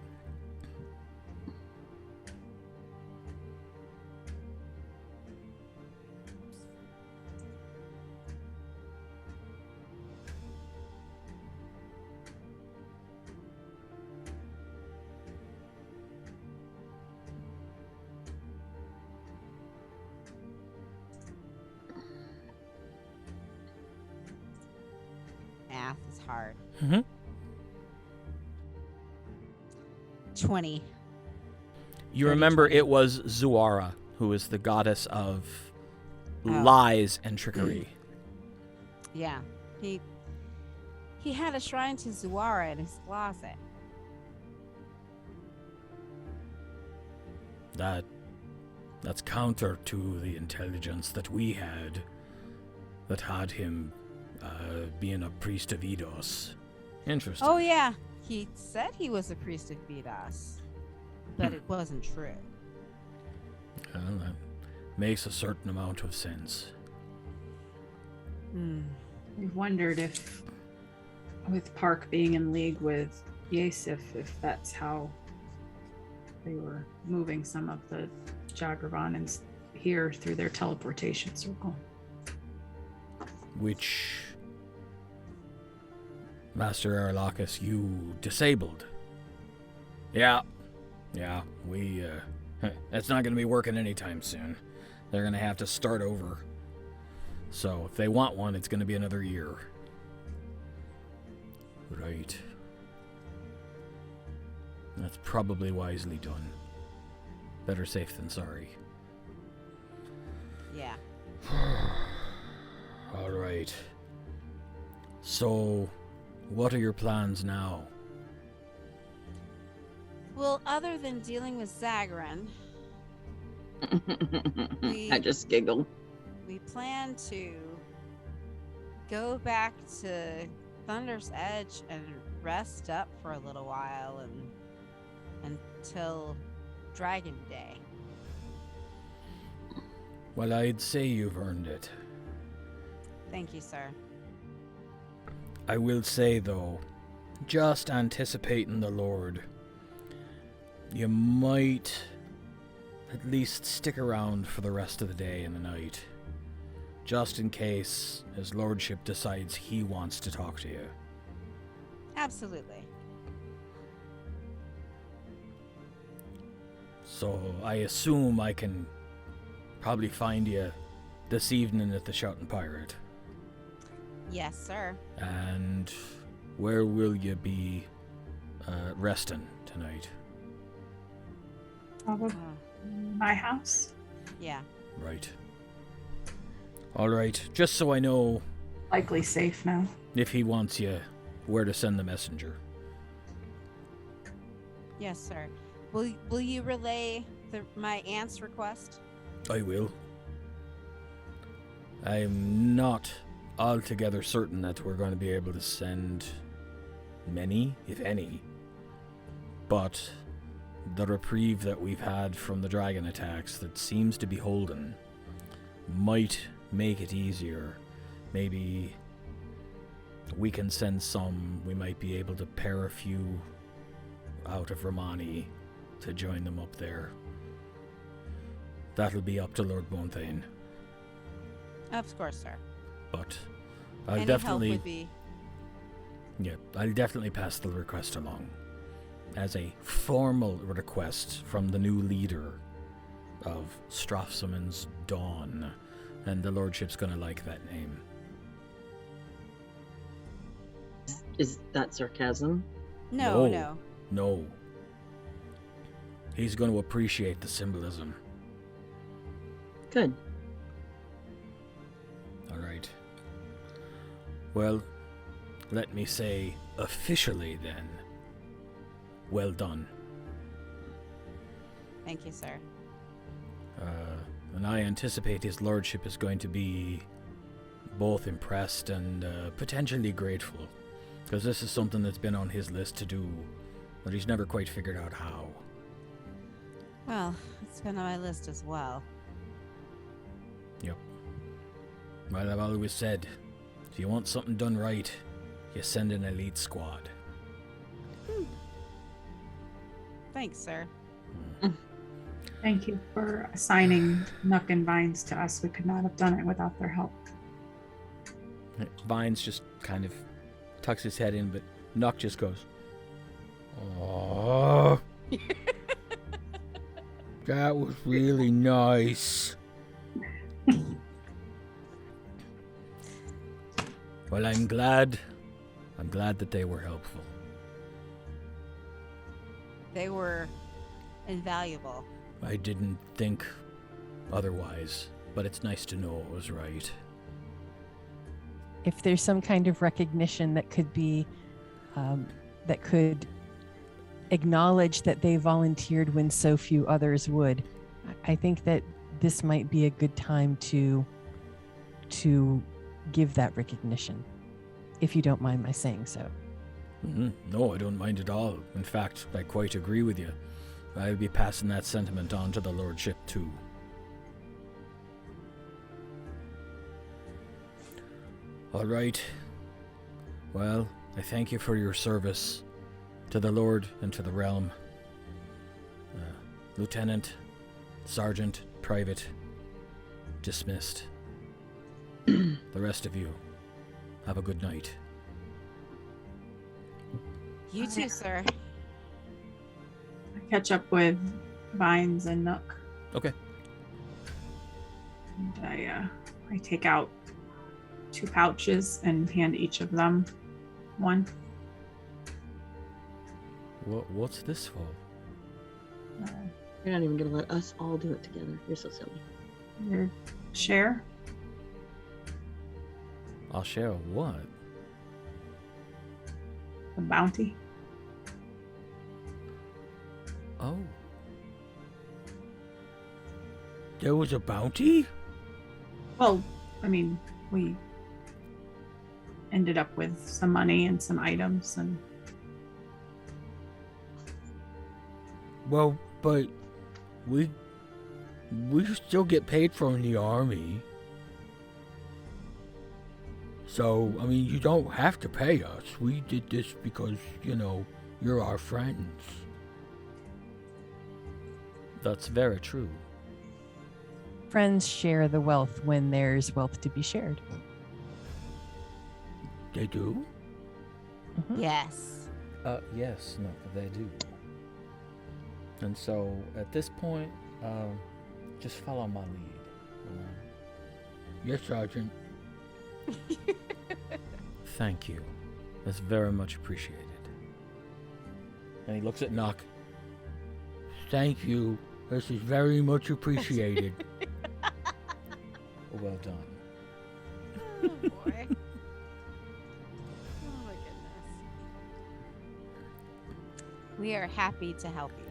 Math is hard. Mm-hmm. 20. You 30, remember 20. it was Zuara, who is the goddess of Oh. lies and trickery. Yeah. He had a shrine to Zuara in his closet. That's counter to the intelligence that we had that had him being a priest of Eidos. Interesting. Oh yeah. He said he was a priest of Vidas, but it wasn't true. Well, that makes a certain amount of sense. We wondered if, with Parc being in league with Yaesef, if that's how they were moving some of the Jagravanans here through their teleportation circle. Which, Master Aralahkis, you disabled. Yeah, we, that's not going to be working anytime soon. They're going to have to start over. So, if they want one, it's going to be another year. Right. That's probably wisely done. Better safe than sorry. Yeah. All right. So, what are your plans now? Well, other than dealing with Zagrin, I just giggled. we plan to go back to Thunder's Edge and rest up for a little while until Dragon Day. Well, I'd say you've earned it. Thank you, sir. I will say, though, just anticipating the Lord, you might at least stick around for the rest of the day and the night, just in case his lordship decides he wants to talk to you. Absolutely. So I assume I can probably find you this evening at the Shouting Pirate. Yes, sir. And where will you be resting tonight? Probably my house. Yeah. Right. All right. Just so I know Likely safe now. if he wants you, where to send the messenger. Yes, sir. Will you relay my aunt's request? I will. I'm not altogether certain that we're going to be able to send many, if any, but the reprieve that we've had from the dragon attacks that seems to be holding might make it easier. Maybe we can send some. We might be able to pair a few out of Romani to join them up there. That'll be up to Lord Bonethane. Of course, sir. But I'll Any definitely, help would be. yeah, I'll definitely pass the request along as a formal request from the new leader of Strafsoman's Dawn, and the Lordship's gonna like that name. Is that sarcasm? No. No. He's gonna appreciate the symbolism. Good. All right. Well, let me say officially then, well done. Thank you, sir. And I anticipate his lordship is going to be both impressed and potentially grateful, because this is something that's been on his list to do, but he's never quite figured out how. Well, it's been on my list as well. Yep. Well, I've always said, if you want something done right, you send an elite squad. Thanks, sir. Thank you for assigning Nook and Vines to us. We could not have done it without their help. Vines just kind of tucks his head in, but Nook just goes, "Oh, that was really nice." Well, I'm glad that they were helpful. They were invaluable. I didn't think otherwise, but it's nice to know it was right. If there's some kind of recognition that could be, that could acknowledge that they volunteered when so few others would, I think that this might be a good time to give that recognition, if you don't mind my saying so. No, I don't mind at all. In fact, I quite agree with you. I'll be passing that sentiment on to the Lordship too. All right. Well, I thank you for your service to the Lord and to the realm. Lieutenant, Sergeant, Private, dismissed. The rest of you, have a good night. You too, sir. I catch up with Vines and Nook. Okay. And I take out 2 pouches and hand each of them one. What's this for? You're not even gonna let us all do it together. You're so silly. Your share. I'll share what? The bounty. Oh. There was a bounty? Well, I mean, we ended up with some money and some items, and Well, but we still get paid from the army. So, I mean, you don't have to pay us. We did this because, you're our friends. That's very true. Friends share the wealth when there's wealth to be shared. They do? Mhm. Yes. Yes, no, they do. And so, at this point, just follow my lead. Yes, Sergeant. Thank you. That's very much appreciated. And he looks at Nock. Thank you. This is very much appreciated. Well done. Oh boy. Oh my goodness. We are happy to help you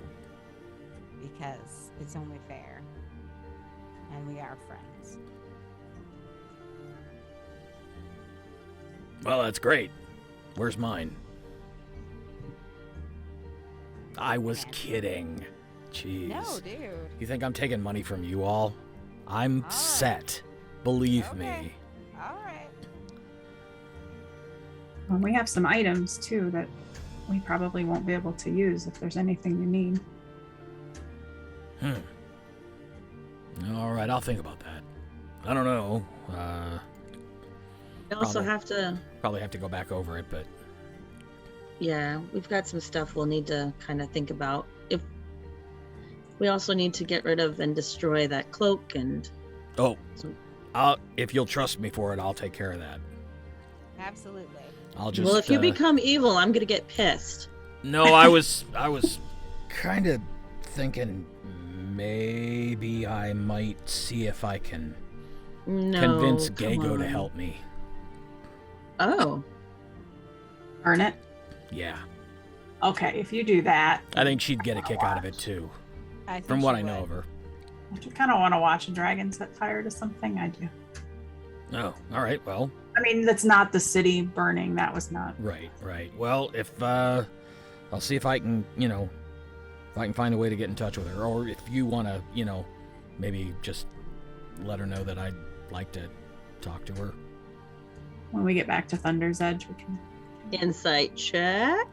because it's only fair, and we are friends. Well, that's great. Where's mine? I was kidding. Jeez. No, dude. You think I'm taking money from you all? I'm right. set. Believe Okay. me. All right. well, we have some items too that we probably won't be able to use if there's anything you need. All right, I'll think about that. I don't know. We also Probably. Probably have to go back over it, but yeah, we've got some stuff we'll need to kind of think about. If We also need to get rid of and destroy that cloak and... Oh, if you'll trust me for it, I'll take care of that. Absolutely. I'll just... Well, if you become evil, I'm going to get pissed. No, I was kind of thinking maybe I might see if I can convince Gago to help me. Oh. Earn it? Yeah. Okay, if you do that. I think she'd get a kick out of it, too. From what I know of her. If you kind of want to watch a dragon set fire to something, I do. Oh, all right, well. I mean, that's not the city burning. That was not. Right. Well, if, I'll see if I can, if I can find a way to get in touch with her. Or if you want to, maybe just let her know that I'd like to talk to her. When we get back to Thunder's Edge, we can... Insight check.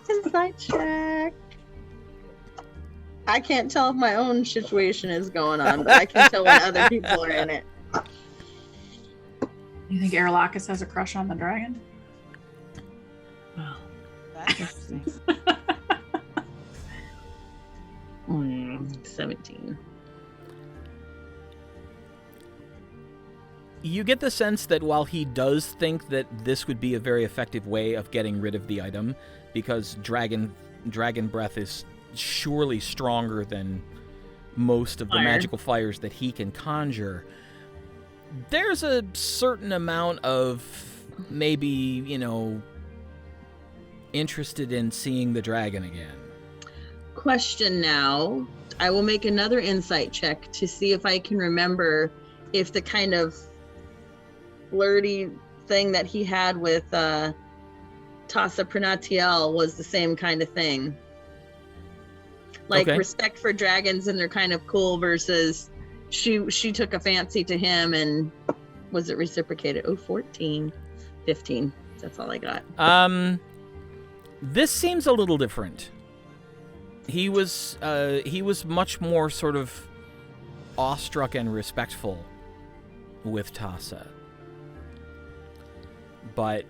Insight check. I can't tell if my own situation is going on, but I can tell when other people are in it. You think Aralahkis has a crush on the dragon? Well, that's interesting. 17. You get the sense that while he does think that this would be a very effective way of getting rid of the item, because dragon breath is surely stronger than most of the magical fires that he can conjure, there's a certain amount of maybe, interested in seeing the dragon again. Question now. I will make another insight check to see if I can remember if the kind of flirty thing that he had with Tasha Pranatiel was the same kind of thing. Like respect for dragons and they're kind of cool versus she took a fancy to him and was it reciprocated? 14, 15. That's all I got. This seems a little different. He was much more sort of awestruck and respectful with Tasha. But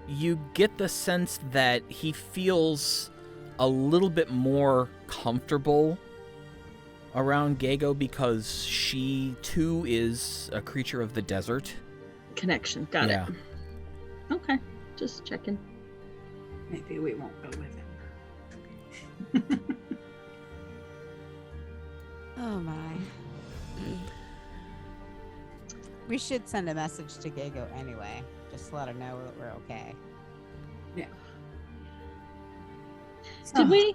you get the sense that he feels a little bit more comfortable around Gago because she too is a creature of the desert. Connection. Got it. Okay. Just checking. Maybe we won't go with it. Oh my. We should send a message to Gago anyway. Just to let her know that we're okay. Yeah. Did we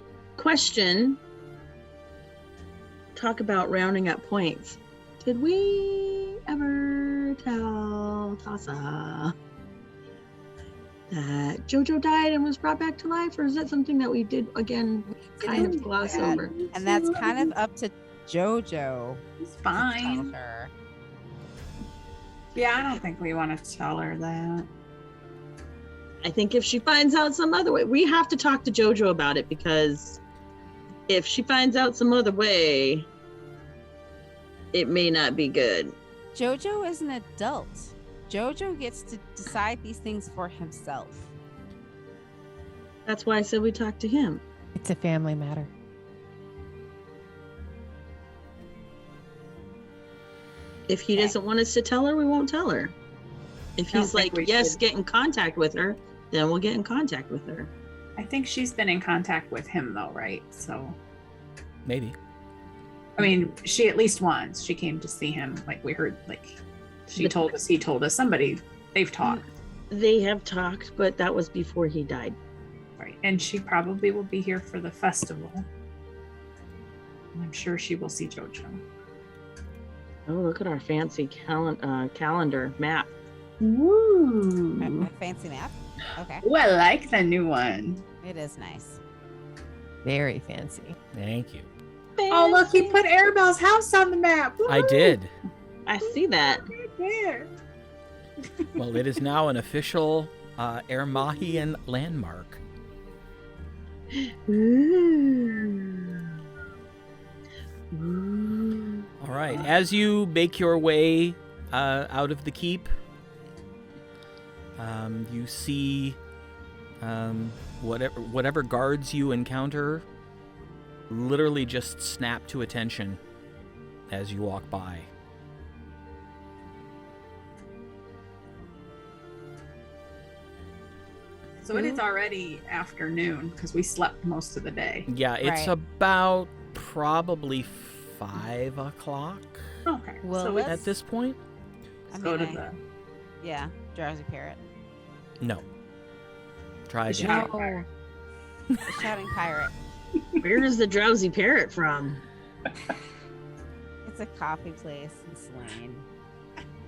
talk about rounding up points? Did we ever tell Tasha that Jojo died and was brought back to life, or is that something that we did again kind of gloss over? And that's kind of up to Jojo. It's fine. To tell her. Yeah, I don't think we want to tell her that. I think if she finds out some other way, we have to talk to Jojo about it, because if she finds out some other way, it may not be good. Jojo is an adult. Jojo gets to decide these things for himself. That's why I said we talk to him. It's a family matter. If he doesn't want us to tell her, we won't tell her. If he's like, yes, get in contact with her, then we'll get in contact with her. I think she's been in contact with him though, right? So maybe. I mean, she at least once. She came to see him. Like we heard, like he told us. Somebody, they've talked. They have talked, but that was before he died. Right. And she probably will be here for the festival. I'm sure she will see Jojo. Oh, look at our fancy calendar map. Woo! A fancy map? Okay. Oh, I like the new one. It is nice. Very fancy. Thank you. Fancy. Oh, look, you put Arabelle's house on the map. Woo! I did. I see that. Right there. Well, it is now an official Aermaghian landmark. Ooh. All right. As you make your way out of the keep, you see Whatever guards you encounter, literally just snap to attention as you walk by. So it is already afternoon because we slept most of the day. Yeah, it's Right. about probably 5 o'clock Okay. Well, so let's- at this point. I go to mean, the yeah, drowsy parrot. No. Try The again. shouting pirate. The shouting pirate. Where is the drowsy parrot from? It's a coffee place in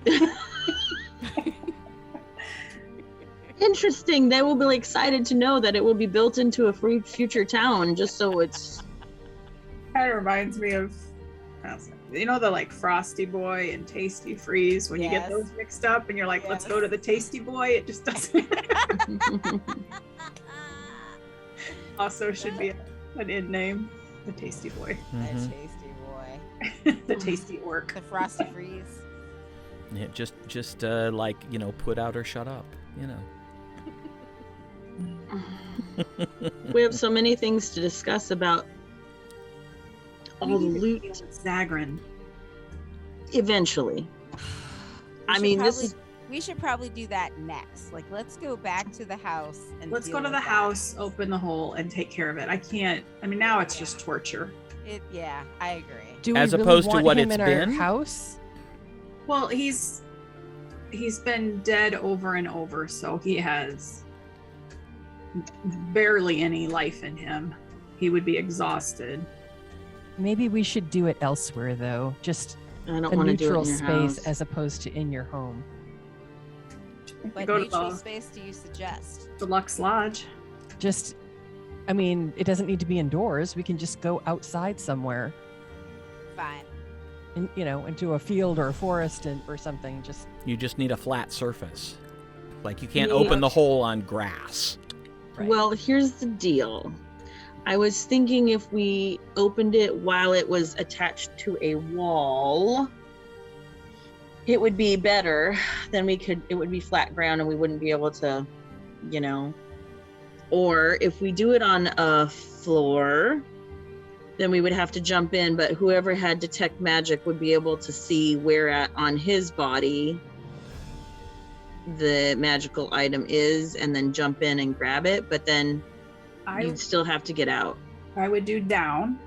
Slane. Interesting. They will be excited to know that it will be built into a free future town, just so it's. Kind of reminds me of, the like Frosty Boy and Tasty Freeze when you get Yes. those mixed up and you're like, let's Yes. go to the Tasty Boy. It just doesn't. Also should be an inn name, the Tasty Boy, A Mhm. tasty boy. the Tasty Orc. The frosty freeze. Yeah, just put out or shut up, We have so many things to discuss about all the loot Zagrin. eventually. I should mean, this probably- is We should probably do that next. Like, let's go back to the house and Let's deal go to with the that. house, open the hole, and take care of it. I can't. I mean, now it's just torture. Yeah, I agree. Do we As really opposed to want what him it's in been? our house? Well, he's been dead over and over, so he has barely any life in him. He would be exhausted. Maybe we should do it elsewhere, though. Just I don't a want to do it neutral in your space house. as opposed to in your home. What Go to neutral the space do you suggest? Deluxe Lodge. Just, I mean, it doesn't need to be indoors. We can just go outside somewhere, Fine. into a field or a forest or something. Just You just need a flat surface. Like, you can't Yeah. open the hole on grass. right. Well, here's the deal. I was thinking if we opened it while it was attached to a wall, it would be better. Then it would be flat ground and we wouldn't be able to, or if we do it on a floor, then we would have to jump in, but whoever had detect magic would be able to see where on his body the magical item is and then jump in and grab it, but then you'd still have to get out. I would do down,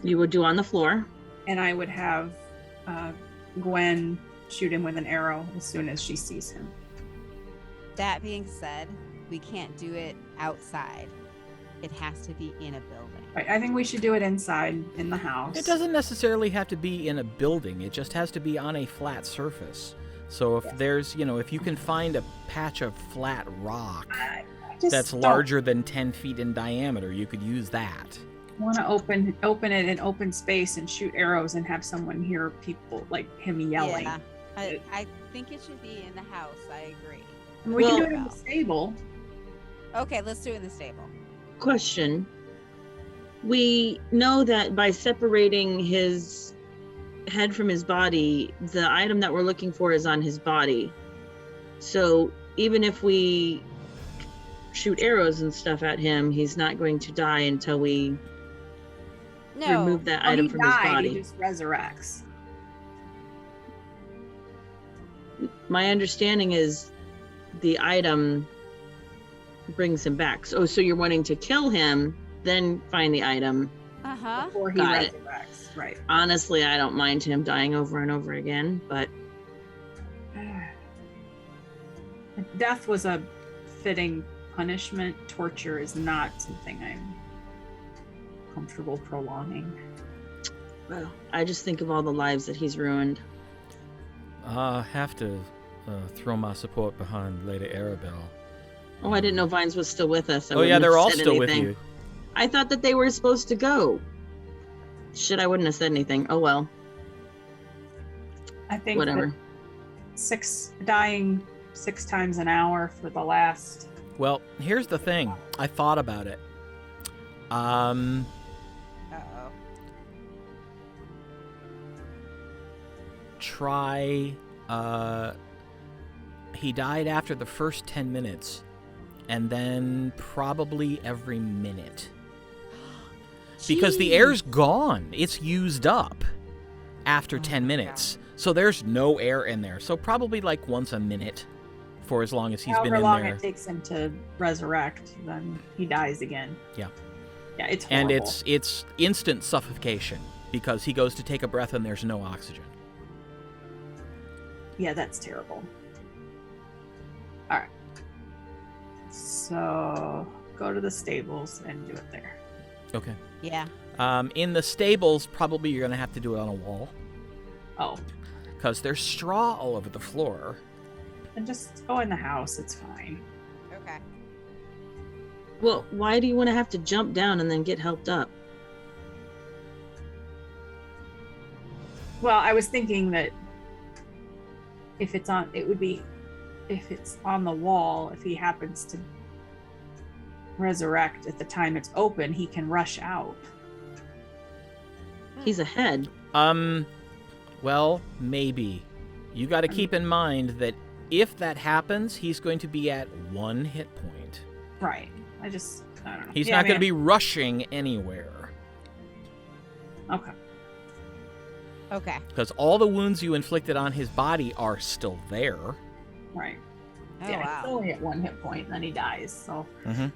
You would do on the floor. and I would have Gwen shoot him with an arrow as soon as she sees him. That being said, we can't do it outside. It has to be in a building. Right, I think we should do it inside in the house. It doesn't necessarily have to be in a building. It just has to be on a flat surface. So if there's, if you can find a patch of flat rock I just that's don't larger than 10 feet in diameter, you could use that. want to open it in open space and shoot arrows and have someone hear people like him yelling. Yeah. I think it should be in the house. I agree. I mean, we can do Well- it in the stable. Okay, let's do it in the stable. Question. We know that by separating his head from his body, the item that we're looking for is on his body. So even if we shoot arrows and stuff at him, he's not going to die until we No. remove that When item he from died, his body. he just resurrects. My understanding is the item brings him back. So you're wanting to kill him, then find the item. Uh-huh. Before he Got it. resurrects, right? Honestly, I don't mind him dying over and over again, but Death was a fitting punishment. Torture is not something I'm comfortable prolonging. well, I just think of all the lives that he's ruined. I have to throw my support behind Lady Aribell. Oh, I didn't know Vines was still with us. I Oh yeah, wouldn't they're have all said still with anything. you. I thought that they were supposed to go. Shit, I wouldn't have said anything. Oh well, I think whatever. dying 6 times an hour for the last. Well, here's the thing. I thought about it. Uh-oh. Try. He died after the first 10 minutes. and then probably every minute. Because the air's gone. It's used up after 10 minutes. So there's no air in there. So probably like once a minute for as long as he's been in However long there. it takes him to resurrect, then he dies again. Yeah. Yeah, it's horrible. And it's instant suffocation because he goes to take a breath and there's no oxygen. Yeah, that's terrible. All right. So go to the stables and do it there. Okay. Yeah. In the stables, probably you're going to have to do it on a wall. Oh, Because there's straw all over the floor. then just go in the house. It's fine. Okay. Well, why do you want to have to jump down and then get helped up? Well, I was thinking that if it's on the wall, if he happens to resurrect at the time it's open, he can rush out. He's ahead. Well, maybe. You got to keep in mind that if that happens, he's going to be at 1 hit point. Right. I don't know. He's Yeah, not going to I mean, be rushing anywhere. Okay. Okay. Because all the wounds you inflicted on his body are still there. Right. Oh, yeah, wow. he's only at 1 hit point, and then he dies. So Okay.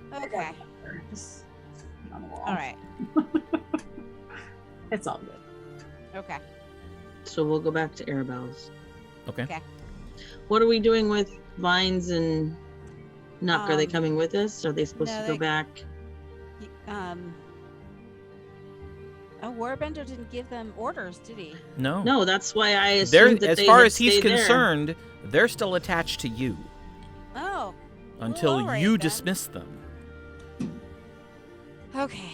just on the wall. All right. It's all good. Okay. So we'll go back to Arabell's. Okay. Okay. What are we doing with Vines and Nuck? Are they Um, coming with us? Are they supposed no, to go they- back? Warbender didn't give them orders, did he? No. No, that's why I They're, assumed that as they far had as he's stayed there. concerned, they're still attached to you Oh. until all right you then. dismiss them. Okay.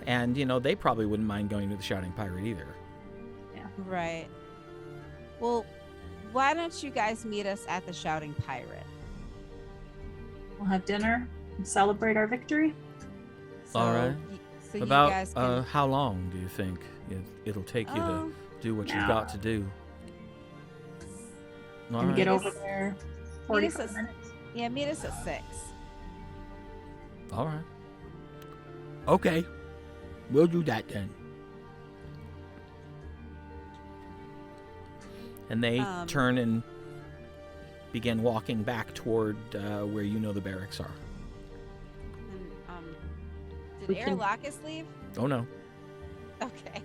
And, they probably wouldn't mind going to the Shouting Pirate either. Right. Well, why don't you guys meet us at the Shouting Pirate? We'll have dinner and celebrate our victory. So, All right. So About you guys can. how long do you think it'll take you to Oh, do what you've got to do? All And right. get over there. Meet us 45 at- minutes. yeah, meet us at 6. All right. Okay. We'll do that then. And they turn and begin walking back toward where the barracks are. And, We did can- Aralahkis leave? Oh, no. Okay.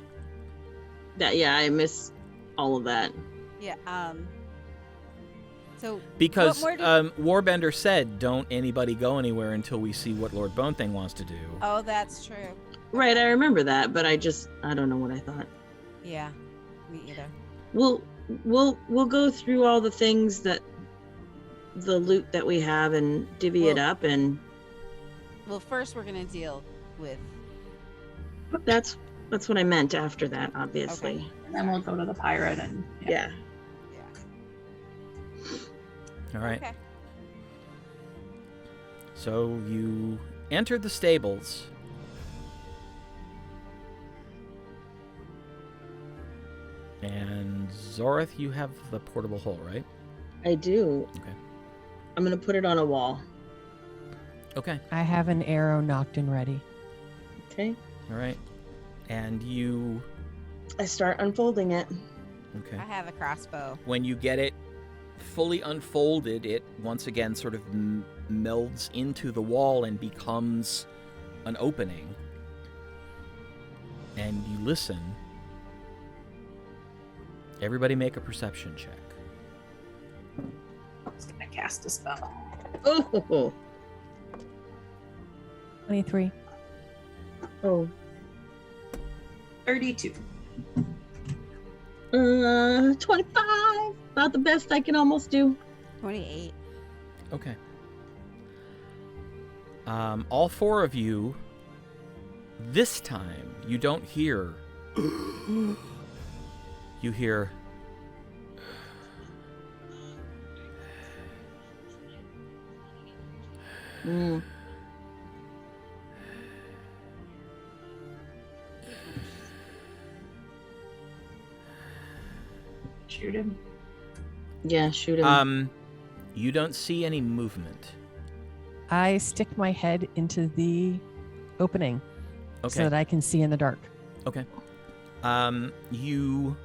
Yeah, I miss all of that. Yeah. So Because what more Warbender said, don't anybody go anywhere until we see what Lord Bonethane wants to do. Oh, that's true. Right, I remember that, but I don't know what I thought. Yeah. Me either. We'll go through all the things the loot that we have and divvy it Well- up, and Well, first we're gonna deal with. that's what I meant after that, obviously. Okay. And then we'll go to the pirate and Yeah. Yeah. All right. Okay. So you enter the stables. And Zorith, you have the portable hole, right? I do. Okay. I'm gonna put it on a wall. Okay. I have an arrow knocked and ready. Okay. All right. And you... I start unfolding it. Okay. I have a crossbow. When you get it fully unfolded, it once again sort of melds into the wall and becomes an opening. And you listen. Everybody make a perception check. I was gonna cast a spell. Oh. 23. Oh. 32. 25. About the best I can almost do. 28. Okay. All four of you, this time, you don't hear... You hear... Mm. Shoot him. Yeah, shoot him. You don't see any movement. I stick my head into the opening Okay. so that I can see in the dark. Okay. You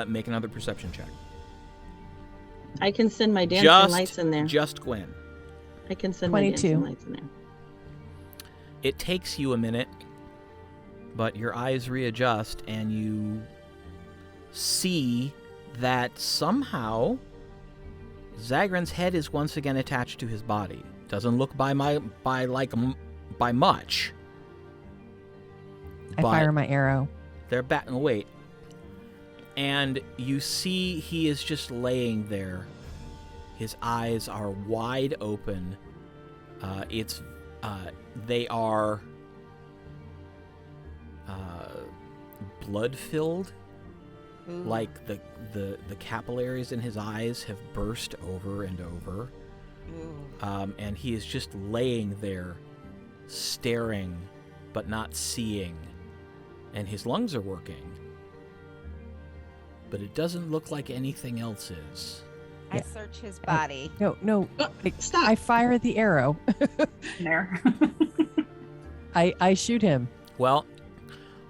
make another perception check. I can send my dancing lights in there. Just Gwen. I can send 22. my dancing lights in there. It takes you a minute, but your eyes readjust and you see that somehow Zagrin's head is once again attached to his body. Doesn't look by much. I fire my arrow. They're back. Oh, wait. And you see he is just laying there. His eyes are wide open. They are blood-filled. Ooh. Like the capillaries in his eyes have burst over and over. Ooh. And he is just laying there, staring, but not seeing. And his lungs are working. But it doesn't look like anything else is. I Yeah. search his body. No. Stop. I fire the arrow. There. I shoot him. Well,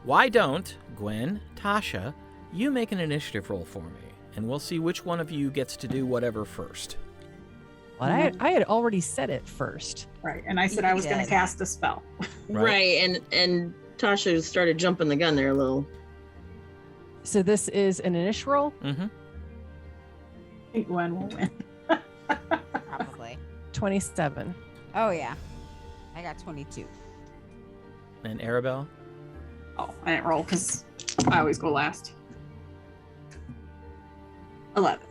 why don't, Gwen, Tasha, you make an initiative roll for me, and we'll see which one of you gets to do whatever first. Well, I had already said it first. Right. And I said I was going Yeah. to cast a spell. Right, and Tasha started jumping the gun there a little. So this is an initial roll. Mm-hmm. I think Gwen will win. Probably. 27. Oh yeah. I got 22. And Aribell? Oh, I didn't roll because I always go last. 11.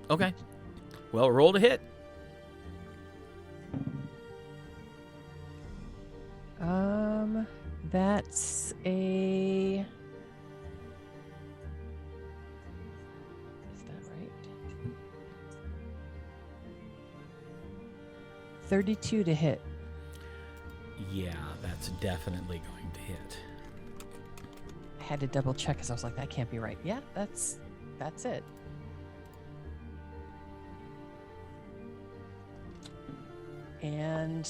Okay. Well, roll to hit. That's a. Is that right? 32 to hit. Yeah, that's definitely going to hit. I had to double check because I was like, that can't be right. Yeah, that's it. And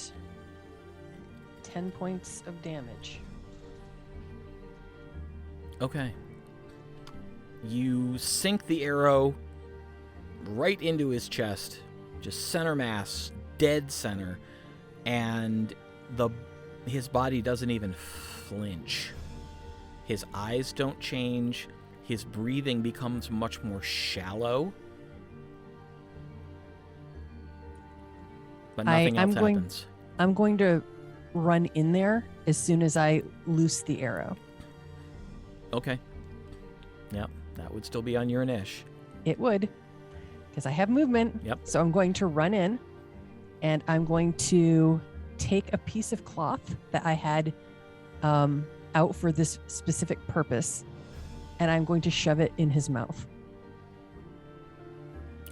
10 points of damage. Okay. You sink the arrow right into his chest, just center mass, dead center, and his body doesn't even flinch. His eyes don't change. His breathing becomes much more shallow. But nothing else happens. I'm going to run in there as soon as I loose the arrow. Okay. Yep, that would still be on your initiative. It would, because I have movement. Yep. So I'm going to run in, and I'm going to take a piece of cloth that I had out for this specific purpose, and I'm going to shove it in his mouth.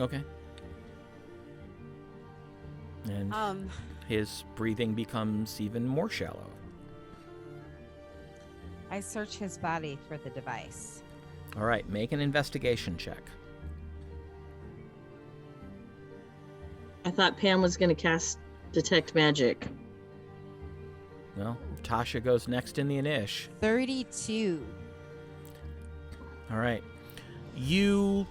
Okay. And his breathing becomes even more shallow. I search his body for the device. All right, make an investigation check. I thought Pam was going to cast Detect Magic. Well, Tasha goes next in the initiative. 32. All right. You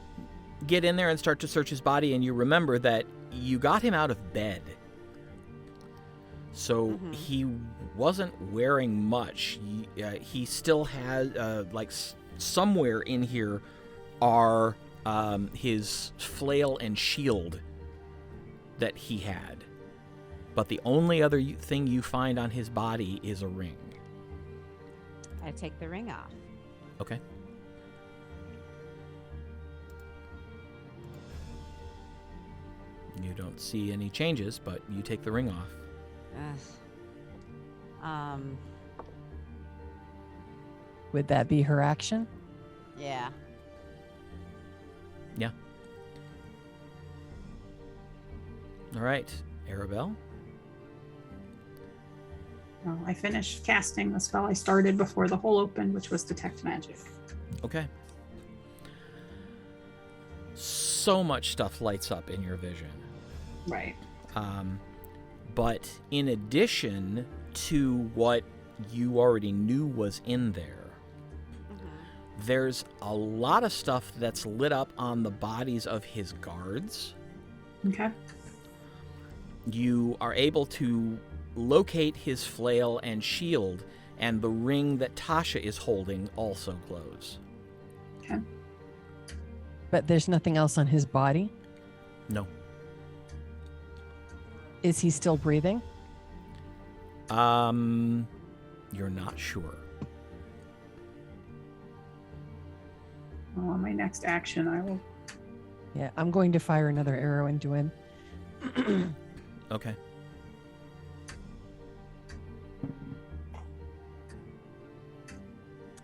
get in there and start to search his body, and you remember that you got him out of bed. So he wasn't wearing much. He still had, somewhere in here are his flail and shield that he had. But the only other thing you find on his body is a ring. I take the ring off. Okay. You don't see any changes, but you take the ring off. Would that be her action? Yeah. Yeah. All right, Aribell. Well, I finished casting the spell I started before the hole opened, which was Detect Magic. Okay. So much stuff lights up in your vision. Right. But in addition to what you already knew was in there, there's a lot of stuff that's lit up on the bodies of his guards. Okay. You are able to locate his flail and shield, and the ring that Tasha is holding also glows. Okay. But there's nothing else on his body? No. Is he still breathing? You're not sure. Well, on my next action, I will. Yeah, I'm going to fire another arrow into him. Okay.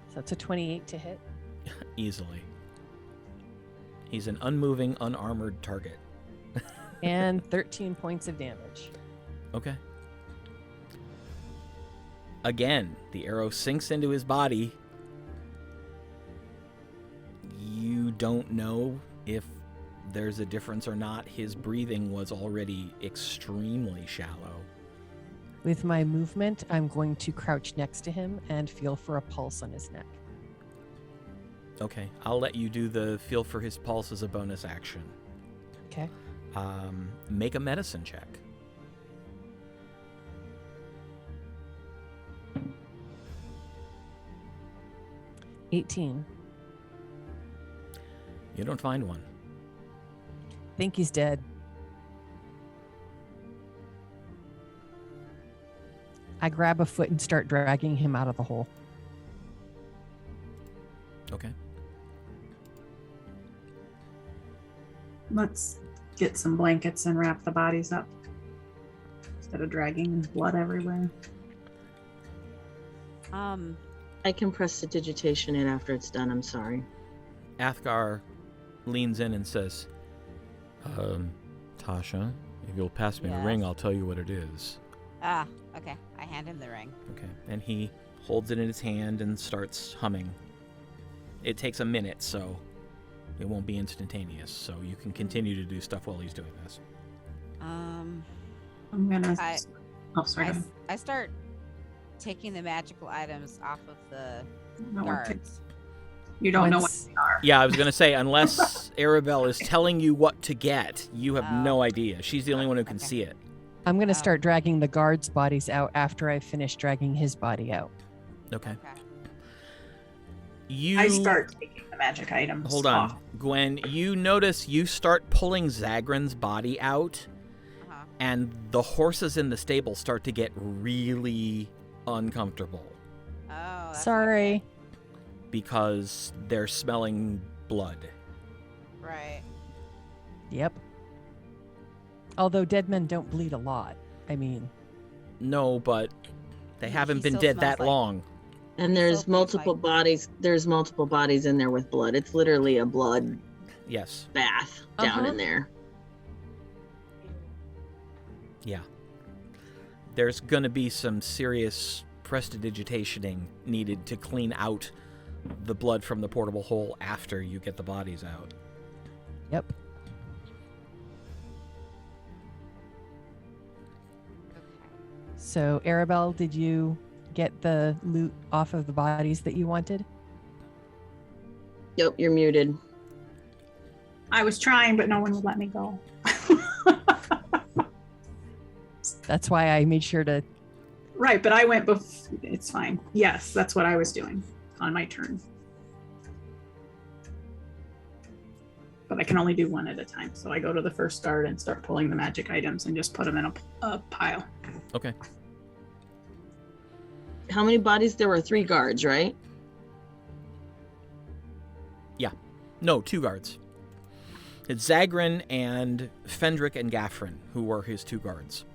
So that's a 28 to hit. Easily. He's an unmoving, unarmored target. And 13 points of damage. Okay. Again, the arrow sinks into his body. You don't know if there's a difference or not. His breathing was already extremely shallow. With my movement, I'm going to crouch next to him and feel for a pulse on his neck. Okay, I'll let you do the feel for his pulse as a bonus action. Okay. Make a medicine check. $18. You don't find one. Think he's dead. I grab a foot and start dragging him out of the hole. Okay. Let's get some blankets and wrap the bodies up instead of dragging blood everywhere. I can prestidigitation it after it's done. I'm sorry. Athgarr leans in and says, Tasha, if you'll pass me the Yes. ring, I'll tell you what it is. Ah, okay. I hand him the ring. Okay. And he holds it in his hand and starts humming. It takes a minute, so it won't be instantaneous. So you can continue to do stuff while he's doing this. I'm gonna. Oh, sorry. I start taking the magical items off of the No, guards. you don't know what Once- they are. Yeah, I was going to say, unless Aribell is telling you what to get, you have no idea. She's the only one who can Okay. see it. I'm going to Oh. start dragging the guards' bodies out after I finish dragging his body out. Okay. Okay. You I start taking the magic items. Hold on, off. Gwen. You notice you start pulling Zagrin's body out, Uh-huh. and the horses in the stable start to get really uncomfortable Oh, that's not Sorry. because they're smelling blood. good. Right. Yep. Although dead men don't bleed a lot. I mean, No, but they He haven't been still dead smells that like- long. And there's So multiple like- bodies. There's multiple bodies in there with blood. It's literally a blood Yes. bath down Uh-huh. in there. Yeah. There's gonna be some serious prestidigitationing needed to clean out the blood from the portable hole after you get the bodies out. yep. Okay. So, Arabelle, did you get the loot off of the bodies that you wanted? Yep, you're muted. I was trying, but no one would let me go. That's why I made sure to. Right, but I went before. It's fine. Yes, that's what I was doing on my turn. But I can only do one at a time. So I go to the first guard and start pulling the magic items and just put them in a pile. Okay. How many bodies? There were 3 guards, right? No, 2 guards. It's Zagrin and Fendrick and Gaffrin, who were his 2 guards.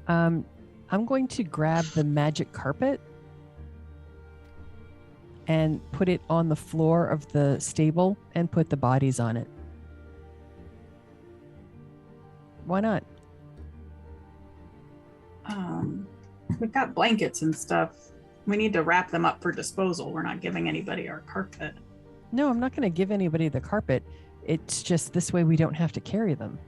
I'm going to grab the magic carpet and put it on the floor of the stable and put the bodies on it. Why not? We've got blankets and stuff. We need to wrap them up for disposal. We're not giving anybody our carpet. No, I'm not going to give anybody the carpet. It's just this way we don't have to carry them.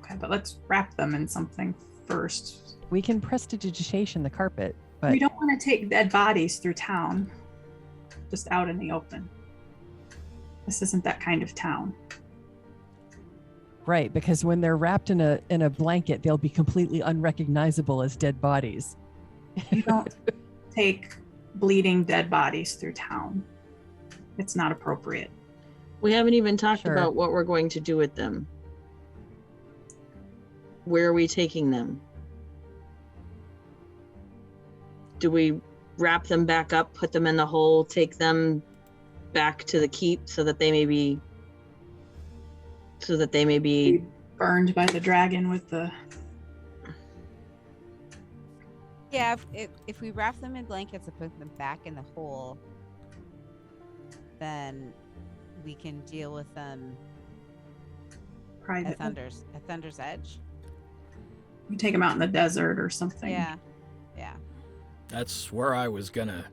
Okay, but let's wrap them in something first. We can prestidigitation the carpet, but We don't want to take dead bodies through town, just out in the open. This isn't that kind of town. right, because when they're wrapped in a blanket, they'll be completely unrecognizable as dead bodies. You don't take bleeding dead bodies through town. It's not appropriate. We haven't even talked Sure. about what we're going to do with them. Where are we taking them? Do we wrap them back up, put them in the hole, take them back to the keep so that they may be Burned by the dragon with the... Yeah, if we wrap them in blankets and put them back in the hole, then we can deal with them private. at Thunder's Edge. You take them out in the desert or something. Yeah. That's where I was gonna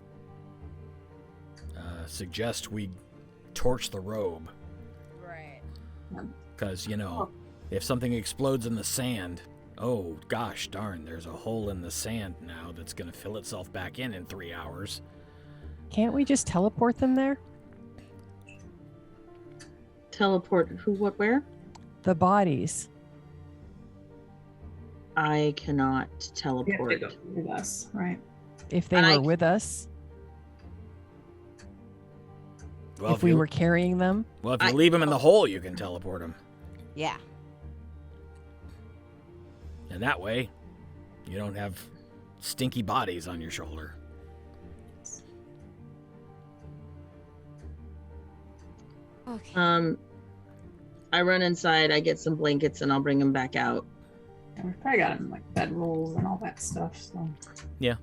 suggest we torch the robe. Right. Because, if something explodes in the sand, oh gosh darn, there's a hole in the sand now that's gonna fill itself back in 3 hours. Can't we just teleport them there? teleport who, what, where? The bodies. I cannot You have to teleport. go with us, right? If they And were with us, Well, if we were carrying them. Well, if you leave them in the hole, you can teleport them. Yeah. And that way, you don't have stinky bodies on your shoulder. Okay. I run inside, I get some blankets, and I'll bring them back out. Yeah, we've probably got them like bedrolls and all that stuff. So Yeah.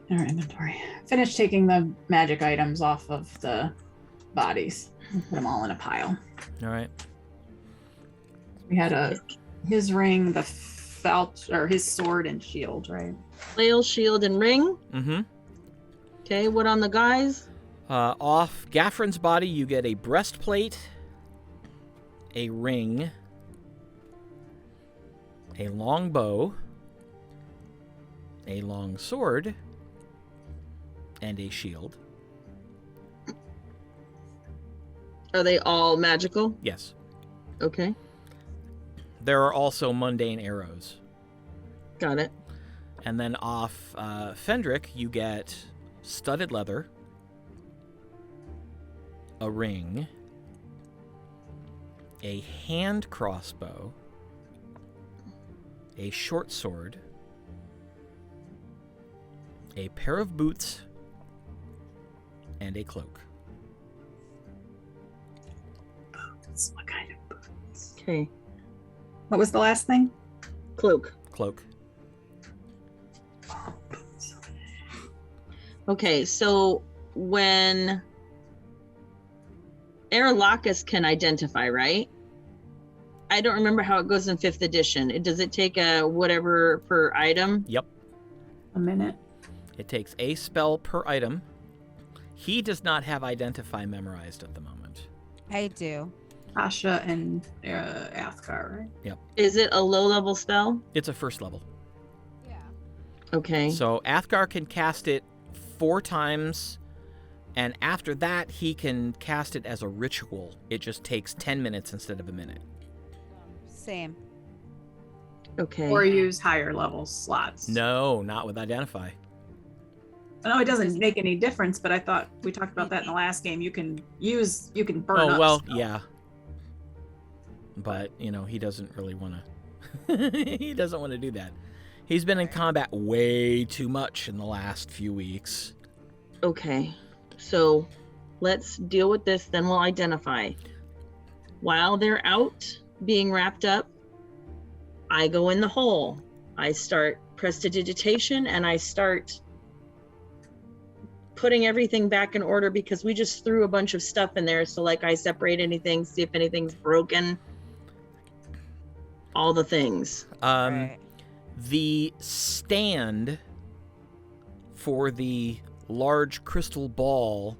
in our inventory. Finish taking the magic items off of the bodies and put them all in a pile. All right. We had his ring, the felt, or his sword and shield, right? Flail, shield, and ring. Mm-hmm. Okay, what on the guys? Off Gaffrin's body, you get a breastplate, a ring, a long bow, a long sword, and a shield. Are they all magical? Yes. Okay, There are also mundane arrows. got it. And then off Fendrick, you get studded leather, a ring, a hand crossbow, a short sword, a pair of boots, and a cloak. Boots. What kind of boots? Okay, What was the last thing? cloak. Cloak. Boots. Okay, so when Aralahkis can identify, right? I don't remember how it goes in 5th edition. Does it take a whatever per item? Yep. A minute. It takes a spell per item. He does not have Identify memorized at the moment. I do. Tasha and Athgarr, right? Is it a low level spell? It's a first level. Yeah. Okay. So Athgarr can cast it 4 times, and after that, he can cast it as a ritual. It just takes 10 minutes instead of a minute. Same. Okay. Or use higher level slots. No, not with Identify. I know it doesn't make any difference, but I thought we talked about that in the last game. You can burn Oh, up well, stuff. yeah. But, he doesn't really want to... he doesn't want to do that. He's been in combat way too much in the last few weeks. Okay. So let's deal with this, then we'll identify. While they're out being wrapped up, I go in the hole. I start prestidigitation and I start putting everything back in order because we just threw a bunch of stuff in there. So like I separate anything, see if anything's broken, all the things. Right. The stand for the large crystal ball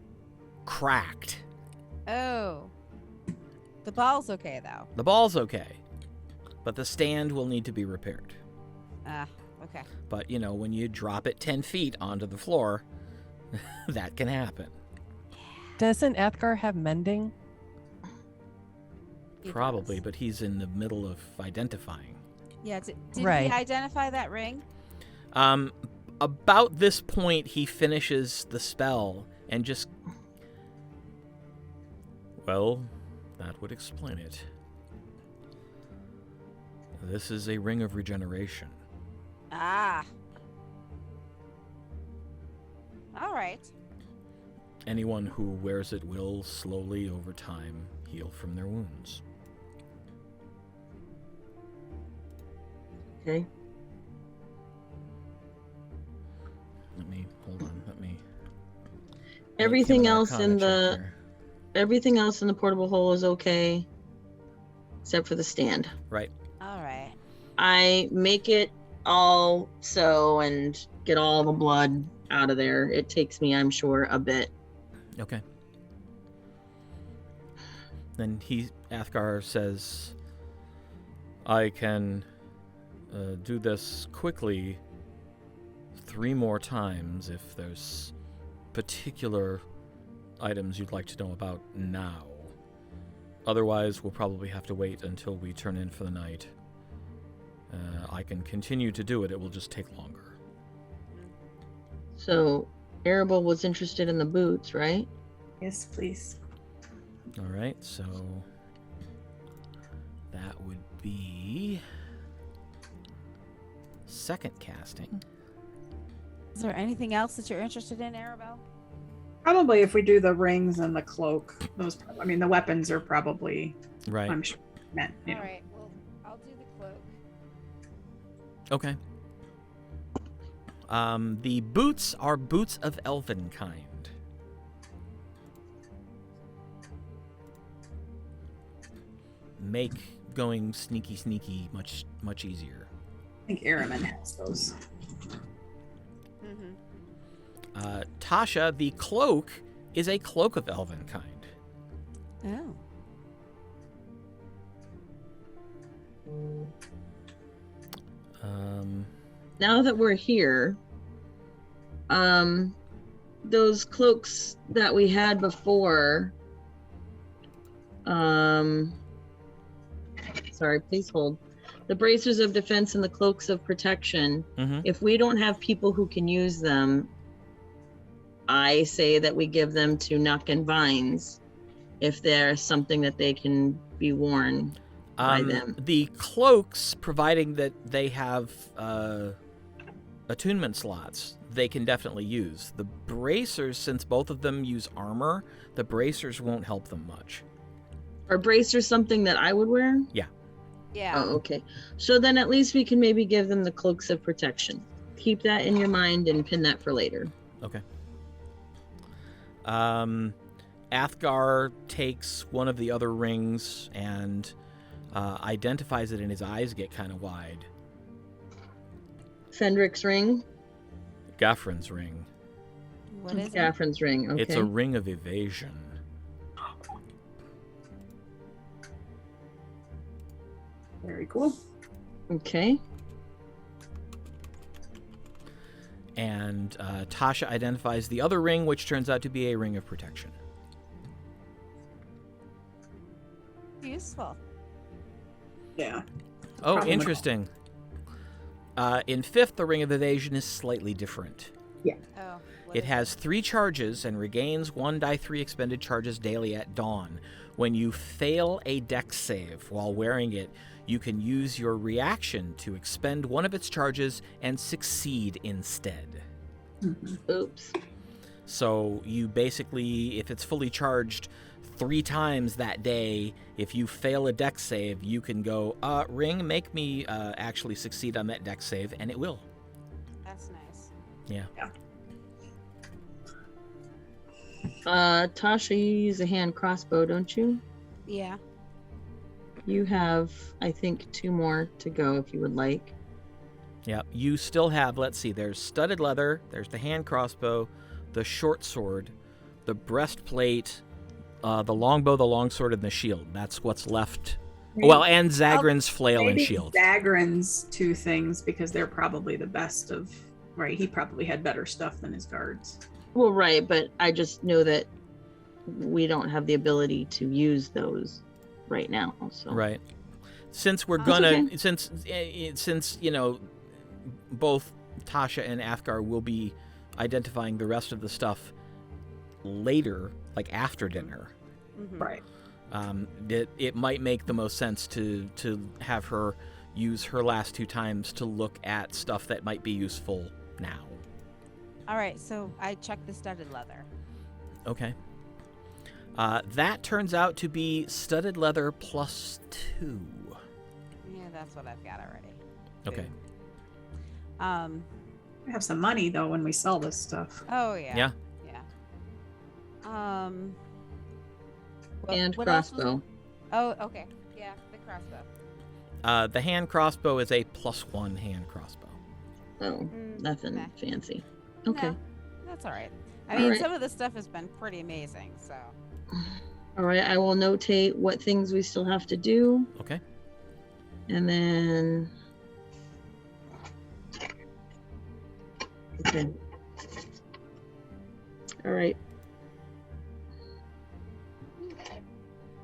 cracked. Oh. The ball's okay, though. The ball's okay, but the stand will need to be repaired. Ah, okay. But, you know, when you drop it 10 feet onto the floor, that can happen. Doesn't Athgarr have mending? He Probably, does. but he's in the middle of identifying. Yeah, did Right. he identify that ring? About this point, he finishes the spell and just... Well, that would explain it. This is a ring of regeneration. Ah. All right. Anyone who wears it will slowly, over time, heal from their wounds. Okay. Hold on, let me... Everything make him an else Arcana in check the here. everything else in the portable hole is okay, except for the stand. Right. All right. I make it all so and get all the blood out of there. It takes me, I'm sure, a bit. Okay. Then Athgarr says, I can do this quickly 3 more times if there's particular items you'd like to know about now. Otherwise, we'll probably have to wait until we turn in for the night. I can continue to do it. It will just take longer. So, Aribell was interested in the boots, right? Yes, please. All right, so that would be second casting. Is there anything else that you're interested in, Arabelle? Probably if we do the rings and the cloak, those. I mean, the weapons are probably. Right. I'm sure meant. You All know. right. Well, I'll do the cloak. Okay. The boots are boots of elven kind. Make going sneaky much easier. I think Aermagh has those. Mm-hmm. Tasha, the cloak is a cloak of elven kind. Oh. Now that we're here, those cloaks that we had before, sorry, please hold. The bracers of defense and the cloaks of protection, Mm-hmm. if we don't have people who can use them, I say that we give them to Nuck and Vines if there's something that they can be worn by them. The cloaks, providing that they have attunement slots, they can definitely use. The bracers, since both of them use armor, the bracers won't help them much. Are bracers something that I would wear? Yeah. Oh, okay. So then at least we can maybe give them the cloaks of protection. Keep that in your mind and pin that for later. Okay. Athgarr takes one of the other rings and identifies it, and his eyes get kind of wide. Fendrick's ring? Gaffrin's ring. What is it? Gaffrin's ring, okay. It's a ring of evasion. Very cool. Okay. And Tasha identifies the other ring, which turns out to be a ring of protection. Useful. Yeah. Oh, Probably. interesting. In 5th, the ring of evasion is slightly different. Oh. It has 3 charges and regains 1 die 3 expended charges daily at dawn. When you fail a dex save while wearing it, you can use your reaction to expend 1 of its charges and succeed instead. Oops. So you basically, if it's fully charged 3 times that day, if you fail a dex save, you can go, ring, make me actually succeed on that dex save, and it will. That's nice. Yeah. Tasha, you use a hand crossbow, don't you? Yeah. You have, I think, 2 more to go if you would like. Yeah, you still have, let's see, there's studded leather, there's the hand crossbow, the short sword, the breastplate, the longbow, the longsword, and the shield. That's what's left. Well, and Zagrin's flail and Maybe shield. Zagrin's 2 things, because they're probably the best of, right? He probably had better stuff than his guards. Well, right, but I just know that we don't have the ability to use those right now. So. Right. Since we're That's gonna, okay. since you know, both Tasha and Athgarr will be identifying the rest of the stuff later, like after dinner. Mhm. Right. It might make the most sense to have her use her last 2 times to look at stuff that might be useful now. All right, so I checked the studded leather. Okay. That turns out to be studded leather +2. Yeah, that's what I've got already. Okay. We have some money though when we sell this stuff. Oh yeah. Yeah. Yeah. And what else was crossbow. it? Oh, okay. Yeah, the crossbow. The hand crossbow is a +1 hand crossbow. Oh, nothing nah. fancy. Okay. No, that's all right. I All mean, right. some of the stuff has been pretty amazing. So. All right, I will notate what things we still have to do, Okay. and then. Okay. All right.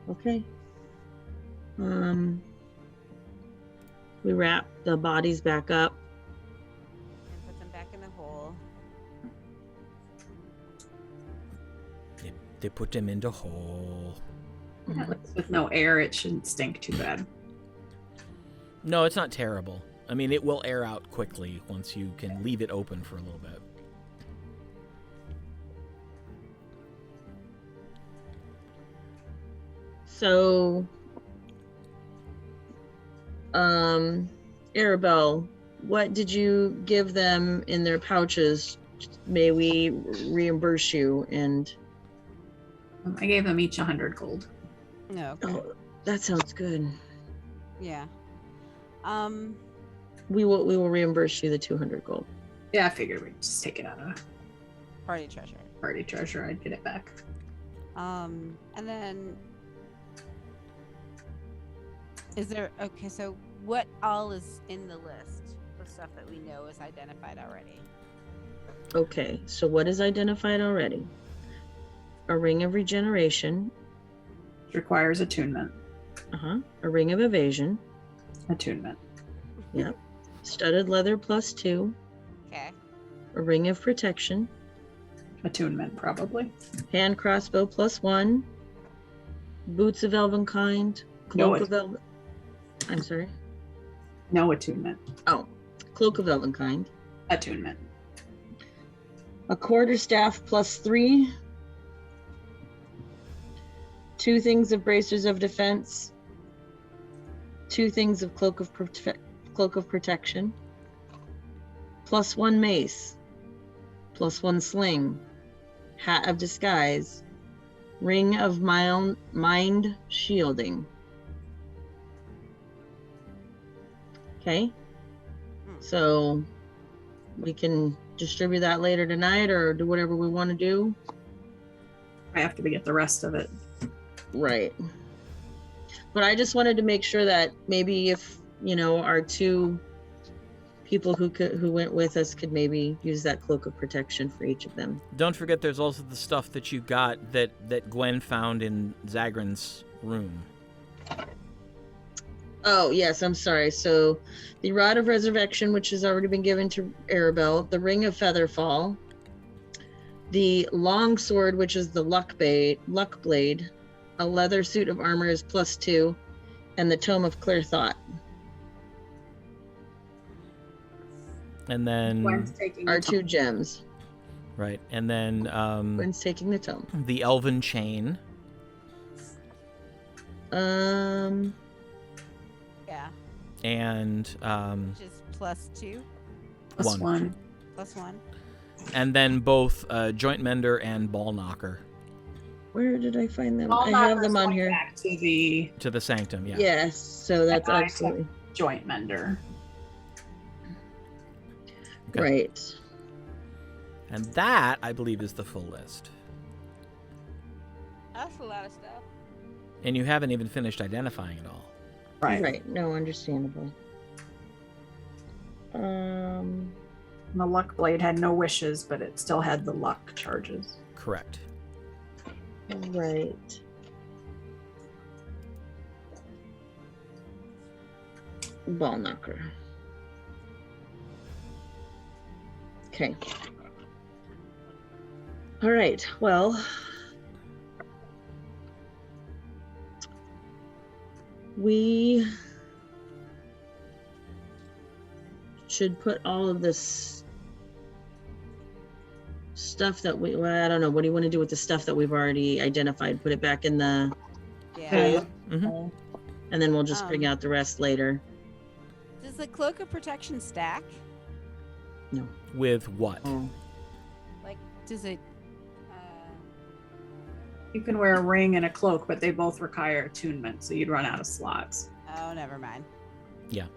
Okay. We wrap the bodies back up. And put them back in the hole. They put them in the hole. With no air, it shouldn't stink too bad. No, it's not terrible. I mean, it will air out quickly once you can leave it open for a little bit. So, Aribell, what did you give them in their pouches? May we reimburse you? And I gave them each 100 gold. No. Okay. oh, that sounds good. Yeah. We will reimburse you the 200 gold. Yeah, I figured we'd just take it out of Party treasure. party treasure. I'd get it back. And then is there okay, so what all is in the list of stuff that we know is identified already? Okay, so what is identified already? A ring of regeneration. Requires attunement. A ring of evasion. Attunement. Yep. Studded leather +2. Okay. A ring of protection. Attunement, probably. Hand crossbow +1. Boots of elven kind. No, Cloak of elven. I'm sorry. No attunement. Oh, cloak of elven kind. Attunement. A quarterstaff +3. 2 things of bracers of defense. 2 things of cloak of protection. +1 mace. +1 sling. Hat of disguise. Ring of mind shielding. Okay. So we can distribute that later tonight or do whatever we want to do. I have to get the rest of it. Right. But I just wanted to make sure that maybe if, our 2 people who went with us could maybe use that cloak of protection for each of them. Don't forget there's also the stuff that you got that Gwen found in Zagrin's room. Oh, yes, I'm sorry. So the Rod of Resurrection, which has already been given to Aribell, the Ring of Featherfall, the Long Sword, which is the Luck Blade, a leather suit of armor is +2, and the Tome of Clear Thought. And then Gwen's taking Are the 2 gems. right, and then Gwen's taking the tome. the elven chain. Yeah. And Which is +2. +1. +1. and then both joint mender and ball knocker Where did I find them? All I have knockers them on going here. Back to the to the sanctum. Yeah. Yes, so that's I absolutely. joint mender. Okay. Right. And that, I believe, is the full list. That's a lot of stuff. And you haven't even finished identifying it all. Right. No, understandable. The luck blade had no wishes, but it still had the luck charges. Correct. Right. Ball knocker. Okay. All right. Well, we should put all of this stuff that well, I don't know. What do you want to do with the stuff that we've already identified? Put it back in the Yeah. Mhm. and then we'll just bring out the rest later. Does the cloak of protection stack? With what? Like, does it? You can wear a ring and a cloak, but they both require attunement, so you'd run out of slots. Oh, never mind. Yeah.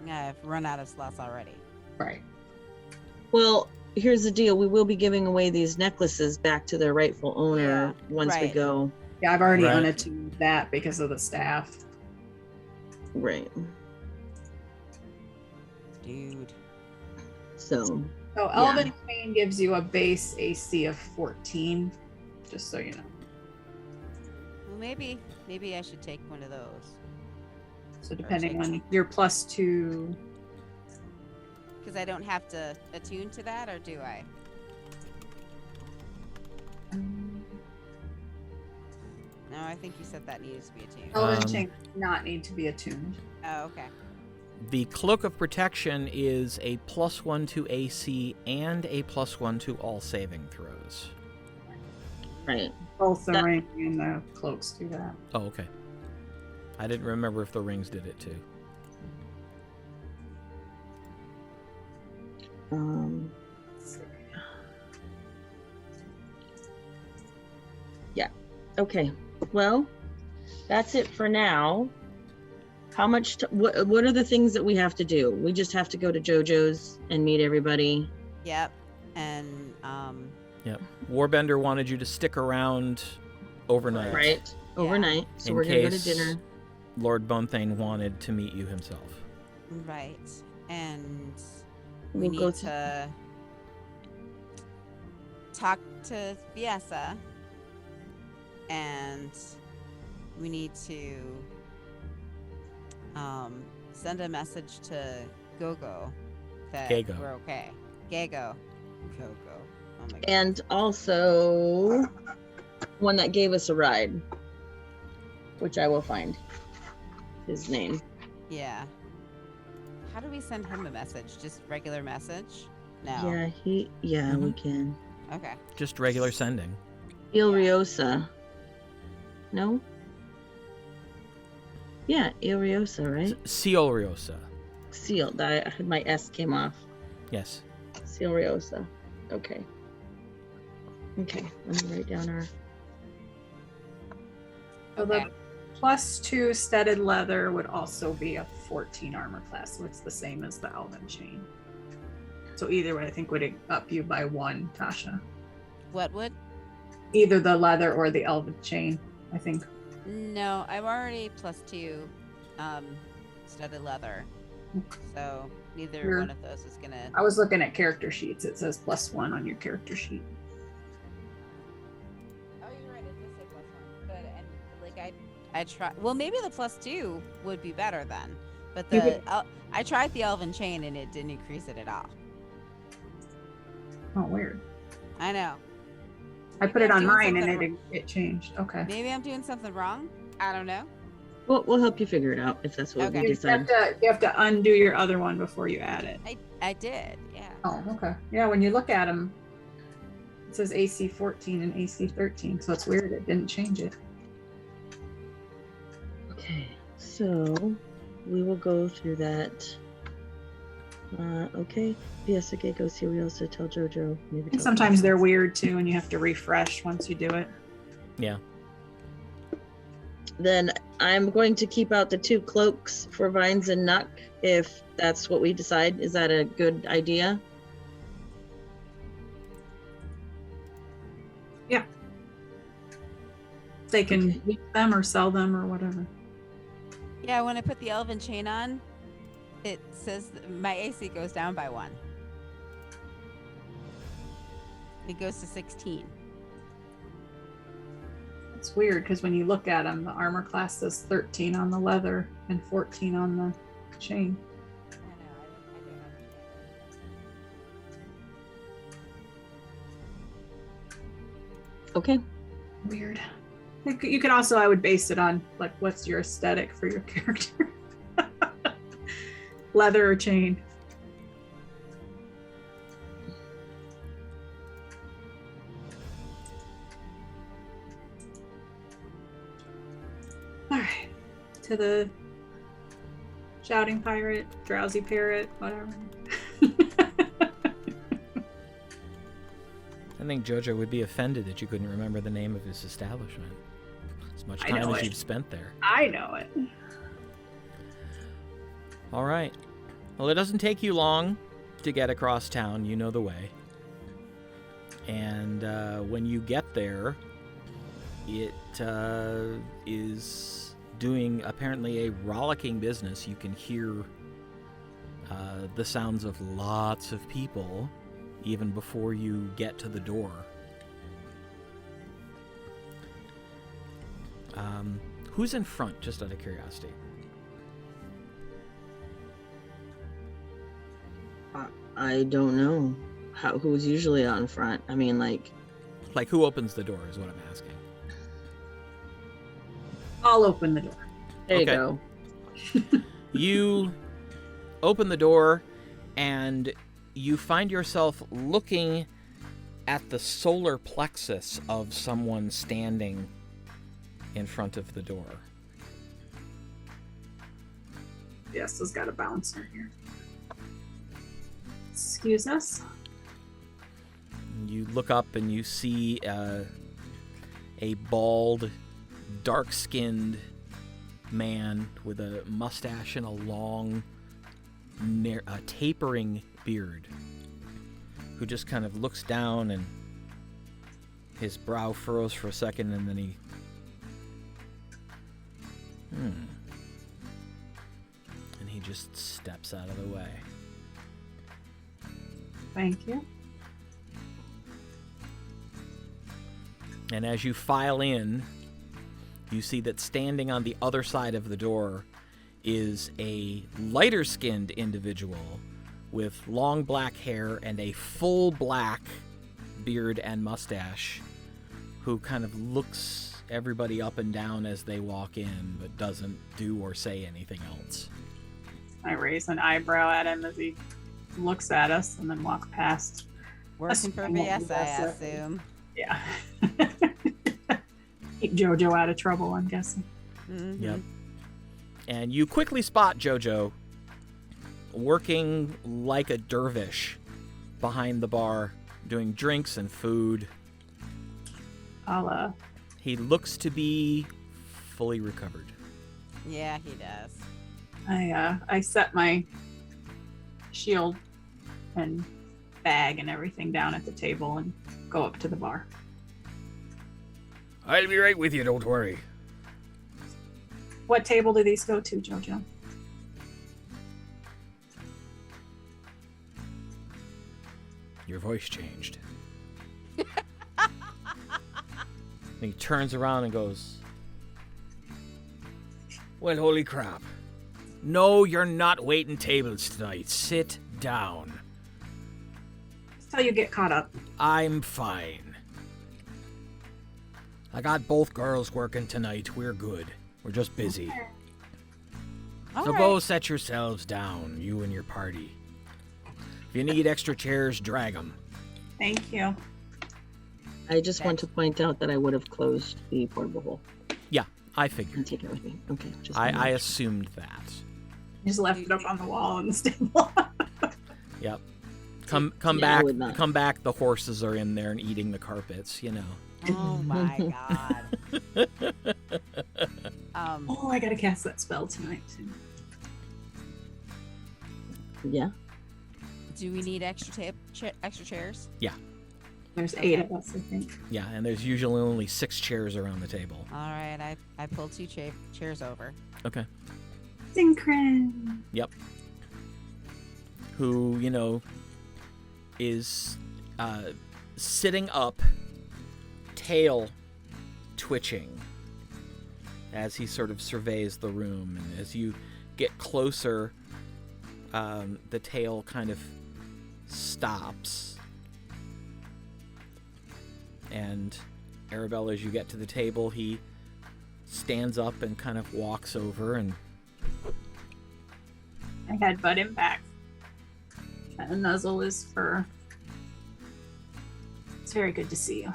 I've run out of slots already. Right. Well, here's the deal. We will be giving away these necklaces back to their rightful owner once we right. go. Yeah, I've already Right. unattuned that because of the staff. Right. Dude. So, So Elven Chain gives you a base AC of 14, just so you know. Well, maybe I should take one of those. So depending on your +2. Because I don't have to attune to that, or do I? No, I think you said that needs to be attuned. Elven Chain does not need to be attuned. Oh, okay. The Cloak of Protection is a +1 to AC and a +1 to all saving throws. right. Both the That- ring and the cloaks do that. Oh, okay. I didn't remember if the rings did it too. Let's see. Yeah. Okay. Well, that's it for now. How much? What are the things that we have to do? We just have to go to JoJo's and meet everybody. Yep. And Yep. Warbender wanted you to stick around overnight. Right. Yeah. Overnight. So In we're gonna go to case dinner. Lord Bonethane wanted to meet you himself. right. And we We'll go need to talk to Fiesa. And we need to send a message to Gogo that Gago. we're okay. Gago. Gogo. Oh my god. And also one that gave us a ride, which I will find his name. Yeah. How do we send him a message? Just regular message? No. Yeah, we can. Okay. Just regular sending. Ilriosa. No? Yeah, Ilriosa, right? Ciolriosa. Sealed. My S came off. Yes. Ilriosa. Okay. Okay, let me write down our. So Okay. the +2 studded leather would also be a 14 armor class, so it's the same as the Elven Chain. So either way, I think would up you by 1, Tasha. What would? Either the leather or the Elven Chain, I think. No, I'm already +2 studded leather. So neither Sure. one of those is gonna. I was looking at character sheets. It says +1 on your character sheet. Oh, you're right. It does say +1. But and like I try. Well, maybe the +2 would be better then. But You the I tried the Elven Chain and it didn't increase it at all. Oh, weird. I know. I put it I'm on doing mine and something it changed. Okay. Maybe I'm doing something wrong. I don't know. We'll help you figure it out if that's what Okay. we You decide. have to undo your other one before you add it. I did. Yeah. Oh, okay. Yeah, when you look at them, it says AC 14 and AC 13, so it's weird it didn't change it. Okay, so we will go through that. Okay. Yes, okay, go see. We also tell JoJo. Maybe And sometimes they're weird too, and you have to refresh once you do it. Yeah. Then I'm going to keep out the 2 cloaks for Vines and Nuck, if that's what we decide. Is that a good idea? Yeah. They can use them or sell them or whatever. Yeah, when I put the elven chain on, it says my AC goes down by 1. It goes to 16. It's weird because when you look at them, the armor class says 13 on the leather and 14 on the chain. I know, I don't understand. Okay. Weird. You can also, I would base it on, like, what's your aesthetic for your character? Leather or chain? Alright. To the shouting pirate, drowsy parrot, whatever. I think Jojo would be offended that you couldn't remember the name of his establishment. As much time as you've spent there. I know it. All right. Well, it doesn't take you long to get across town. You know the way. And when you get there, it is doing apparently a rollicking business. You can hear the sounds of lots of people even before you get to the door. Who's in front, just out of curiosity? I don't know. Who's usually out in front? I mean, like who opens the door is what I'm asking. I'll open the door. There you go. You open the door and you find yourself looking at the solar plexus of someone standing in front of the door. Yes, has got a bouncer here. Excuse us. You look up and you see a bald, dark-skinned man with a mustache and a long, tapering beard, who just kind of looks down and his brow furrows for a second, and then he and he just steps out of the way. Thank you. And as you file in, you see that standing on the other side of the door is a lighter-skinned individual with long black hair and a full black beard and mustache, who kind of looks everybody up and down as they walk in, but doesn't do or say anything else. I raise an eyebrow at him as he looks at us and then walk past. Working for BS, I assume. Yeah. Keep Jojo out of trouble, I'm guessing. Mm-hmm. Yep. And you quickly spot Jojo working like a dervish behind the bar, doing drinks and food. He looks to be fully recovered. Yeah, he does. I set my shield and bag and everything down at the table and go up to the bar. I'll be right with you, don't worry. What table do these go to, Jojo? Your voice changed. And he turns around and goes, well, holy crap. No, you're not waiting tables tonight. Sit down. Till you get caught up. I'm fine. I got both girls working tonight. We're good. We're just busy. All So right. go set yourselves down, you and your party. If you need extra chairs, drag them. Thank you. I just want to point out that I would have closed the portable hole Yeah, I figured. and taken it with me. Okay. Just I assumed that. Just left it up on the wall in the stable. Yep. Come Yeah, I back. would not. Come back. The horses are in there and eating the carpets. You know. Oh my god. Oh, I gotta cast that spell tonight too. Yeah. Do we need extra chairs? There's Okay. 8 of us, I think. Yeah, and there's usually only 6 chairs around the table. All right, I pulled 2 chairs over. Okay. Synchron. Who, is sitting up, tail twitching as he sort of surveys the room. And as you get closer, the tail kind of stops. And Aribell, as you get to the table, he stands up and kind of walks over and I headbutt him back. Kind of nuzzle his fur. It's very good to see you.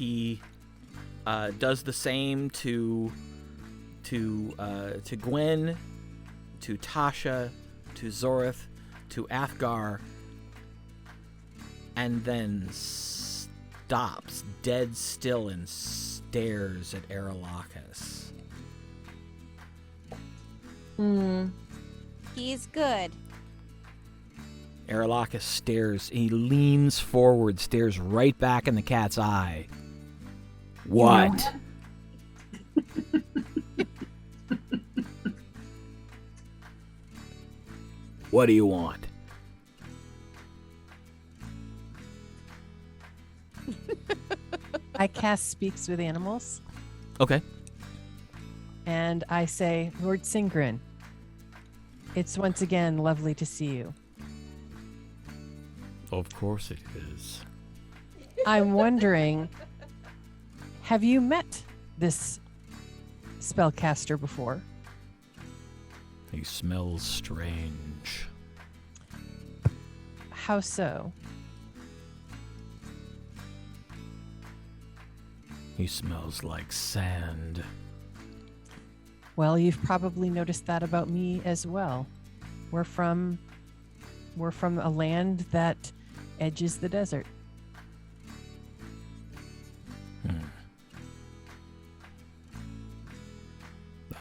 he does the same to Gwen, to Tasha, to Zorith, to Athgarr, and then stops dead still and stares at Aralahkis. He's good. Aralahkis stares. He leans forward, stares right back in the cat's eye. What? What do you want? I cast Speaks with Animals, Okay. and I say, Lord Zagrin, it's once again lovely to see you. Of course it is. I'm wondering, have you met this spellcaster before? He smells strange. How so? He smells like sand. Well, you've probably noticed that about me as well. We're from a land that edges the desert.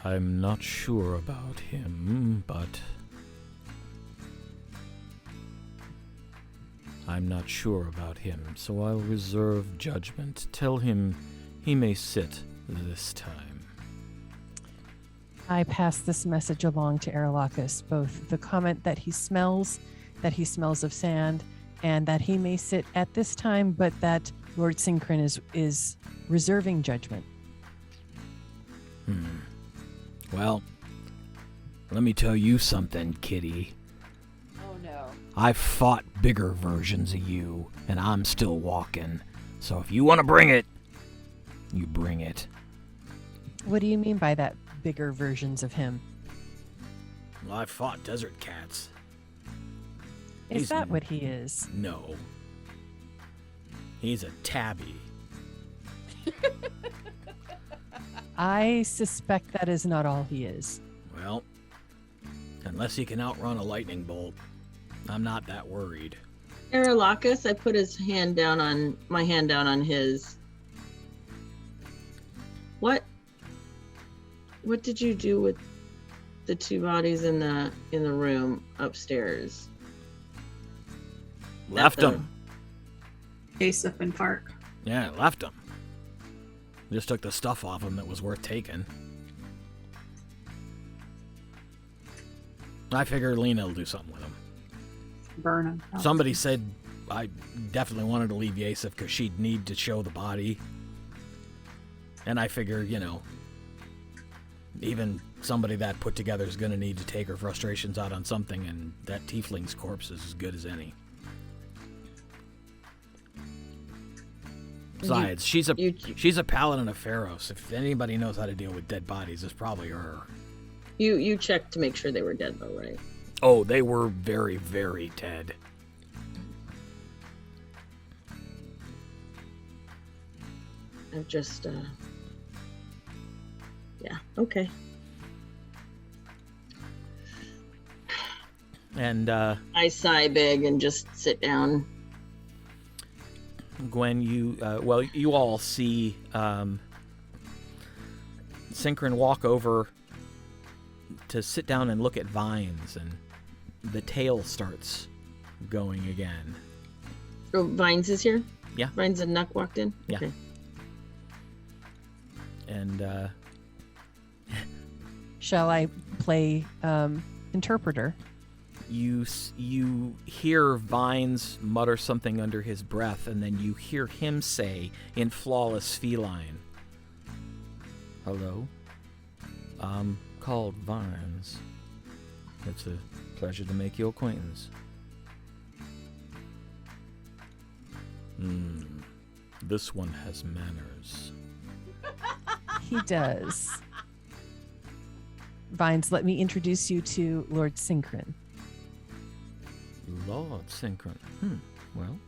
I'm not sure about him, but so I'll reserve judgment. Tell him he may sit this time. I pass this message along to Aralahkis, both the comment that he smells of sand, and that he may sit at this time, but that Lord Zagrin is reserving judgment. Well, let me tell you something, kitty. Oh no. I've fought bigger versions of you, and I'm still walking. So if you want to bring it, you bring it. What do you mean by that, bigger versions of him? Well, I've fought desert cats. Is He's that what he is? No. He's a tabby. I suspect that is not all he is. Well, unless he can outrun a lightning bolt, I'm not that worried. Aralahkis, I put my hand down on his. What did you do with the 2 bodies in the room upstairs? Left him. Yaesef and Parc. Yeah, left him. Just took the stuff off him that was worth taking. I figure Leena will do something with him. Burn him. Somebody said I definitely wanted to leave Yaesef because she'd need to show the body. And I figure, even somebody that put together is going to need to take her frustrations out on something, and that tiefling's corpse is as good as any. Besides, she's a paladin of Pharos. If anybody knows how to deal with dead bodies, it's probably her. You checked to make sure they were dead, though, right? Oh, they were very, very dead. I've just, yeah, okay. And I sigh big and just sit down. Gwen, you all see Synchron walk over to sit down and look at Vines, and the tail starts going again. Oh, Vines is here? Yeah. Vines and Nuck walked in? Yeah. Okay. And Shall I play interpreter? you hear Vines mutter something under his breath, and then you hear him say in flawless feline, "Hello, I'm called Vines. It's a pleasure to make your acquaintance." This one has manners. He does. Vines, let me introduce you to Lord Synchron. Lord Synchron. Well,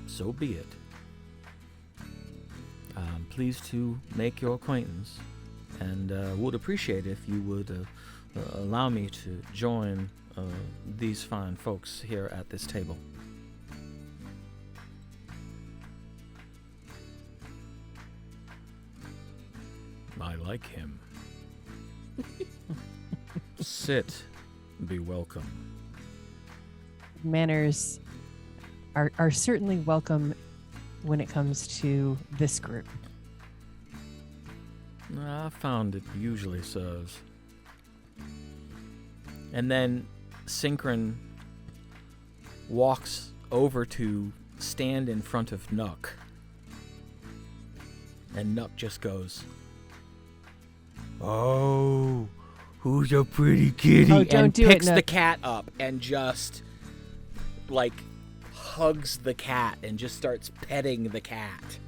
so be it. I'm pleased to make your acquaintance, and would appreciate if you would allow me to join these fine folks here at this table. I like him. Sit. Be welcome. Manners are certainly welcome when it comes to this group. I found it usually serves. And then Synchron walks over to stand in front of Nuck. And Nuck just goes, "Oh, who's a pretty kitty?" Oh, don't and do it, picks the Nuck. cat up and just, like, hugs the cat and just starts petting the cat.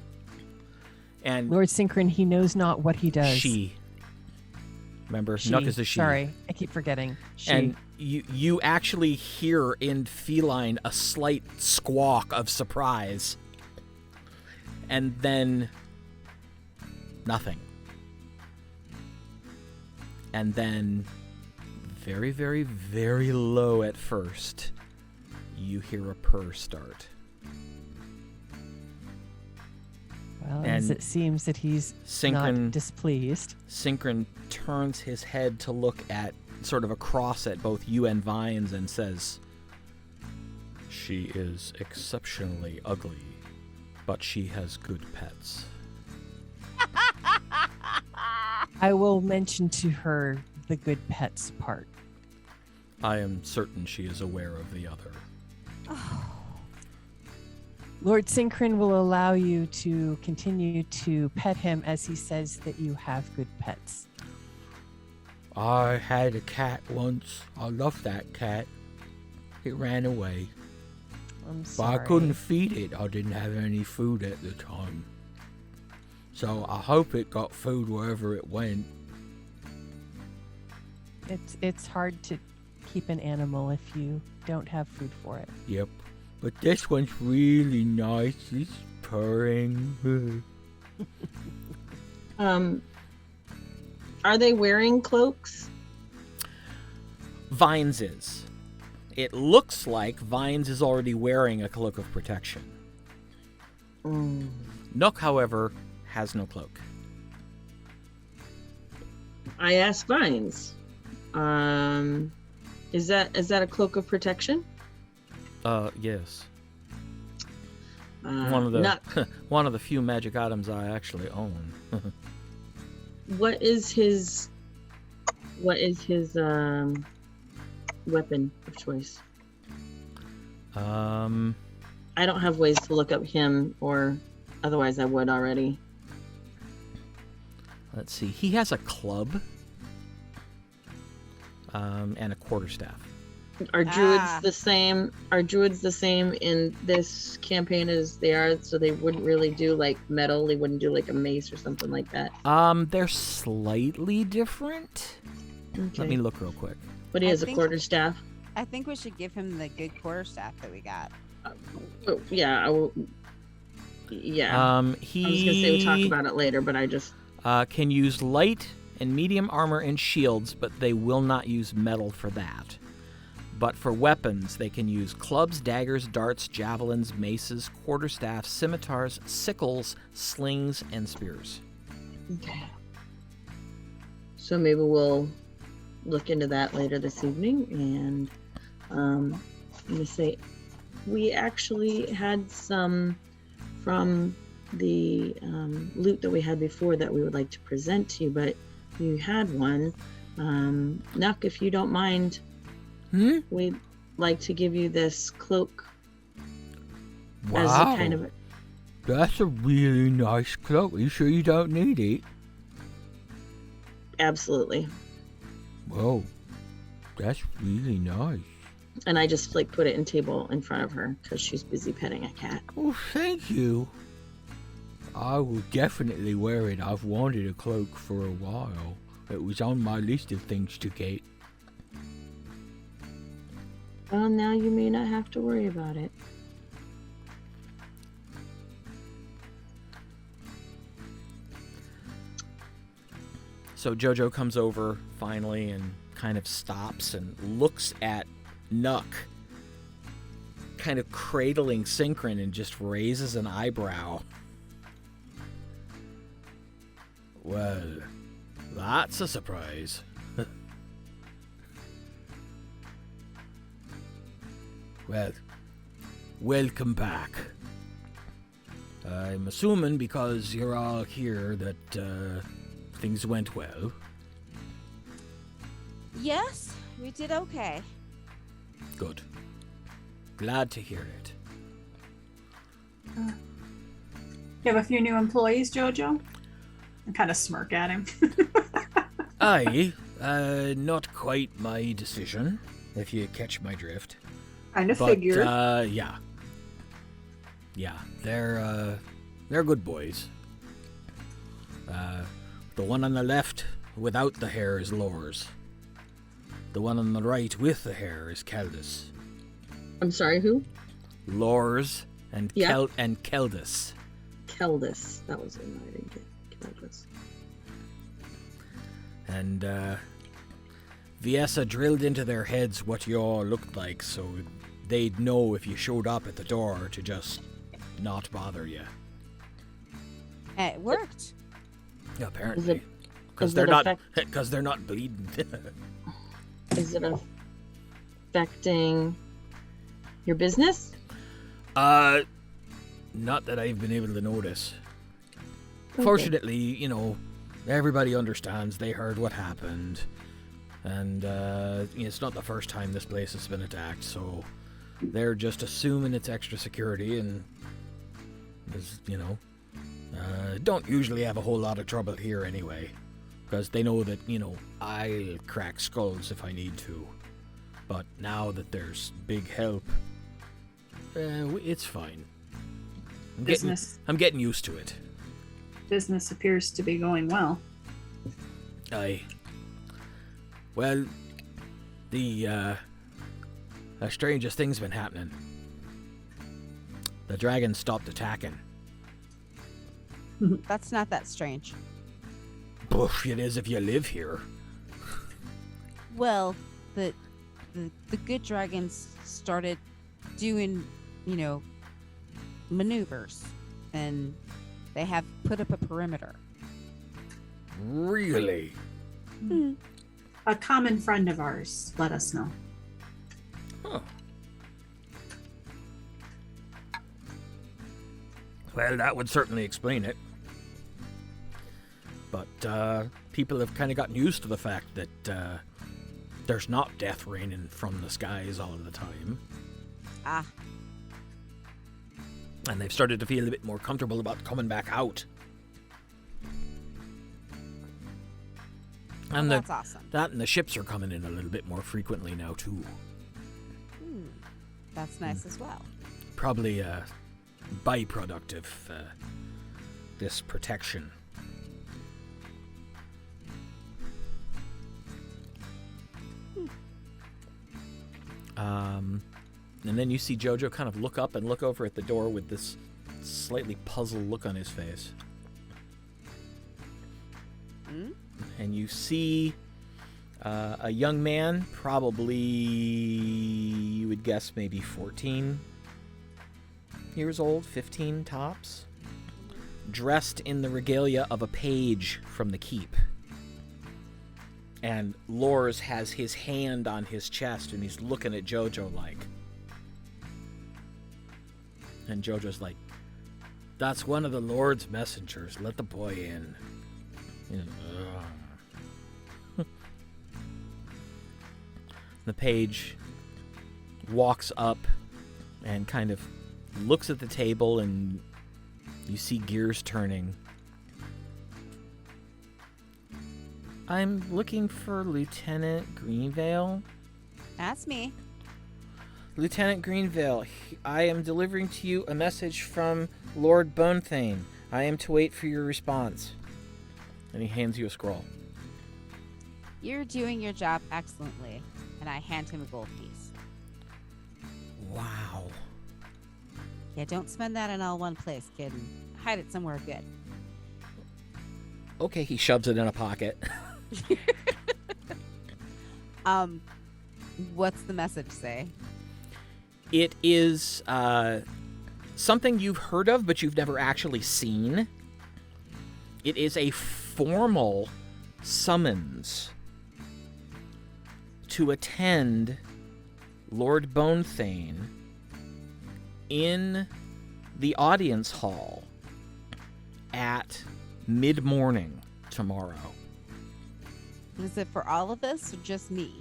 And Lord Synchron, he knows not what he does. she. Remember, She. Nuck is a she. Sorry, I keep forgetting. She. And you actually hear in feline a slight squawk of surprise. And then nothing. And then very, very, very low at first, you hear a purr start. Well, and as it seems that he's Synchron not displeased. Synchron turns his head to look at sort of across at both you and Vines and says, "She is exceptionally ugly, but she has good pets." I will mention to her the good pets part. I am certain she is aware of the other. Lord Synchron will allow you to continue to pet him as he says that you have good pets. I had a cat once. I loved that cat. It ran away. I'm But sorry. I couldn't feed it. I didn't have any food at the time. So I hope it got food wherever it went. It's hard to keep an animal if you don't have food for it. Yep. But this one's really nice. It's purring. Are they wearing cloaks? Vines is. It looks like Vines is already wearing a cloak of protection. Nook, however, has no cloak. I asked Vines. Is that a cloak of protection? Yes. Nuck. One of the few magic items I actually own. What is his weapon of choice? I don't have ways to look up him, or otherwise I would already. Let's see. He has a club and a quarterstaff. Are druids the same? Are druids the same in this campaign as they are? So they wouldn't really do like metal. They wouldn't do like a mace or something like that. They're slightly different. Okay. Let me look real quick. But he I has a think- quarterstaff. I think we should give him the good quarterstaff that we got. Oh, yeah. Yeah. I was He gonna say we'll talk about it later, but I just. can use light and medium armor and shields, but they will not use metal for that. But for weapons, they can use clubs, daggers, darts, javelins, maces, quarterstaffs, scimitars, sickles, slings, and spears. Okay. So maybe we'll look into that later this evening. And I'm going to say, we actually had some from the loot that we had before that we would like to present to you, but you had one. Nuck, if you don't mind, we'd like to give you this cloak. Wow. As a kind of... That's a really nice cloak. Are you sure you don't need it? Absolutely. Whoa. That's really nice. And I just put it in table in front of her because she's busy petting a cat. Oh, thank you. I will definitely wear it. I've wanted a cloak for a while. It was on my list of things to get. Well, now you may not have to worry about it. So Jojo comes over finally and kind of stops and looks at Nuck, kind of cradling Synchron, and just raises an eyebrow. Well, that's a surprise. Well, welcome back. I'm assuming because you're all here that things went well. Yes, we did okay. Good. Glad to hear it. You have a few new employees, Jojo? I kind of smirk at him. Aye, not quite my decision, if you catch my drift. Kind of But, figured. yeah. Yeah, they're good boys. The one on the left without the hair is Lors. The one on the right with the hair is Keldis. I'm sorry, who? Lors and Yeah. and Keldis. Keldis. That was in I didn't get Keldis. And Viessa drilled into their heads what you all looked like, so they'd know if you showed up at the door to just not bother you. It worked. Apparently, is they're it not they're not bleeding. Is it affecting your business? Not that I've been able to notice. Okay. Fortunately, you know, everybody understands. They heard what happened, and it's not the first time this place has been attacked, so they're just assuming it's extra security, and don't usually have a whole lot of trouble here anyway, because they know that, I'll crack skulls if I need to. But now that there's big help, it's fine. I'm getting used to it. Business appears to be going well. Aye. Well, the strangest thing's been happening. The dragon stopped attacking. That's not that strange. Boof, it is if you live here. Well, the good dragons started doing, maneuvers, and they have put up a perimeter. Really? A common friend of ours let us know. Huh. Well, that would certainly explain it. But people have kind of gotten used to the fact that there's not death raining from the skies all of the time. Ah. And they've started to feel a bit more comfortable about coming back out. And That's awesome. That and the ships are coming in a little bit more frequently now, too. That's nice as well. Probably a byproduct of this protection. And then you see Jojo kind of look up and look over at the door with this slightly puzzled look on his face. And you see a young man, probably, you would guess maybe 14 years old, 15 tops, dressed in the regalia of a page from the keep. And Lors has his hand on his chest, and he's looking at Jojo like. And Jojo's like, "That's one of the Lord's messengers. Let the boy in." You know, the page walks up and kind of looks at the table, and you see gears turning. "I'm looking for Lieutenant Greenvale." That's me. "Lieutenant Greenvale, I am delivering to you a message from Lord Bonethane. I am to wait for your response." And he hands you a scroll. You're doing your job excellently. And I hand him a gold piece. Wow. Yeah, don't spend that in all one place, kid. And hide it somewhere good. Okay, he shoves it in a pocket. What's the message say? It is something you've heard of, but you've never actually seen. It is a formal summons to attend Lord Bonethane in the audience hall at mid-morning tomorrow. Is it for all of us or just me?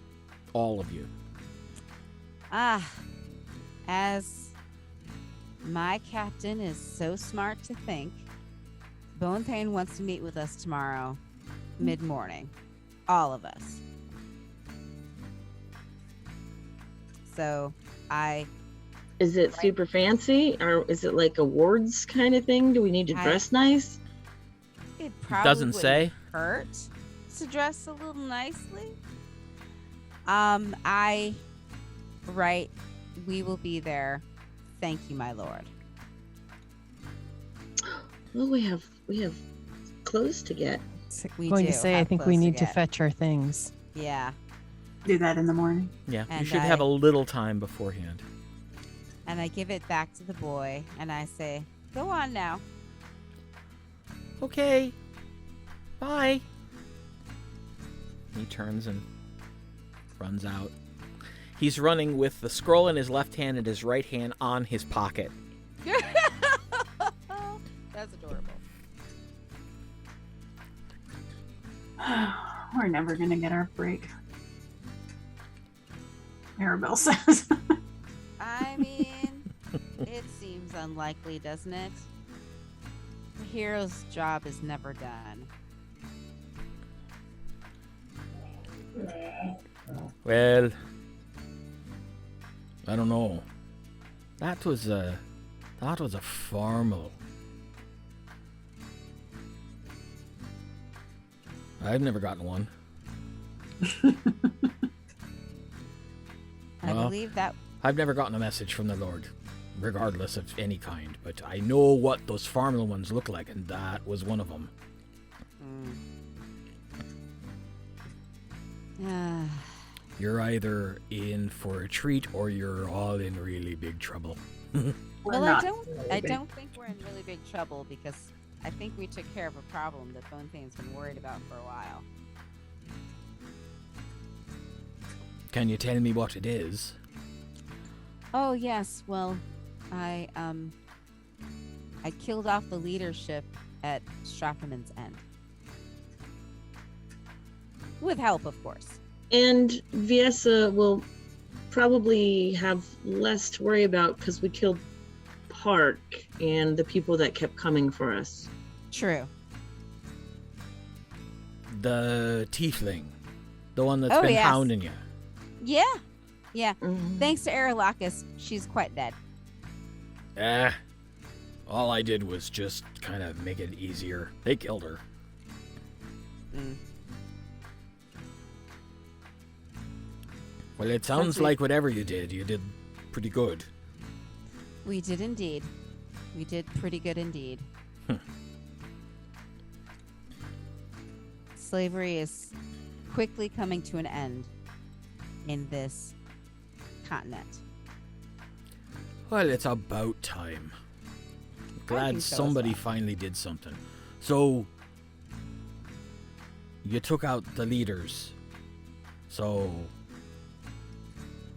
All of you. As my captain is so smart to think, Bonethane wants to meet with us tomorrow, mid-morning. All of us. So, Is it super fancy, or is it like awards kind of thing? Do we need to dress nice? It probably Doesn't wouldn't say. hurt to dress a little nicely. Right, we will be there. Thank you, my lord. Well, we have clothes to get. We going do to say, I have think we clothes need to get. fetch our things. Yeah, Do that in the morning. Yeah, And you should I- have a little time beforehand. and I give it back to the boy, and I say, "Go on now." Okay. Bye. He turns and runs out. He's running with the scroll in his left hand and his right hand on his pocket. That's adorable. We're never gonna get our break. Aribell says. I mean, it seems unlikely, doesn't it? The hero's job is never done. Well, I don't know. That was a formal. I've never gotten one. I Well, believe that I've never gotten a message from the Lord, regardless of any kind, but I know what those formal ones look like, and that was one of them. You're either in for a treat or you're all in really big trouble. Well, I don't think we're in really big trouble because I think we took care of a problem that Bonethane's been worried about for a while. Can you tell me what it is? Oh yes, well, I killed off the leadership at Strafsoman's End. With help, of course. And Viesa will probably have less to worry about because we killed Parc and the people that kept coming for us. True. The tiefling. The one that's Oh, been yes. hounding you. Yeah. Yeah. Mhm. Thanks to Aralahkis, she's quite dead. All I did was just kind of make it easier. They killed her. Well, it sounds like whatever you did pretty good. We did indeed. We did pretty good indeed. Slavery is quickly coming to an end in this continent. Well, it's about time. Glad think so as somebody well. finally did something. So, you took out the leaders So,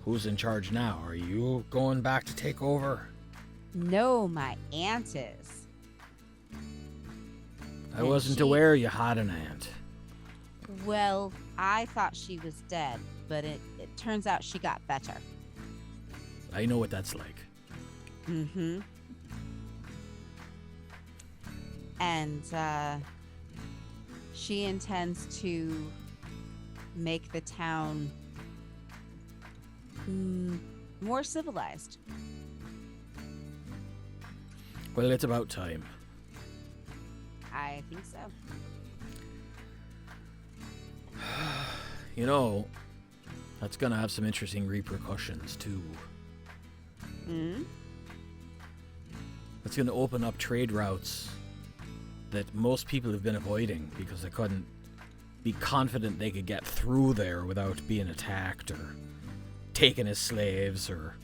who's in charge now? Are you going back to take over? No, my aunt is. I wasn't aware you had an aunt. Well, I thought she was dead, but it turns out she got better. I know what that's like. Mm-hmm. And she intends to make the town more civilized. Well, it's about time. I think so. You know, that's gonna have some interesting repercussions, too. Hmm? It's gonna open up trade routes that most people have been avoiding because they couldn't be confident they could get through there without being attacked or taken as slaves or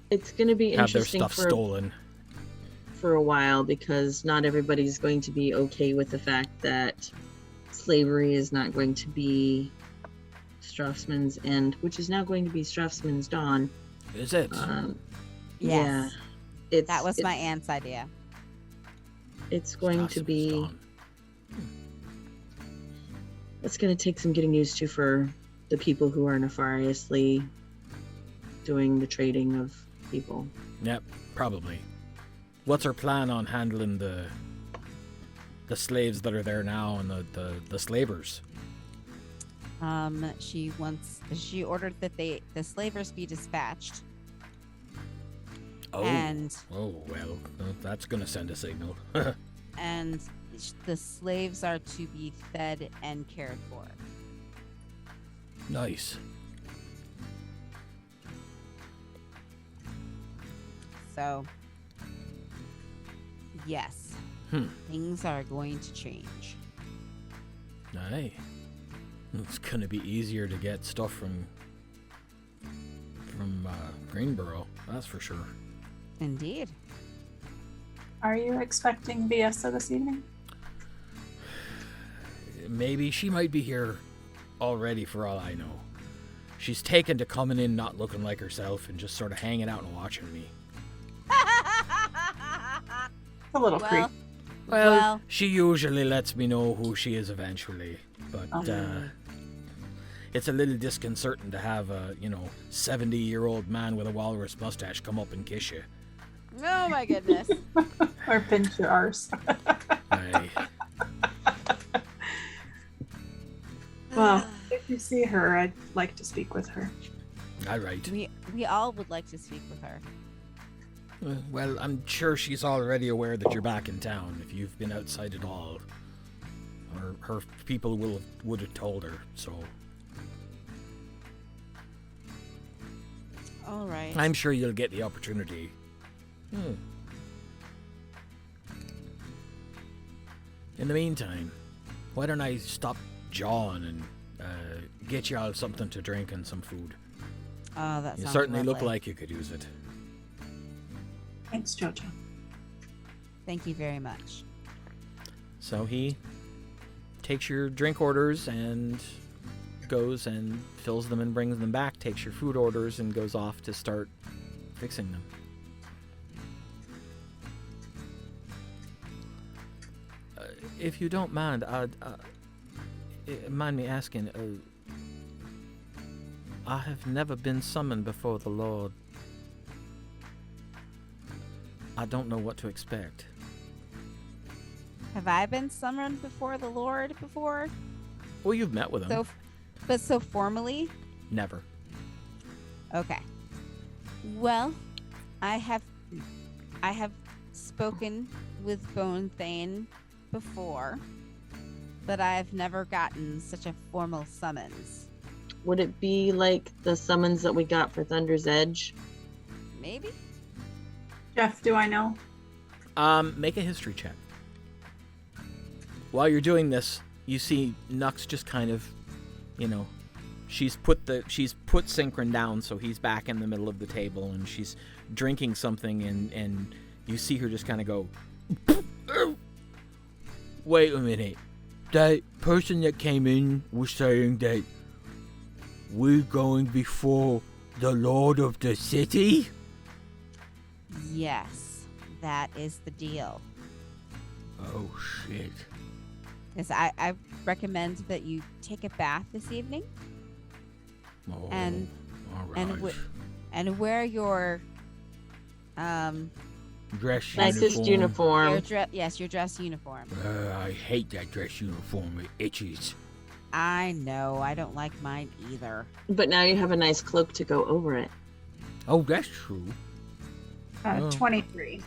It's going to be have their interesting stuff stolen. for a while because not everybody's going to be okay with the fact that slavery is not going to be Strafsman's end, which is now going to be Strafsman's dawn. Is it? Yes. Yeah, That was my aunt's idea. It's going to be. Dawn. It's going to take some getting used to for the people who are nefariously doing the trading of people. Yep, probably. What's her plan on handling the slaves that are there now and the slavers? She ordered that the slavers be dispatched. Oh. And Oh, well, that's going to send a signal. and the slaves are to be fed and cared for. Nice. So, yes, things are going to change. Aye. It's going to be easier to get stuff from Greenboro, that's for sure. Indeed. Are you expecting Viesa this evening? Maybe she might be here already for all I know. She's taken to coming in not looking like herself and just sort of hanging out and watching me. A little Well, creep. Well, she usually lets me know who she is eventually, but it's a little disconcerting to have a 70-year-old man with a walrus mustache come up and kiss you. oh my goodness. Or pinch your arse. Aye. Well, if you see her, I'd like to speak with her. All right. We all would like to speak with her. Well, I'm sure she's already aware that you're back in town, if you've been outside at all. Or her people would have told her, so... All right. I'm sure you'll get the opportunity. In the meantime, why don't I stop jawing and get you all something to drink and some food? Oh, that You sounds certainly look lovely. like you could use it. Thanks, Jojo. Thank you very much. So he takes your drink orders and goes and fills them and brings them back, takes your food orders and goes off to start fixing them. If you don't mind, mind me asking, I have never been summoned before the Lord. I don't know what to expect. Have I been summoned before the Lord before? Well, you've met with him. So formally? Never. Okay. Well, I have spoken with Bonethane before, but I've never gotten such a formal summons. Would it be like the summons that we got for Thunder's Edge? Maybe? Jeff, do I know? Make a history check. While you're doing this, you see Nux just kind of, she's put Synchron down, so he's back in the middle of the table, and she's drinking something, and you see her just kind of go, wait a minute. That person that came in was saying that We're going before the Lord of the City? Yes, that is the deal. Oh, shit. Because I recommend that you take a bath this evening Oh, And- all right. and wear your dress Nicest uniform. your dress uniform. I hate that dress uniform. It itches. I know, I don't like mine either. But now you have a nice cloak to go over it. Oh, that's true. Oh. 23.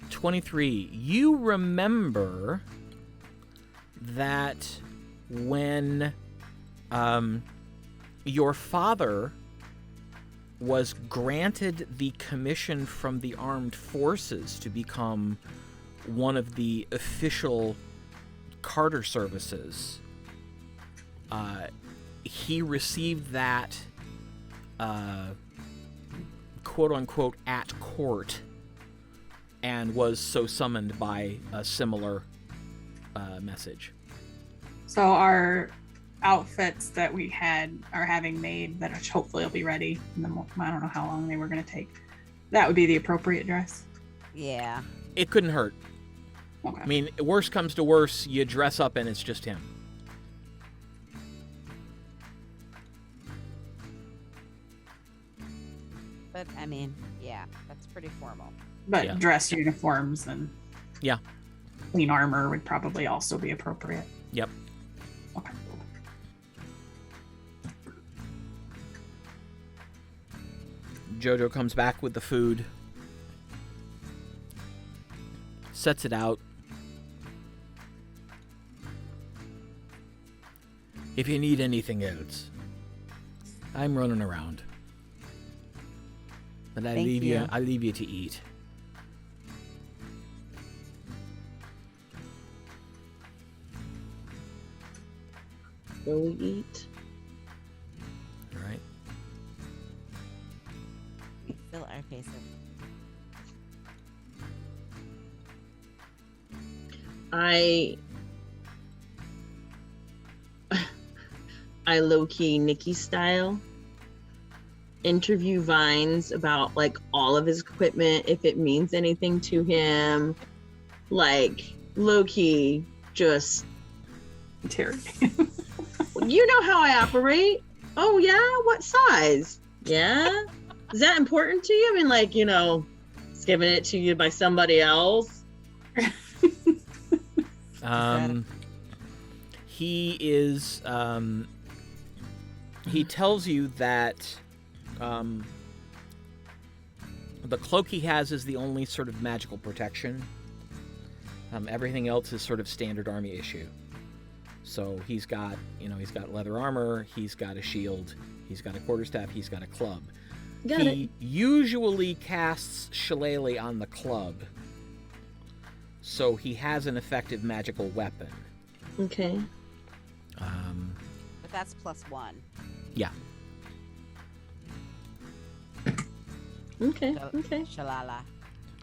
23. You remember that when your father was granted the commission from the armed forces to become one of the official Carter services, he received that quote-unquote at court and was so summoned by a similar message. So our outfits that we are having made, that hopefully will be ready in I don't know how long they were going to take. That would be the appropriate dress. Yeah. It couldn't hurt. Okay. I mean, worst comes to worst, you dress up and it's just him. But I mean, yeah, that's pretty formal. But Yeah. dress uniforms and Yeah. clean armor would probably also be appropriate. Yep. Okay. Jojo comes back with the food, sets it out. If you need anything else, I'm running around. But I Thank leave you. I leave you to eat. Will we eat? All right. Fill our faces. I low-key Nikki style interview Vines about like all of his equipment, if it means anything to him, like low-key just Terry. you know how I operate. Oh yeah, what size? Yeah, is that important to you? I mean, like, you know, it's giving it to you by somebody else. He is he tells you that the cloak he has is the only sort of magical protection. Everything else is sort of standard army issue. So he's got leather armor, he's got a shield, he's got a quarterstaff, he's got a club. He usually casts Shillelagh on the club, so he has an effective magical weapon. Okay. But that's +1. Yeah. Okay. So, Okay. Shalala.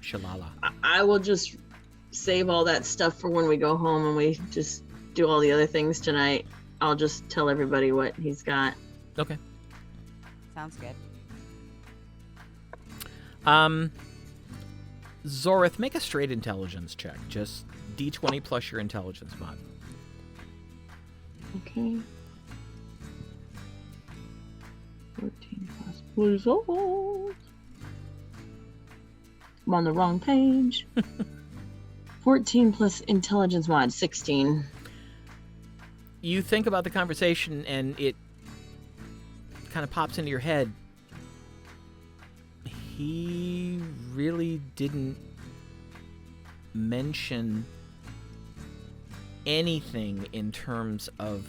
Shalala. I will just save all that stuff for when we go home and we just do all the other things tonight. I'll just tell everybody what he's got. Okay. Sounds good. Zorith, make a straight intelligence check. Just D20 plus your intelligence mod. Okay. 14 plus result. I'm on the wrong page. 14 plus intelligence mod, 16. You think about the conversation and it kind of pops into your head. He really didn't mention anything in terms of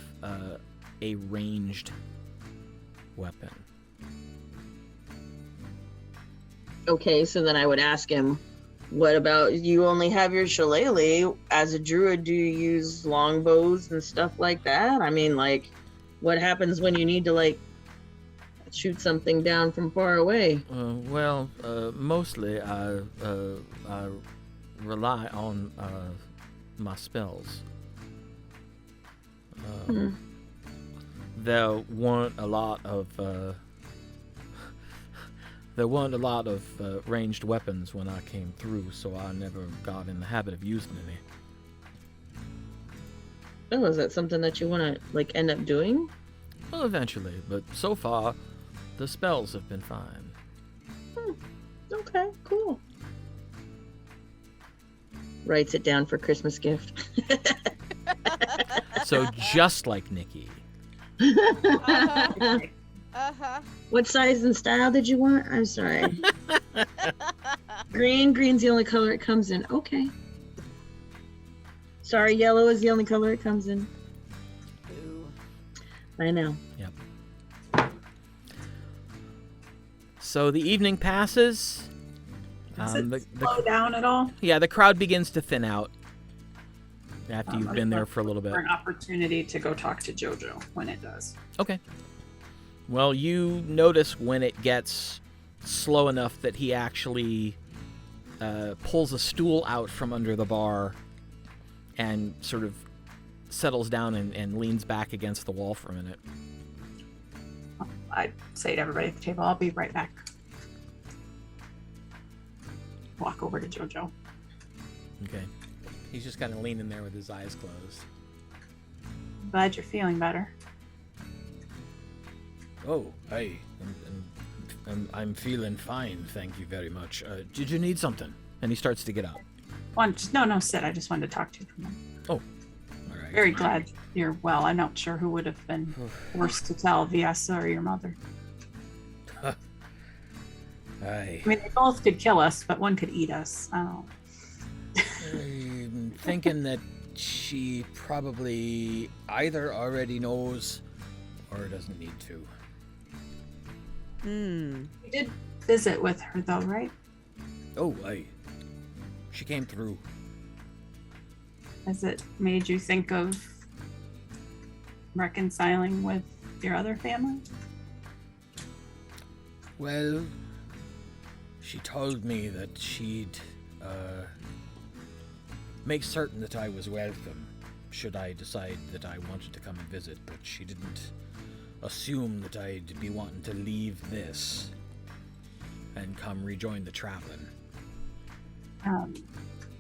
a ranged weapon. Okay, so then I would ask him, what about, you only have your shillelagh? As a druid, do you use longbows and stuff like that? I mean, like, what happens when you need to, like, shoot something down from far away? Mostly I rely on my spells. there weren't a lot of ranged weapons when I came through, so I never got in the habit of using any. Oh, is that something that you want to like end up doing? Well, eventually, but so far, the spells have been fine. Okay, cool. Writes it down for Christmas gift. So just like Nikki. Uh-huh. Uh-huh. What size and style did you want? I'm sorry. Green. Green's the only color it comes in. Okay. Sorry, yellow is the only color it comes in. Ooh. I know. Yep. So the evening passes. Does it slow down at all? Yeah, the crowd begins to thin out after you've I'm been there looking for a little bit. For an opportunity to go talk to JoJo when it does. Okay. Well, you notice when it gets slow enough that he actually pulls a stool out from under the bar and sort of settles down and leans back against the wall for a minute. I say to everybody at the table, I'll be right back. Walk over to JoJo. Okay. He's just kind of leaning there with his eyes closed. Glad you're feeling better. Oh, I'm feeling fine, thank you very much. Did you need something? And he starts to get up. No, sit. I just wanted to talk to you for a minute. Oh, all right. Very glad you're well. I'm not sure who would have been worse to tell, Viesa or your mother. I mean, they both could kill us, but one could eat us. I'm thinking that she probably either already knows or doesn't need to. You did visit with her, though, right? Oh, she came through. Has it made you think of reconciling with your other family? Well, she told me that she'd make certain that I was welcome should I decide that I wanted to come and visit, but she didn't assume that I'd be wanting to leave this and come rejoin the traveling.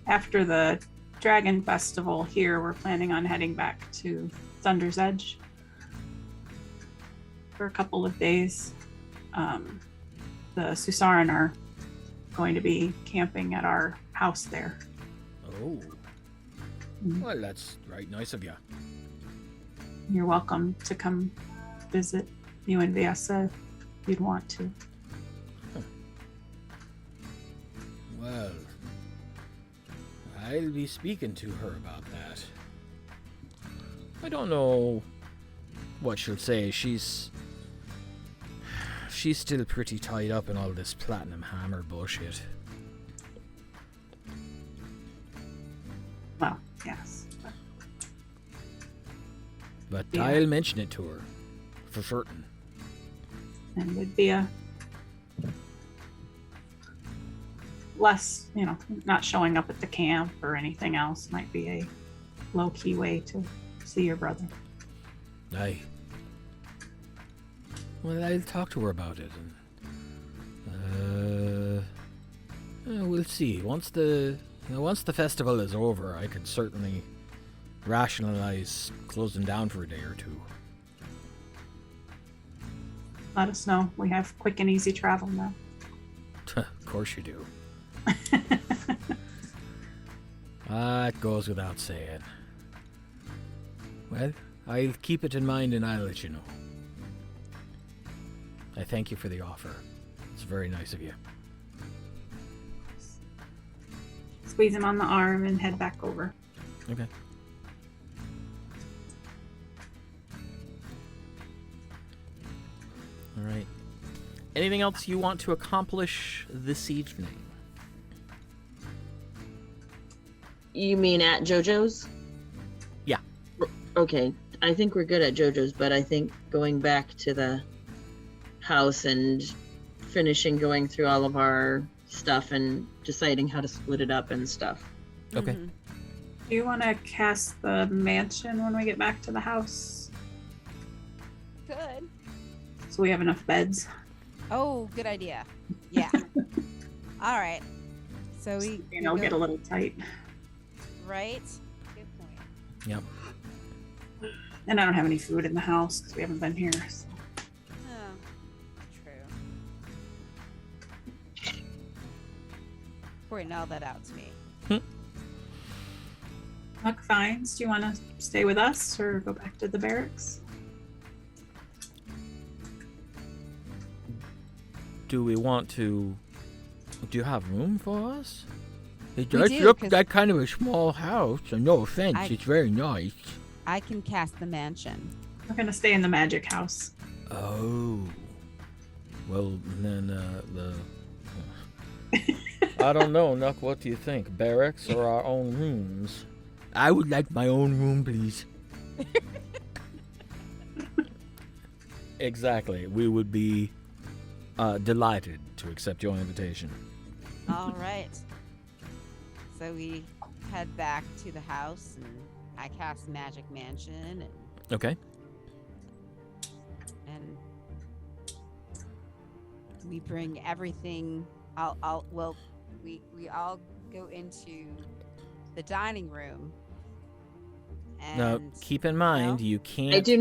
After the Dragon Festival here, we're planning on heading back to Thunder's Edge for a couple of days. The Susaran are going to be camping at our house there. Oh. Well, that's right nice of you. You're welcome to come visit you and Viesa if you'd want to. Well, I'll be speaking to her about that. I don't know what she'll say. She's still pretty tied up in all this platinum hammer bullshit. Well, yes. But Yeah. I'll mention it to her, for certain. And would be a less, not showing up at the camp or anything else might be a low-key way to see your brother. Aye. Well, I'll talk to her about it, and we'll see. Once the festival is over, I could certainly rationalize closing down for a day or two. Let us know. We have quick and easy travel now. Of course you do. It goes without saying. Well, I'll keep it in mind and I'll let you know. I thank you for the offer. It's very nice of you. Squeeze him on the arm and head back over. Okay. All right. Anything else you want to accomplish this evening? You mean at JoJo's? Yeah. Okay. I think we're good at JoJo's, but I think going back to the house and finishing going through all of our stuff and deciding how to split it up and stuff. Okay. Mhm. Do you want to cast the mansion when we get back to the house? so we have enough beds. Oh, good idea. Yeah. All right. So we Go get a little tight. Right. Good point. Yep. And I don't have any food in the house because we haven't been here. So. Oh, true. Pointing all that out to me. Huck finds. Do you want to stay with us or go back to the barracks? Do we want to... Do you have room for us? It We does do, look 'cause- like kind of a small house, and no offense, it's very nice. I can cast the mansion. We're gonna stay in the magic house. Oh. Well, then, I don't know, Nuck, what do you think? Barracks or our own rooms? I would like my own room, please. Exactly. We would be delighted to accept your invitation. All right. So we head back to the house, and I cast Magic Mansion, Okay. and we bring everything. We all go into the dining room. And Now, keep in mind, No? you can't... I do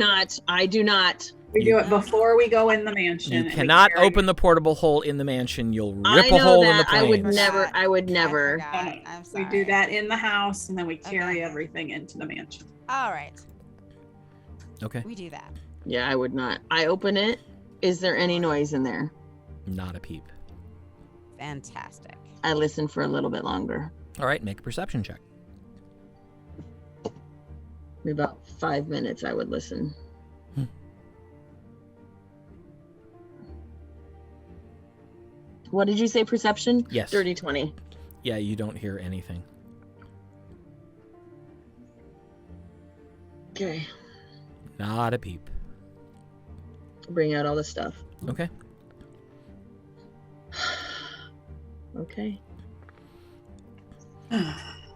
not. We You- do it before we go in the mansion. You and we cannot carry- open the portable hole in the mansion. You'll rip I a know hole in the that. I would planes. never. I would never. forgot. No, no. I'm We sorry. do that in the house, and then we carry Okay. everything into the mansion. All right. Okay. We do that. Yeah, I would not. I open it. Is there any noise in there? Not a peep. Fantastic. I listen for a little bit longer. All right, make a perception check. In about 5 minutes, I would listen. What did you say? Perception? Yes. Dirty 20. Yeah, you don't hear anything. Okay. Not a peep. Bring out all the stuff. Okay. Okay.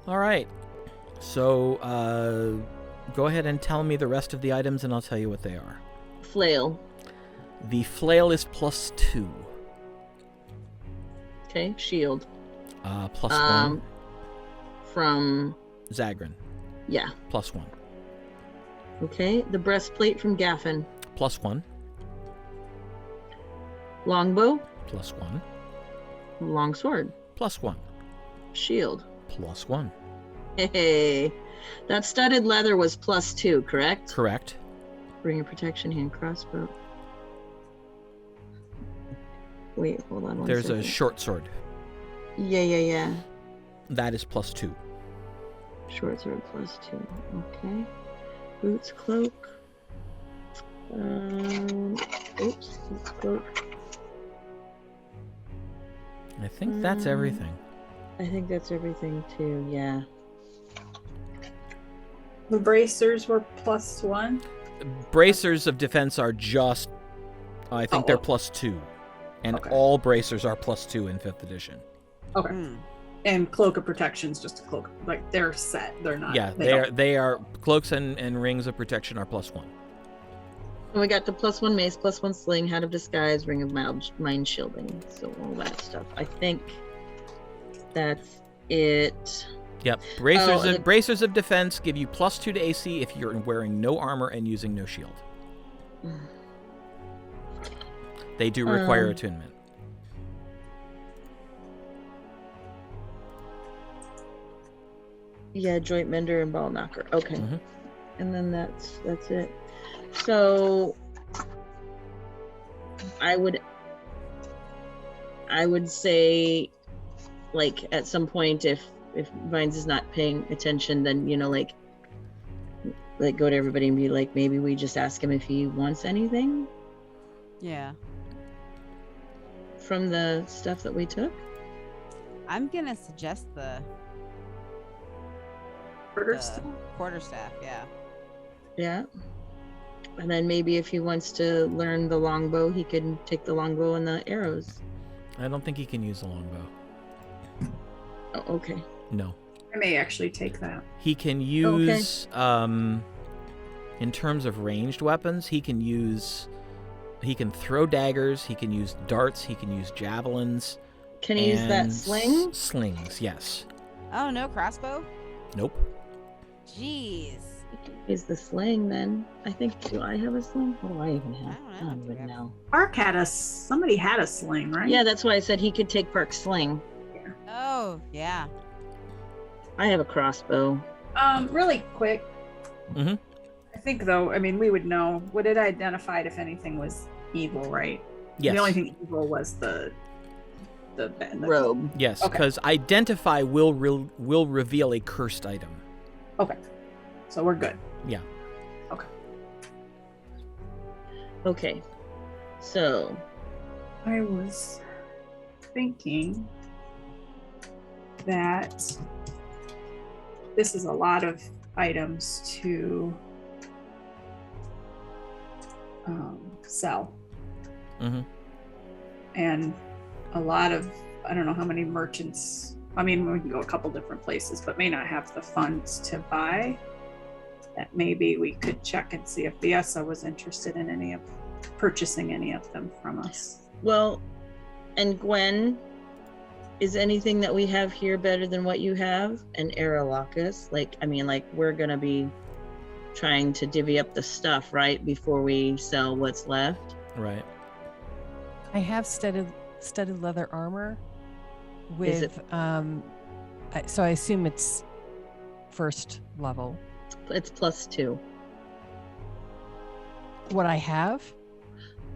All right. So, go ahead and tell me the rest of the items, and I'll tell you what they are. Flail. The flail is +2. Okay. Shield. +1. From Zagrin. yeah. +1. Okay. The breastplate from Gaffin. +1. Longbow. +1. Longsword. +1. Shield. +1. Hey. That studded leather was +2, correct? Correct. Bring a protection hand crossbow. Wait, hold on one There's second. a short sword. Yeah. That is +2. Short sword +2. Okay. Boots, cloak. Oops, boots, cloak. I think that's everything. I think that's everything too. Yeah. The bracers were +1. Bracers of defense are just... I think they're +2. And Okay. all bracers are +2 in 5th edition. Okay. Hmm. And cloak of protection's just a cloak. Like they're set. They're not. Yeah, they are cloaks and rings of protection are +1. And we got the +1 mace, +1 sling, hat of disguise, ring of mind shielding. So all that stuff. I think that's it. Yep. Bracers of defense give you +2 to AC if you're wearing no armor and using no shield. They do require attunement. Yeah, joint mender and ball knocker. Okay. Mhm. And then that's it. So I would say, like, at some point, if Vines is not paying attention, then like go to everybody and be like, maybe we just ask him if he wants anything Yeah. from the stuff that we took. I'm gonna suggest the quarterstaff. Yeah. Yeah. And then maybe if he wants to learn the longbow, he can take the longbow and the arrows. I don't think he can use a longbow. Oh, okay. No. I may actually take that. He can use, in terms of ranged weapons, he can use He can throw daggers. He can use darts. He can use javelins. Can he use that and sling? Slings, yes. Oh, no crossbow? Nope. Jeez. Is the sling then? I think, do I have a sling? What do I even have? I I don't don't know. even know. Park had somebody had a sling, right? Yeah, that's why I said he could take Park's sling. Oh, yeah. I have a crossbow. Really quick. Mhm. I think though, I mean, we would know. Would it identified if anything was evil, right? Yes. The only thing evil was the Robe. Yes, Okay. because identify will reveal a cursed item. Okay, so we're good. Yeah. Okay. So, I was thinking that this is a lot of items to sell, Mm-hmm. and a lot of, I don't know how many merchants, I mean, we can go a couple different places, but may not have the funds to buy. That maybe we could check and see if Biessa was interested in purchasing any of them from us. well, and Gwen, is anything that we have here better than what you have? And Aralahkis, like we're gonna be trying to divvy up the stuff, right, before we sell what's left. Right. I have studded leather armor Is with so I assume it's first level. It's +2. What I have?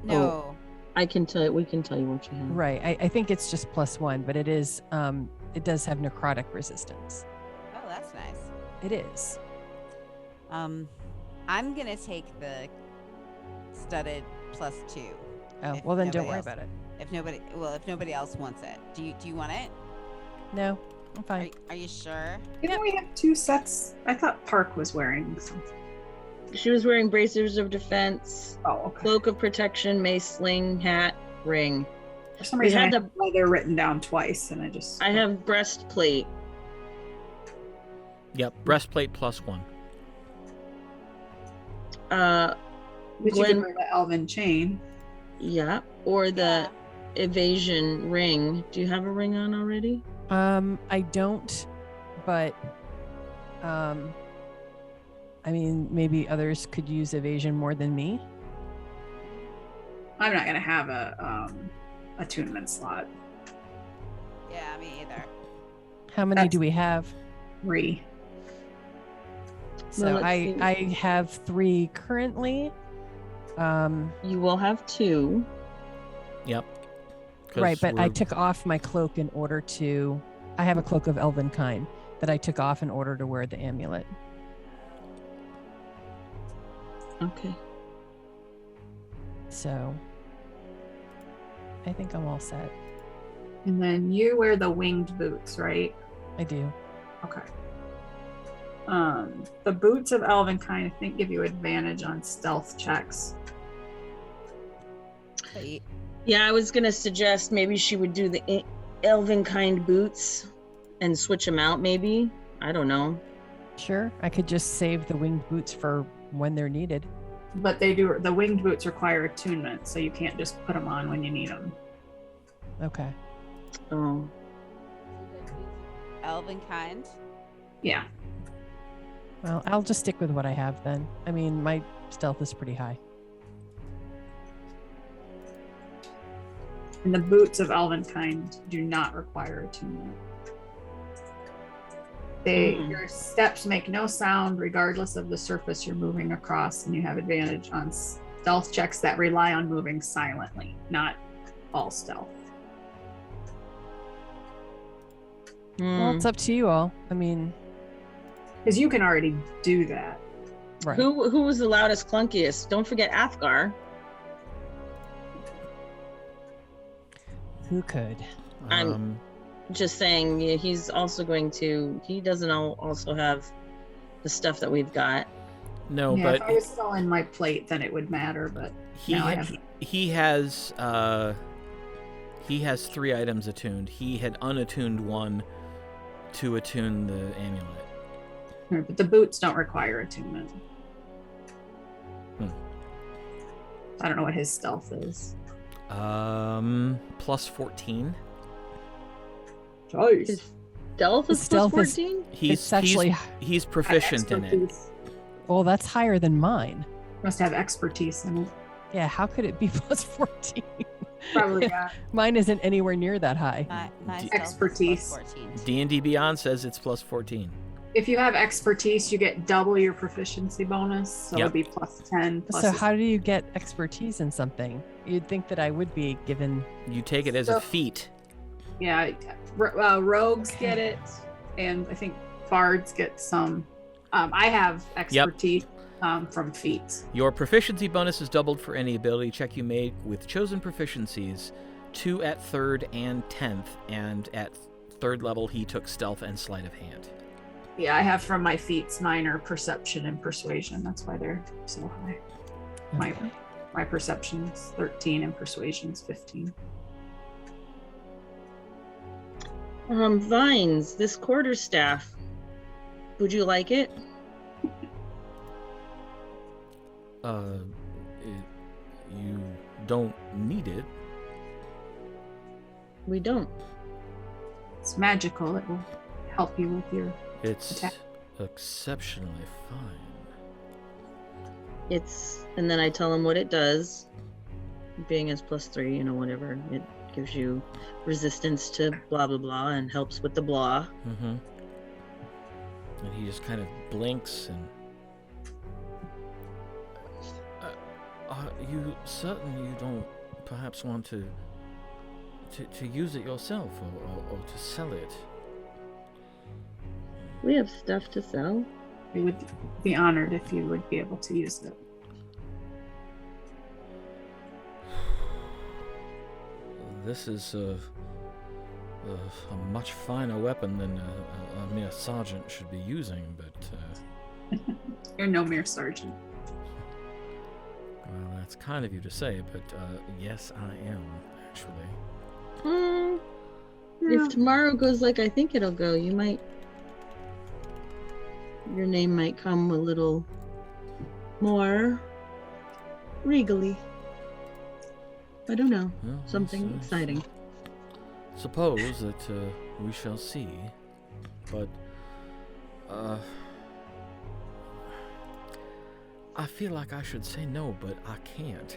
No. I can tell you. We can tell you what you have. Right. I think it's just +1, but it is it does have necrotic resistance. Oh, that's nice. It is. I'm gonna take the studded +2. Oh, If well then don't nobody worry else- about it. If nobody else wants it, do you want it? No, I'm fine. Are you sure? Didn't we have 2 sets? I thought Park was wearing something. She was wearing bracers of defense, Oh, okay. cloak of protection, mace, sling, hat, ring. For some We reason, I had had leather written down twice, and I have breastplate. Yep. Breastplate +1. But you Gwen, could wear the elven chain. yeah, or the evasion ring. Do you have a ring on already? I don't, but I mean, maybe others could use evasion more than me. I'm not gonna have a attunement slot. Yeah, me either. How many That's- do we have? 3. So let's see. I have 3 currently. You will have 2. Yep. 'Cause Right, but I we're- took off my cloak in order to. I have a cloak of elven kind that I took off in order to wear the amulet. Okay. So I think I'm all set. And then you wear the winged boots, right? I do. Okay. The boots of Elvenkind, I think, give you advantage on stealth checks. Wait. Yeah, I was gonna suggest maybe she would do the elven kind boots and switch them out. Maybe, I don't know. Sure, I could just save the winged boots for when they're needed. But the winged boots require attunement, so you can't just put them on when you need them. Okay. Oh, Elven kind. Yeah. Well, I'll just stick with what I have then. I mean, my stealth is pretty high. And the boots of Elvenkind do not require attunement. Your steps make no sound regardless of the surface you're moving across, and you have advantage on stealth checks that rely on moving silently, not all stealth. Well, it's up to you all. I mean, Because you can already do that. right. Who was the loudest, clunkiest? Don't forget Athgarr. Who could? I'm- Just saying, yeah, he's also going to. He doesn't also have the stuff that we've got. No, yeah, but if I was still in my plate, then it would matter. But he now I had, have. he has 3 items attuned. He had unattuned 1 to attune the amulet. But the boots don't require attunement. I don't know what his stealth is. Plus 14. His stealth is Stealth plus is- 14? It's actually- He's proficient in it. Expertise. Well, that's higher than mine. Must have expertise in it. Yeah, how could it be plus 14? Probably, yeah. Mine isn't anywhere near that high. My D- stealth is Expertise. plus 14. D&D Beyond says it's plus 14. If you have expertise, you get double your proficiency bonus. So Yep. it'd be plus 10. Plus So his- how do you get expertise in something? You'd think that I would be given. You take it as So- a feat. Yeah, rogues get it, and I think bards get some. I have expertise from feats. Your proficiency bonus is doubled for any ability check you make with chosen proficiencies, 2 at 3rd and 10th, and at 3rd level he took stealth and sleight of hand. Yeah, I have from my feats minor perception and persuasion. That's why they're so high. My perception's 13 and persuasion's 15. Vines, this quarterstaff. Would you like it? You don't need it. We don't. It's magical. It will help you with your. It's Attack. exceptionally fine. And then I tell him what it does. Being as plus 3, whatever. It gives you resistance to blah, blah, blah, and helps with the blah. Mm-hmm. And he just kind of blinks and... you certainly don't perhaps want to use it yourself or to sell it. We have stuff to sell. We would be honored if you would be able to use it. This is a much finer weapon than a mere sergeant should be using, but... You're no mere sergeant. Well, that's kind of you to say, but yes, I am, actually. Yeah. If tomorrow goes like I think it'll go, your name might come a little more regally. I don't know. Well, Something it's, exciting. Suppose that we shall see, but I feel like I should say no, but I can't.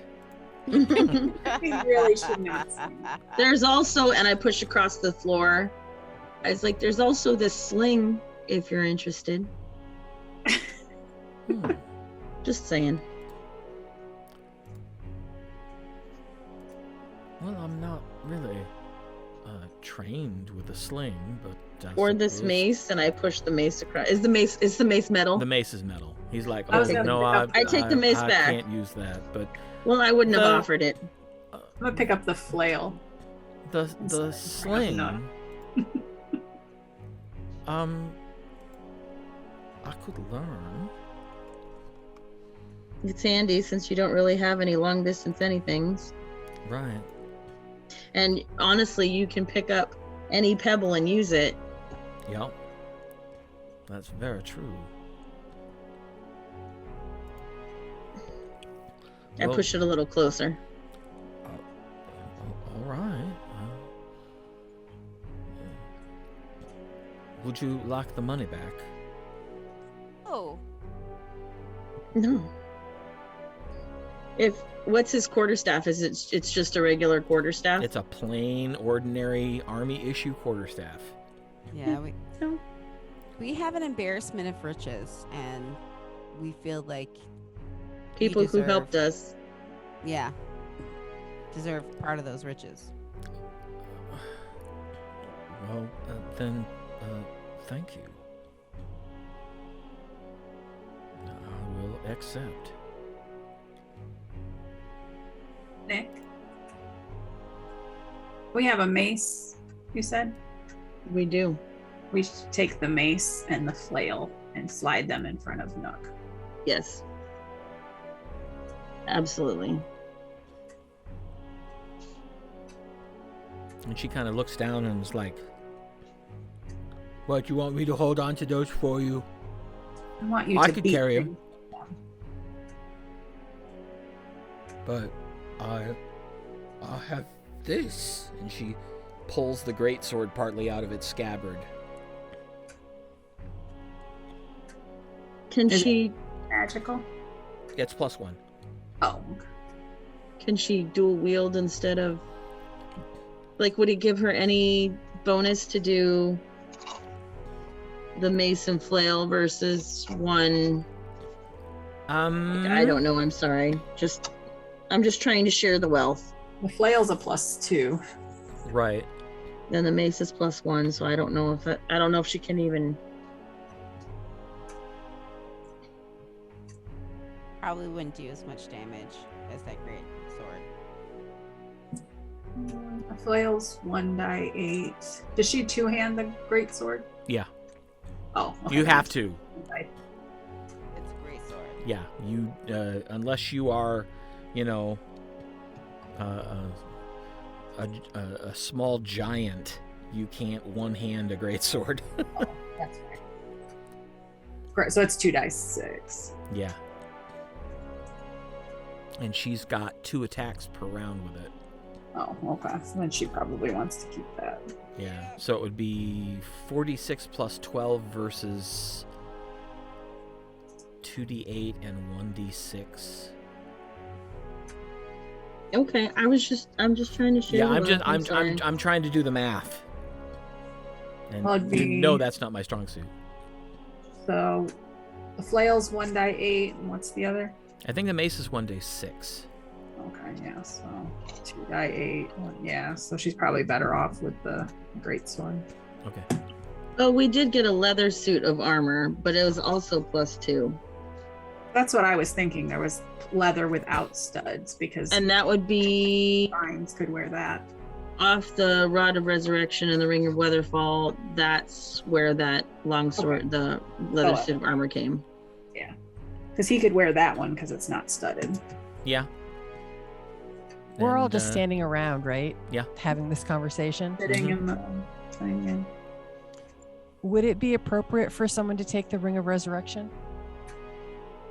We really should not. There's also, and I push across the floor. I was like, there's also this sling if you're interested. Hmm. Just saying. Well, I'm not really trained with a sling, but Or this suppose- mace, and I push the mace across. Is the mace metal? The mace is metal. He's like, I oh was gonna no, pick up- I take the mace I back. can't use that. But Well, I wouldn't have The- offered it. I'm gonna pick up the flail. the Sorry, sling, no. I could learn. It's handy since you don't really have any long distance anythings. Right. And honestly, you can pick up any pebble and use it. Yep. That's very true. I Well, push it a little closer. all right. Would you like the money back? Oh, No. What's his quarterstaff? It's just a regular quarterstaff? It's a plain, ordinary army issue quarterstaff. yeah. No. We have an embarrassment of riches, and we feel like People who deserve- helped us. yeah, deserve part of those riches. Well, then, thank you. I will accept. Nick, we have a mace. You said We do. we should take the mace and the flail and slide them in front of Nook. Yes. Absolutely. And she kind of looks down and is like, "What, you want me to hold on to those for you?" I want you I to could beat carry 'em. them. But I have this. And she pulls the greatsword partly out of its scabbard. Can Is she Magical? It's +1. Oh, okay. can she dual wield instead of, like, would it give her any bonus to do the mace and flail versus one? I don't know, I'm sorry. I'm just trying to share the wealth. The flail's a +2. Right. Then the mace is +1, so I don't know if she can even. Probably wouldn't do as much damage as that great sword. The flail's 1d8. Does she two-hand the great sword? Yeah. Oh, okay. You have to. Okay. It's a great sword. Yeah. You unless you are, a small giant, you can't one-hand a greatsword. Oh, that's right. Great. So it's 2d6. Yeah. And she's got 2 attacks per round with it. Oh, okay. So then she probably wants to keep that. Yeah. So it would be 46 plus 12 versus 2d8 and 1d6. Okay, I'm just trying to share. Yeah, the wealth, sorry. I'm trying to do the math. And Well, it'd be- that's not my strong suit. So the flail's 1d8, and what's the other? I think the mace is 1d6. Okay, yeah, so 2d8. Yeah, so she's probably better off with the great sword. Okay. Oh, we did get a leather suit of armor, but it was also +2. That's what I was thinking. There was leather without studs because And that would be Vines could wear that. off the Rod of Resurrection and the Ring of Weatherfall. That's where that longsword, the leather suit of armor came. Yeah, because he could wear that one because it's not studded. Yeah. We're all And, just standing around, right? Yeah. Having this conversation. Sitting in the thing. Yeah. Would it be appropriate for someone to take the Ring of Resurrection?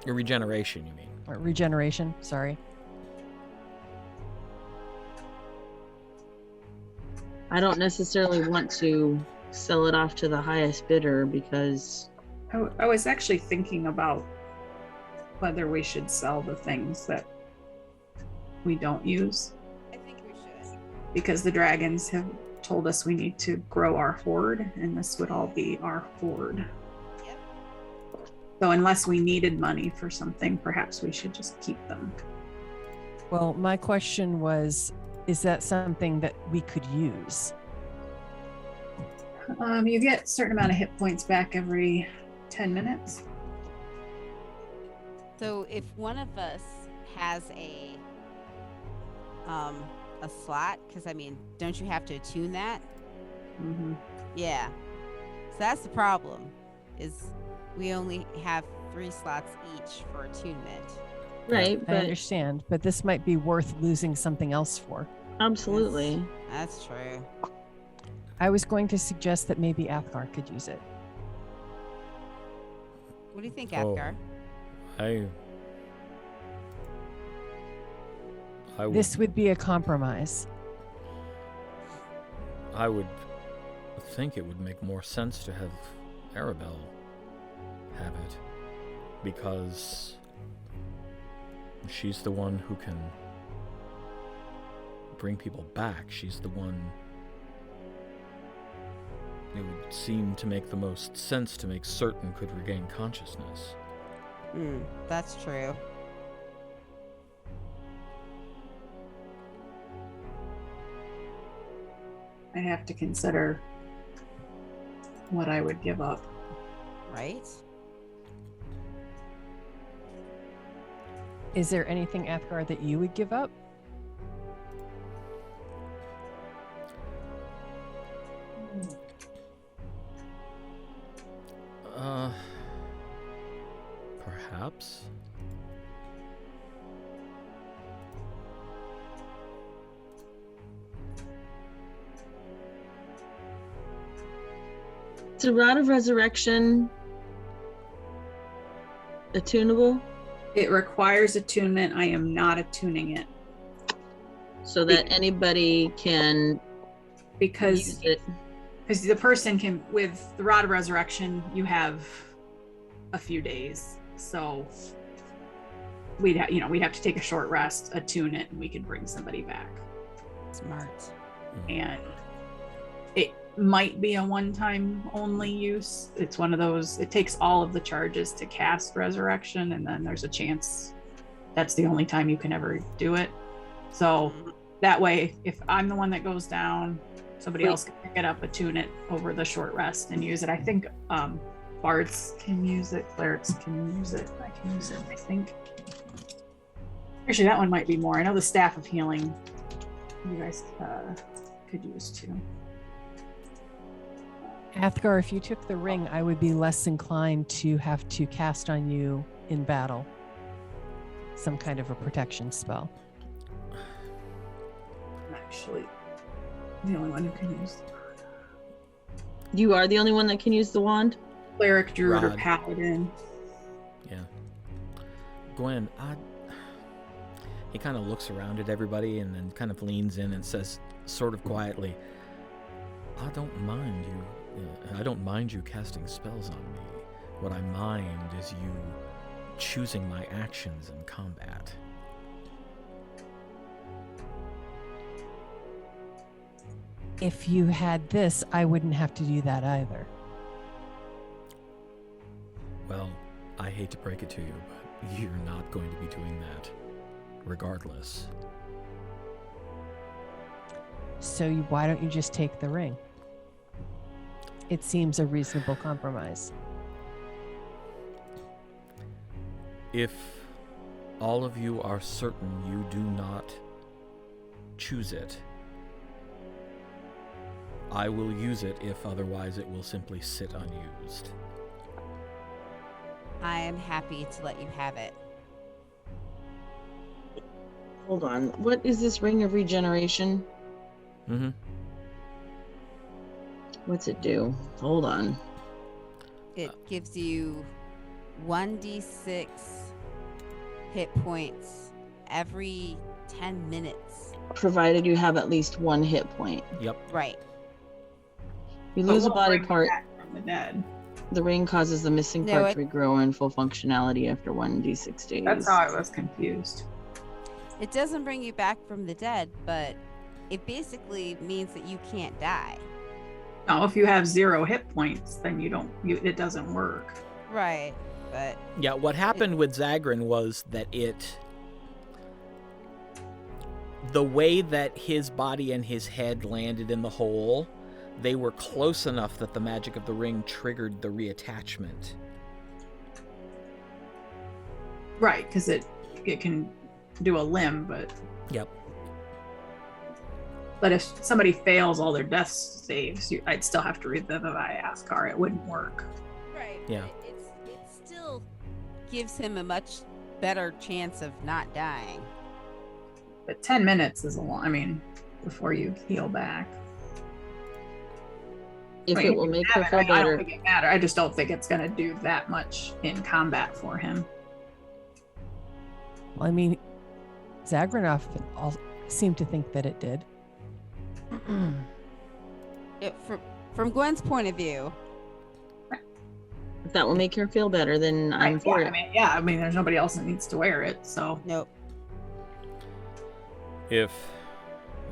Your regeneration, you mean? Or regeneration, sorry. I don't necessarily want to sell it off to the highest bidder because I was actually thinking about whether we should sell the things that we don't use, I think we should. because the dragons have told us we need to grow our hoard, and this would all be our hoard. Yep. So unless we needed money for something, perhaps we should just keep them. Well, my question was, is that something that we could use? You get a certain amount of hit points back every 10 minutes. So if one of us has a slot, because I mean, don't you have to attune that? Mm-hmm. Yeah. So that's the problem, is we only have 3 slots each for attunement. right, I but understand, but this might be worth losing something else for. absolutely. That's true. I was going to suggest that maybe Athgarr could use it. What do you think, Oh. Athgarr? I would, This would be a compromise. I would think it would make more sense to have Aribell have it, because she's the one who can bring people back. She's the one it would seem to make the most sense to make certain could regain consciousness. That's true. I have to consider what I would give up. Right? Is there anything, Athgarr, that you would give up? Perhaps. Is the Rod of Resurrection attunable? It requires attunement. I am not attuning it. So that anybody can Because use it. the person can, with the Rod of Resurrection, you have a few days. So we'd have to take a short rest, attune it, and we could bring somebody back. Smart. And it might be a one-time only use. It's one of those, it takes all of the charges to cast Resurrection, and then there's a chance that's the only time you can ever do it. So that way, if I'm the one that goes down, somebody else can pick it up, attune it over the short rest and use it. I think bards can use it, clerics can use it, I can use it, I think. Actually, that one might be more. I know the Staff of Healing you guys could use too. Athgarr, if you took the ring, I would be less inclined to have to cast on you in battle some kind of a protection spell. I'm actually the only one who can use the wand. You are the only one that can use the wand? Cleric, druid, or Rod. paladin. Yeah. Gwen, he kind of looks around at everybody and then kind of leans in and says, sort of quietly, I don't mind you casting spells on me. What I mind is you choosing my actions in combat. If you had this, I wouldn't have to do that either. Well, I hate to break it to you, but you're not going to be doing that, regardless. So why don't you just take the ring? It seems a reasonable compromise. If all of you are certain you do not choose it, I will use it. If otherwise, it will simply sit unused. I am happy to let you have it. Hold on. What is this ring of regeneration? Mm-hmm. What's it do? Hold on. It gives you 1d6 hit points every 10 minutes. Provided you have at least one hit point. Yep. Right. You But lose a we'll body bring it part. back from the dead. The ring causes the missing No, part to regrow in full functionality after 1d6 days. That's how I was confused. It doesn't bring you back from the dead, but it basically means that you can't die. No, if you have 0 hit points, then it doesn't work. Right. But Yeah, what happened with Zagrin was that the way that his body and his head landed in the hole, they were close enough that the magic of the ring triggered the reattachment. Right, because it can do a limb, but Yep. But if somebody fails all their death saves, I'd still have to revivify Athgarr. It wouldn't work. right. Yeah. But it still gives him a much better chance of not dying. But 10 minutes is a long, before you heal back. If it will make her feel I don't better. think it matters. I just don't think it's going to do that much in combat for him. Well, Zagrin all seemed to think that it did. From Gwen's point of view, If that will make her feel better, then I'm Right, for yeah, it. there's nobody else that needs to wear it, so. nope. If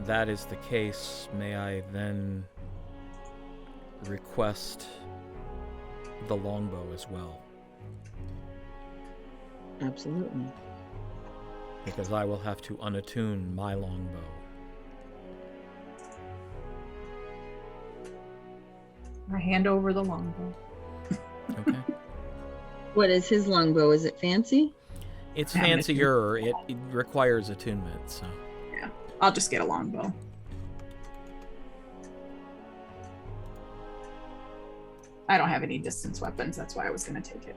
that is the case, may I then request the longbow as well? Absolutely. Because I will have to unattune my longbow. I hand over the longbow. Okay. What is his longbow? Is it fancy? It's Yeah, fancier. It requires attunement, so. I'll just get a longbow. I don't have any distance weapons. That's why I was going to take it.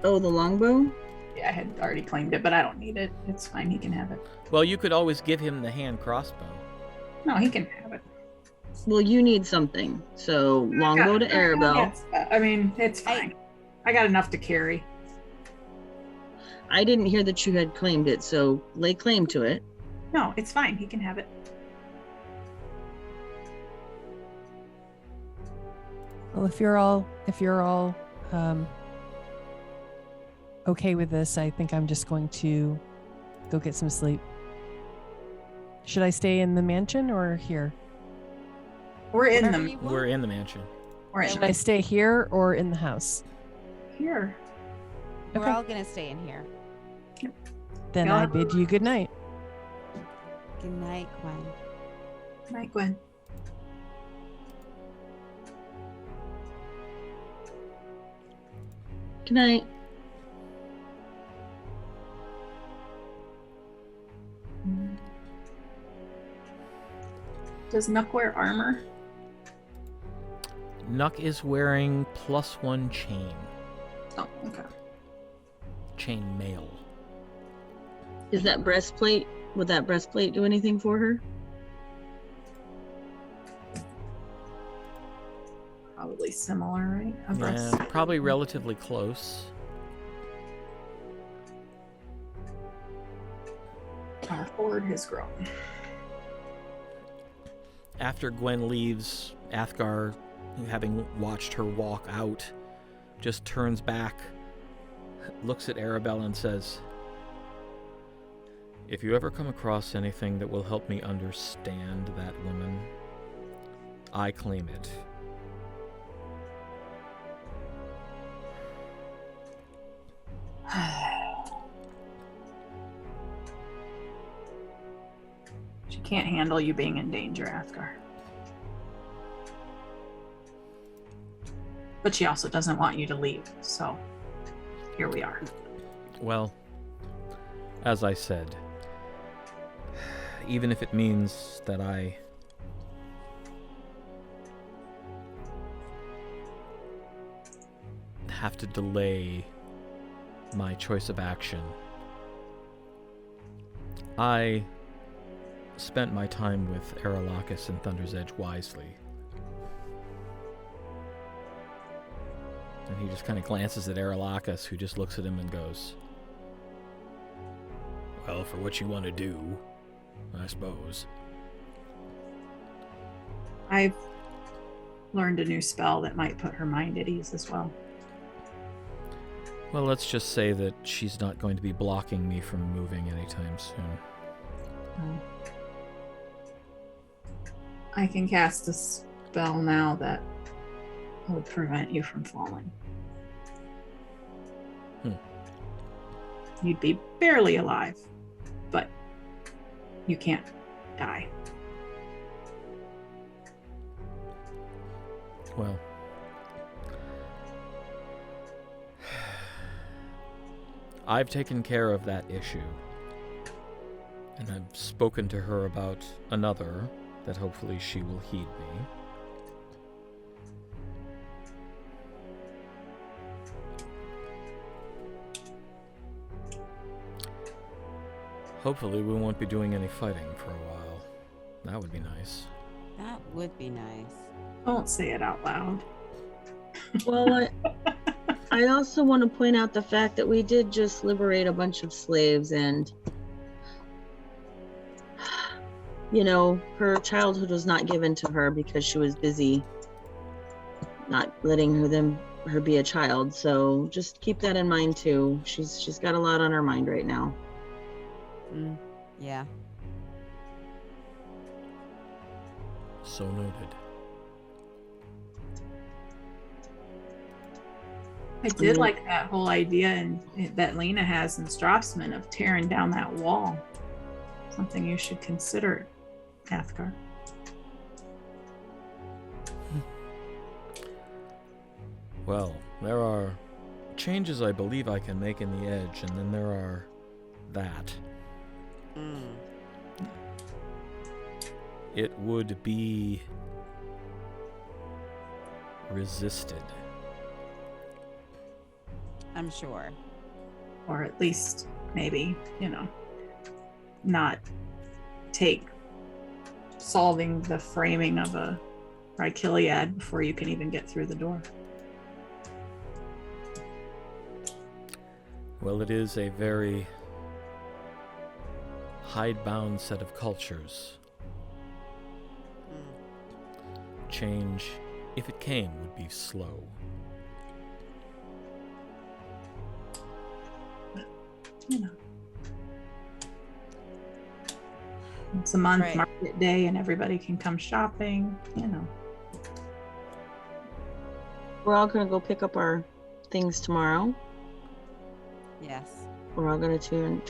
Oh, the longbow? Yeah, I had already claimed it, but I don't need it. It's fine. He can have it. Well, you could always give him the hand crossbow. No, he can have it. Well, you need something. So, longbow to Aribell. It's fine. I got enough to carry. I didn't hear that you had claimed it, so lay claim to it. No, it's fine. He can have it. Well, if you're all okay with this, I think I'm just going to go get some sleep. Should I stay in the mansion or here? We're in Whatever them. you want. We're in the mansion. We're in Should I stay here or in the house? here. We're Okay. all gonna stay in here. Then Yeah. I bid you good night. Good night, Gwen. Night, Gwen. Good night. Does Nook wear armor? Nuck is wearing +1 chain. Oh, okay. Chain mail. Is that breastplate? Would that breastplate do anything for her? Probably similar, right? A Yeah, breast- probably relatively close. Our horde has grown. After Gwen leaves, Athgarr, having watched her walk out, just turns back, looks at Aribell and says, "If you ever come across anything that will help me understand that woman, I claim it." She can't handle you being in danger, Athgarr. But she also doesn't want you to leave, so here we are. Well, as I said, even if it means that I have to delay my choice of action, I spent my time with Aralahkis and Thunder's Edge wisely. And he just kind of glances at Aralahkis, who just looks at him and goes, "Well, for what you want to do, I suppose." I've learned a new spell that might put her mind at ease as well. Well, let's just say that she's not going to be blocking me from moving anytime soon. I can cast a spell now that would prevent you from falling. You'd be barely alive, but you can't die. Well, I've taken care of that issue. And I've spoken to her about another that hopefully she will heed me. Hopefully we won't be doing any fighting for a while. That would be nice. That would be nice. Don't say it out loud. Well, I also want to point out the fact that we did just liberate a bunch of slaves, and you know, her childhood was not given to her because she was busy not letting her be a child. So just keep that in mind too. She's got a lot on her mind right now. Yeah. So noted. I did like that whole idea that Leena has in Strafsoman of tearing down that wall. Something you should consider, Athgarr. Well, there are changes I believe I can make in the edge, and then there are that. It would be resisted. I'm sure. Or at least maybe, not take solving the framing of a Rykiliad before you can even get through the door. Well, it is a very hidebound set of cultures. Change, if it came, would be slow. You know. It's a month Right. market day and everybody can come shopping, you know. We're all gonna go pick up our things tomorrow. Yes. We're all gonna turn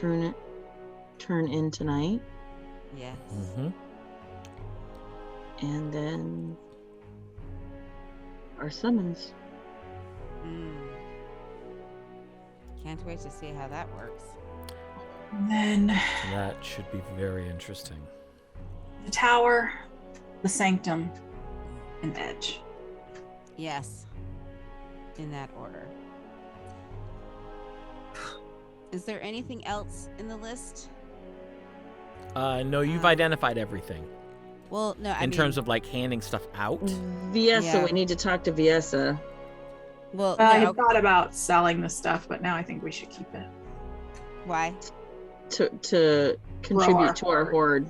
in tonight, Yes. Mm-hmm. and then our summons. Can't wait to see how that works. And then That should be very interesting. the tower, the sanctum, and edge. Yes. In that order. Is there anything else in the list? No, you've identified everything. Well, no, I In mean, terms of, like, handing stuff out. Viesa, Yeah. we need to talk to Viesa. well, I no, had thought about selling the stuff, but now I think we should keep it. why? to contribute to our horde.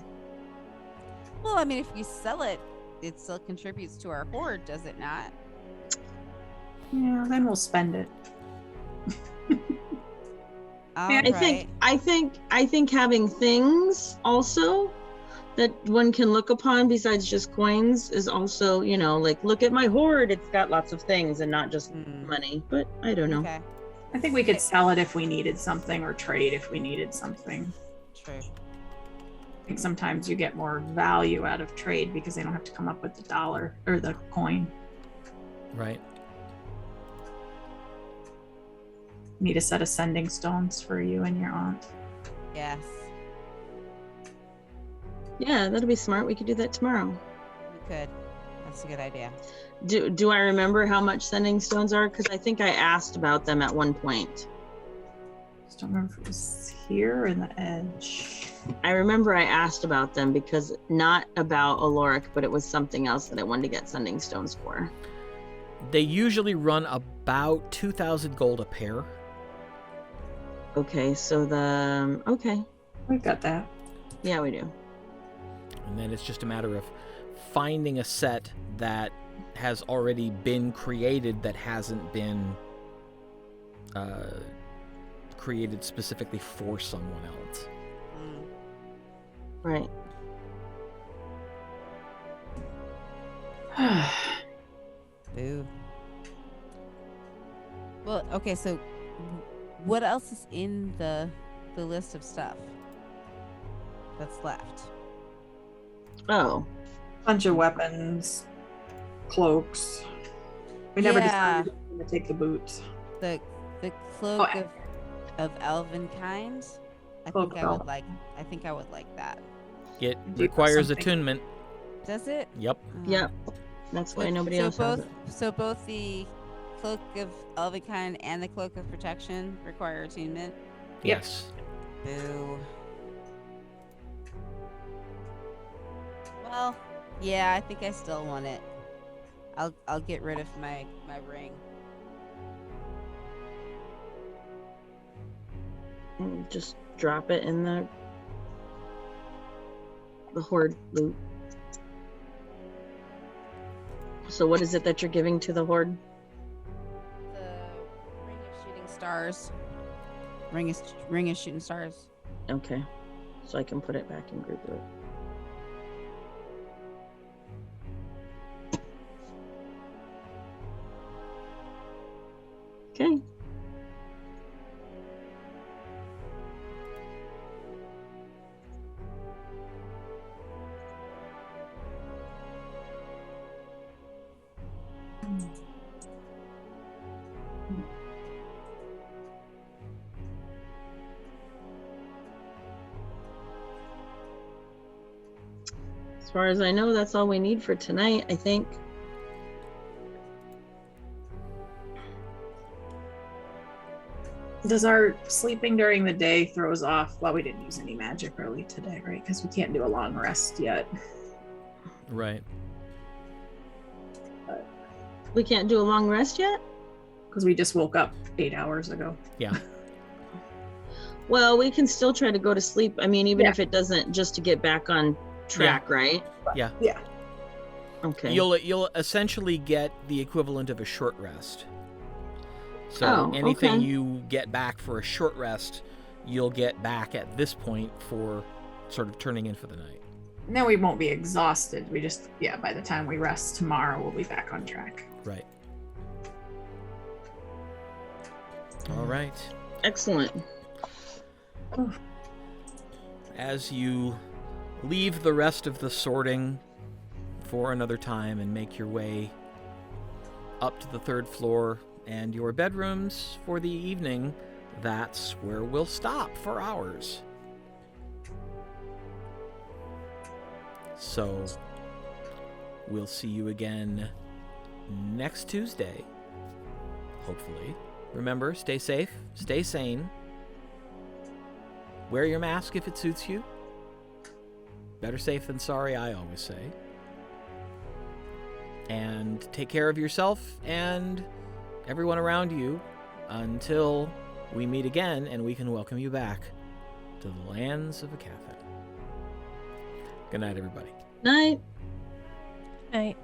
Well, I mean, if we sell it, it still contributes to our horde, does it not? Yeah, then we'll spend it. All Yeah, right. I think having things also that one can look upon besides just coins is also, you know, like, look at my horde, it's got lots of things and not just money. But I don't know. Okay. I think we could sell it if we needed something or trade if we needed something. True. I think sometimes you get more value out of trade because they don't have to come up with the dollar or the coin. Right. Need a set of sending stones for you and your aunt. Yes. Yeah, that'll be smart. We could do that tomorrow. We could. That's a good idea. Do I remember how much sending stones are? Because I think I asked about them at one point. Just don't remember if it was here or in the edge. I remember I asked about them because not about Oloric, but it was something else that I wanted to get sending stones for. They usually run about 2,000 gold a pair. Okay, so okay. We've got that. Yeah, we do. And then it's just a matter of finding a set that has already been created that hasn't been created specifically for someone else. Right. Boo. Well, okay, so what else is in the list of stuff that's left? Oh, Bunch of weapons, cloaks. We never decided to take the boots. The cloak of elven kind. I Cloak think of I would elven. I think I would like that. It Do requires something. attunement. Does it? Yep. yep. That's why nobody else has it. So both the cloak of elven kind and the cloak of protection require attunement. Yes. Boo. Well, yeah, I think I still want it. I'll get rid of my ring. And just drop it in the horde loot. So what is it that you're giving to the horde? The ring of shooting stars. Ring of shooting stars. Okay, so I can put it back in group loot. Okay. As far as I know, that's all we need for tonight, I think. Does our sleeping during the day throw us off? Well, we didn't use any magic early today, right? Because we can't do a long rest yet. Right. We can't do a long rest yet? Because we just woke up 8 hours ago. Yeah. Well, we can still try to go to sleep. I mean, even Yeah. if it doesn't, just to get back on track, right? Yeah. Yeah. Okay. You'll essentially get the equivalent of a short rest. So Oh, anything okay. you get back for a short rest, you'll get back at this point for sort of turning in for the night. No, we won't be exhausted. We just, by the time we rest tomorrow, we'll be back on track. Right. All right. Excellent. As you leave the rest of the sorting for another time and make your way up to the 3rd floor and your bedrooms for the evening, that's where we'll stop for hours. So we'll see you again next Tuesday, hopefully. Remember, stay safe, stay sane. Wear your mask if it suits you. Better safe than sorry, I always say. And take care of yourself and everyone around you until we meet again and we can welcome you back to the lands of Aecathan. Good night, everybody. Night. Night.